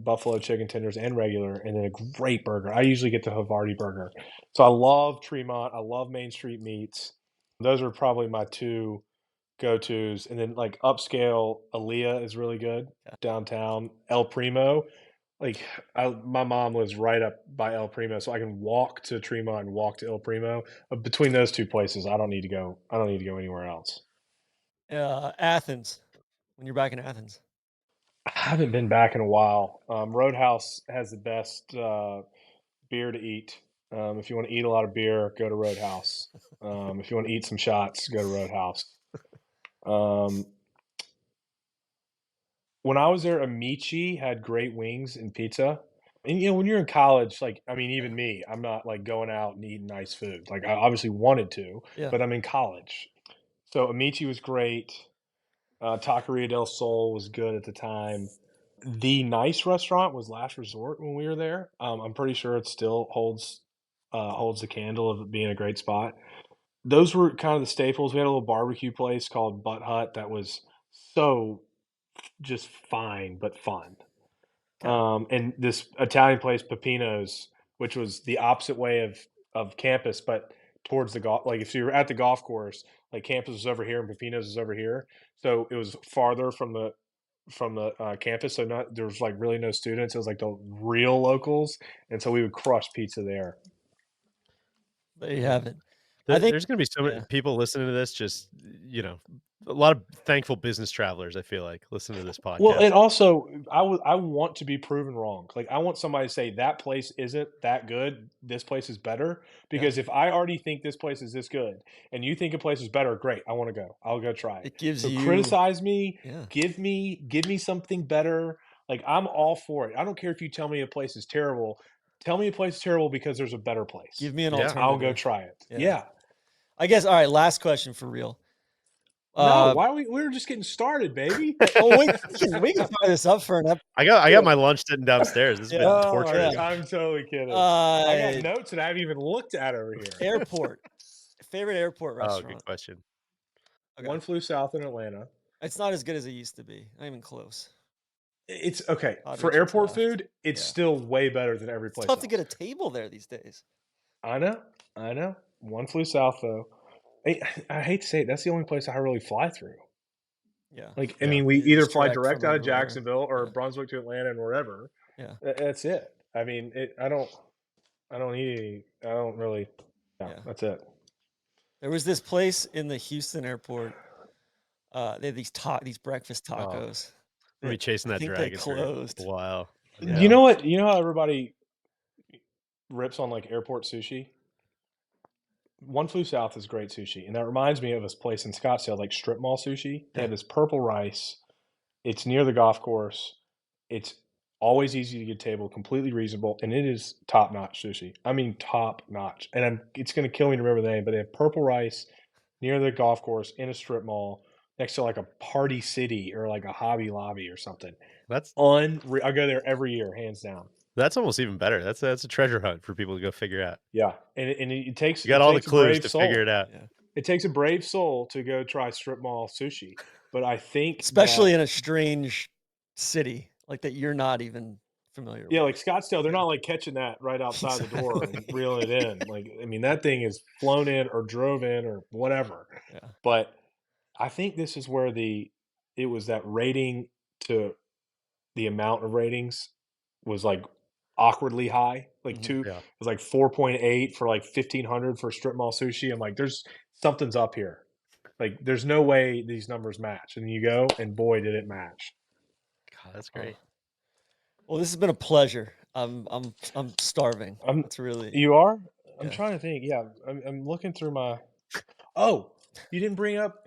buffalo chicken tenders, and regular, and then a great burger. I usually get the Havarti burger. So I love Tremont. I love Main Street Meats. Those are probably my two go-tos. And then like upscale, Aaliyah is really good downtown. El Primo. like my mom lives right up by El Primo, so I can walk to Tremont and walk to El Primo. Between those two places, I don't need to go. I don't need to go anywhere else. Athens, when you're back in Athens. I haven't been back in a while. Roadhouse has the best beer to eat. If you want to eat a lot of beer, go to Roadhouse. If you want to eat some shots, go to Roadhouse. When I was there, Amici had great wings and pizza. And when you're in college, like I mean, even me, I'm not like going out and eating nice food. Like I obviously wanted to, Yeah. but I'm in college. So Amici was great. Taqueria del Sol was good at the time. The nice restaurant was Last Resort when we were there. I'm pretty sure it still holds the candle of it being a great spot. Those were kind of the staples. We had a little barbecue place called Butt Hut that was so just fine but fun. And this Italian place, Pepino's, which was the opposite way of campus, but towards the golf. Like if you were at the golf course, like campus was over here and Pepino's was over here, so it was farther from the campus. So not there was like really no students. It was like the real locals, and so we would crush pizza there. There you have it. I think There's going to be so many people listening to this, just, a lot of thankful business travelers, I feel like, listen to this podcast. Well, and also, I want to be proven wrong. Like, I want somebody to say that place isn't that good. This place is better. Because if I already think this place is this good, and you think a place is better, great. I want to go. I'll go try it. It gives so you criticize me. Yeah. Give me something better. Like I'm all for it. I don't care if you tell me a place is terrible. Tell me a place is terrible because there's a better place. Give me an Yeah. alternative. I'll go try it. Yeah. I guess. All right. Last question for real. No, why we were just getting started, baby. Oh, we can fire this up for an episode. I got my lunch sitting downstairs. This has been torturous. I'm totally kidding. I got notes that I haven't even looked at over here. Airport. Favorite airport restaurant? Oh, good question. Okay. One Flew South in Atlanta. It's not as good as it used to be. Not even close. It's okay. Odd For Richards airport left. food, it's still way better than every place It's tough else. to get a table there these days. I know. One Flew South, though. I hate to say it, that's the only place I really fly through. Yeah. Like, I mean, we either Just fly direct direct from out of everywhere. Jacksonville or Brunswick to Atlanta and wherever. Yeah. That's it. I mean, I don't need any. I don't really. Yeah, that's it. There was this place in the Houston airport. They had these breakfast tacos. We chasing that dragon. They closed. Wow. Yeah. You know what? You know how everybody rips on like airport sushi? One Flew South is great sushi, and that reminds me of this place in Scottsdale, like strip mall sushi. They have this purple rice. It's near the golf course. It's always easy to get a table, completely reasonable, and it is top-notch sushi. I mean, top-notch. And it's going to kill me to remember the name, but they have purple rice near the golf course in a strip mall next to like a Party City or like a Hobby Lobby or something. That's unreal. I go there every year, hands down. That's almost even better. That's a treasure hunt for people to go figure out. Yeah, and it takes. You got all the clues to figure it out. Yeah. It takes a brave soul to go try strip mall sushi, but I think especially in a strange city like that you're not even familiar with. Yeah, like Scottsdale, they're not like catching that right outside the door and reeling it in. Like, I mean, that thing is flown in or drove in or whatever. Yeah. But I think this is where it was that rating to the amount of ratings was like awkwardly high. Like it was like 4.8 for like 1,500 for strip mall sushi. I'm like, there's something's up here. Like, there's no way these numbers match. And you go, and boy, did it match. God, that's great. Well, this has been a pleasure. I'm starving. It's really. You are? I'm trying to think. Yeah, I'm looking through my. Oh, you didn't bring up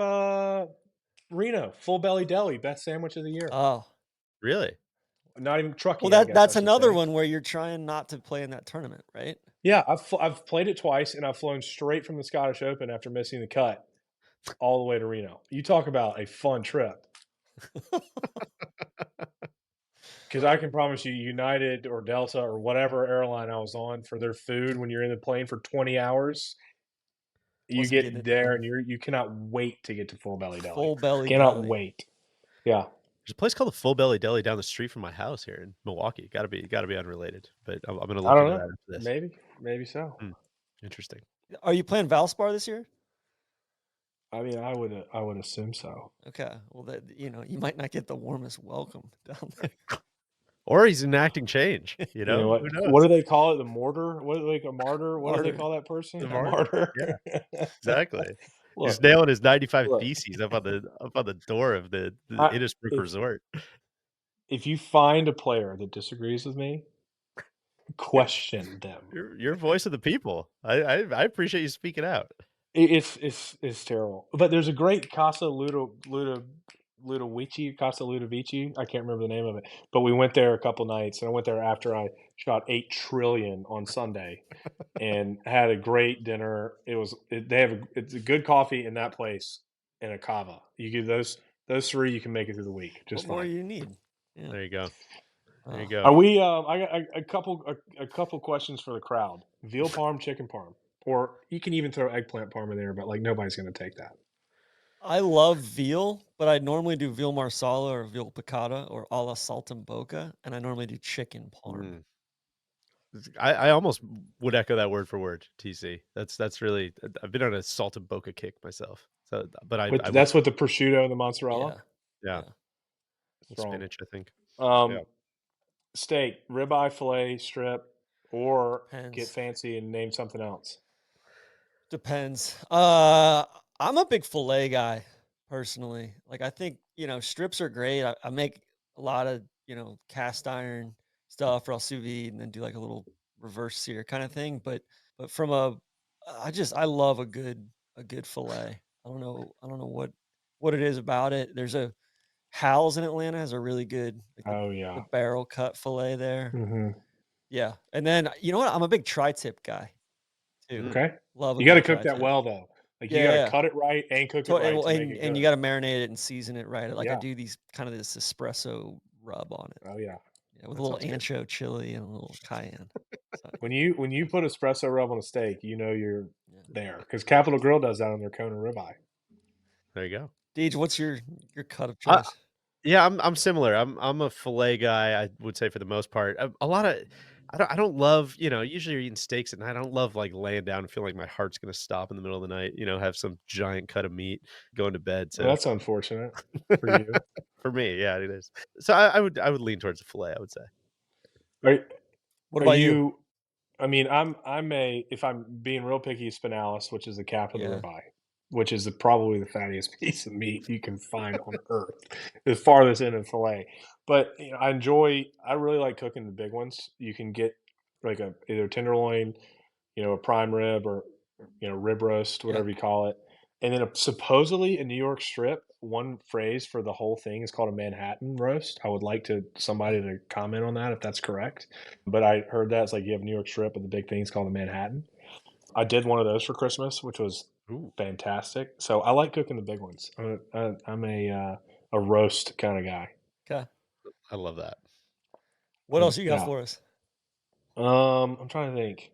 Reno Full Belly Deli, best sandwich of the year. Oh, really? Not even trucking. Well, that's another one where you're trying not to play in that tournament, right? Yeah, I've played it twice, and I've flown straight from the Scottish Open after missing the cut, all the way to Reno. You talk about a fun trip. Because I can promise you, United or Delta or whatever airline I was on, for their food when you're in the plane for 20 hours, you get there and you cannot wait to get to Full Belly Deli. Full Belly cannot Deli. wait. Yeah. There's a place called the Full Belly Deli down the street from my house here in Milwaukee. Got to be unrelated, but I'm going to look into that after this. Maybe so. Interesting. Are you playing Valspar this year? I mean, I would assume so. Okay. Well, you might not get the warmest welcome down there. Or he's enacting change. You You know know, what? who knows? What do they call it? The mortar? What like a martyr? What do they Martyr. call that person? The A martyr. martyr. Yeah, exactly. He's Look, nailing his 95 look. theses up on the door of the I, Innisbrook if Resort. if you find a player that disagrees with me, question them. You're voice of the people. I appreciate you speaking out. It's terrible. But there's a great Casa Ludovici. I can't remember the name of it, but we went there a couple nights, and I went there after I shot 8 trillion on Sunday, and had a great dinner. It's a good coffee in that place and a cava. You give those 3, you can make it through the week What just more fine. you need? Yeah. There you go. There you Oh. go. Are we? I got a couple questions for the crowd. Veal parm, chicken parm, or you can even throw eggplant parm in there, but like nobody's going to take that. I love veal, but I normally do veal marsala or veal piccata or alla saltimbocca, and I normally do chicken parm. I almost would echo that word for word, TC. That's really. I've been on a saltimbocca kick myself. So, but I would, That's with the prosciutto and the mozzarella. yeah, Strong. spinach, I think. Yeah. Steak, ribeye, fillet, strip, or Depends. get fancy and name something else. Depends. I'm a big fillet guy personally. Like I think, strips are great. I make a lot of, cast iron stuff or I'll sous vide and then do like a little reverse sear kind of thing. But from I love a good fillet. I don't know what it is about it. There's a Hal's in Atlanta has a really good the barrel cut fillet there. Mm-hmm. Yeah. And then you know what? I'm a big tri-tip guy too. Okay. Love a You got to good cook that tri-tip. well though. Like you Yeah, got to yeah. cut it right and cook it So, right to make it and good. you got to marinate it and season it right. Like I Yeah. do these kind of this espresso rub on it. Oh yeah. Yeah, with That a little sounds good. ancho chili and a little cayenne. So, When you put espresso rub on a steak, you know you're there because Capital Grill does that on their Kona ribeye. There you go. Deej, what's your cut of choice? Yeah, I'm similar. I'm a fillet guy. I would say for the most part. A lot of I don't love, usually you're eating steaks and I don't love like laying down and feel like my heart's gonna stop in the middle of the night. Have some giant cut of meat going to bed. So Well, that's unfortunate for you. for me, yeah, it is. So I would lean towards the fillet. I would say. What Are about you? you? I mean, if I'm being real picky, spinalis, which is the capital Yeah. ribeye, which is probably the fattiest piece of meat you can find on earth, the farthest end of fillet. But I really like cooking the big ones. You can get like either tenderloin, a prime rib or rib roast, whatever you call it. And then supposedly a New York strip, one phrase for the whole thing is called a Manhattan roast. I would like somebody to comment on that if that's correct. But I heard that it's like you have a New York strip, and the big thing is called a Manhattan. I did one of those for Christmas, which was fantastic. So I like cooking the big ones. I'm a roast kind of guy. Okay. I love that. What else you got for us? I'm trying to think.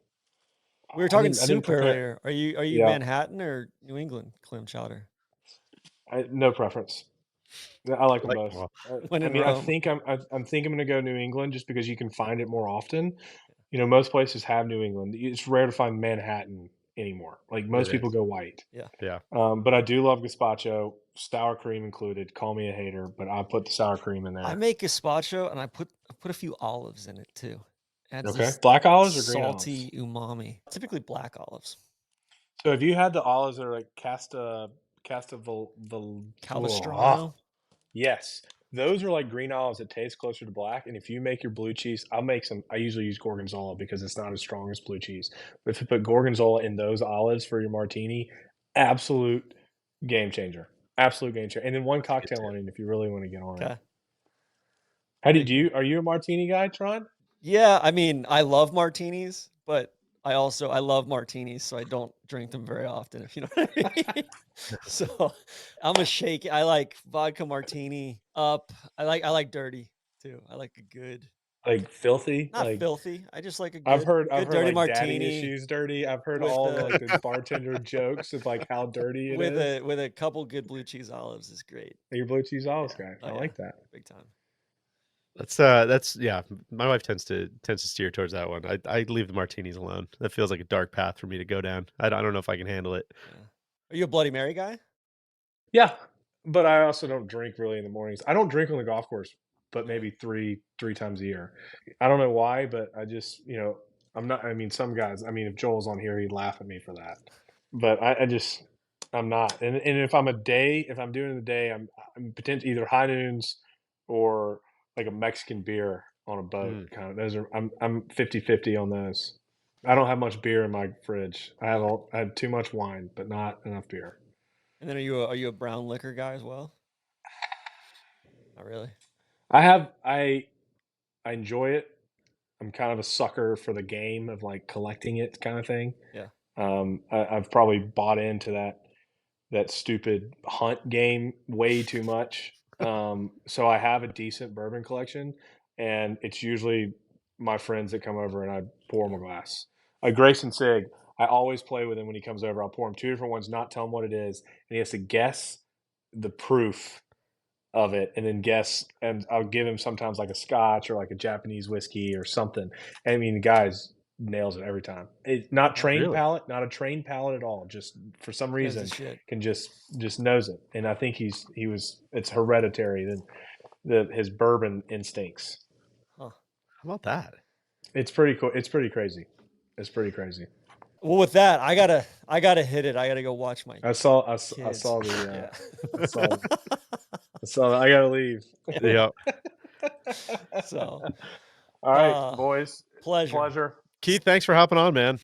We were talking soup prepare. earlier. Are you Manhattan or New England clam chowder? No preference. I like them both. When in I Rome. think I'm gonna go New England just because you can find it more often. Most places have New England. It's rare to find Manhattan anymore. Like most people go white. Yeah. Yeah. But I do love gazpacho, sour cream included. Call me a hater, but I put the sour cream in there. I make gazpacho and I put a few olives in it too. Adds this Black olives or green salty olives? umami. Typically black olives. So have you had the olives that are like Calvastrano? Yes. Those are like green olives that taste closer to black. And if you make your blue cheese, I usually use Gorgonzola because it's not as strong as blue cheese. But if you put Gorgonzola in those olives for your martini, absolute game changer. Absolute game changer. And then one cocktail onion if you really want to get on it. Are you a martini guy, Tron? Yeah, I mean, I love martinis, but I love martinis, so I don't drink them very often, if you know what I mean. So I'm a shake. I like vodka martini up. I like dirty too. I like a good, like filthy, not filthy. I just like a good, I've heard dirty like daddy martini issues dirty. I've heard with all like the bartender jokes of like how dirty it is. with a couple good blue cheese olives is great. You're a blue cheese olives guy. I like that. Big time. That's yeah. My wife tends to steer towards that one. I leave the martinis alone. That feels like a dark path for me to go down. I don't know if I can handle it. Yeah. Are you a Bloody Mary guy? Yeah, but I also don't drink really in the mornings. I don't drink on the golf course but maybe three times a year. I don't know why, but I just, I'm not. I mean, some guys. I mean, if Joel's on here, he'd laugh at me for that. But I'm not. And if I'm doing the day, I'm potentially either high noons or like a Mexican beer on a boat. Kind of. Those are I'm 50-50 on those. I don't have much beer in my fridge. I have too much wine, but not enough beer. And then are you a brown liquor guy as well? Not really. I enjoy it. I'm kind of a sucker for the game of like collecting it kind of thing. Yeah. I've probably bought into that stupid hunt game way too much. So I have a decent bourbon collection, and it's usually my friends that come over and I pour them a glass. Like Grayson Sig, I always play with him when he comes over. I'll pour him 2 different ones, not tell him what it is, and he has to guess the proof of it and then guess, and I'll give him sometimes like a scotch or like a Japanese whiskey or something. I mean, the guys nails it every time. It's not trained Really? palate, not a trained palate at all. Just for some Knows reason his shit. can just knows it. And I think it's hereditary, his bourbon instincts. Huh. How about that? It's pretty cool. It's pretty crazy. It's pretty crazy. Well, with that, I gotta hit it. I gotta go watch my. I saw the Yeah. I saw I gotta leave. Yeah. So, All right, boys. pleasure. Pleasure. Keith, thanks for hopping on, man.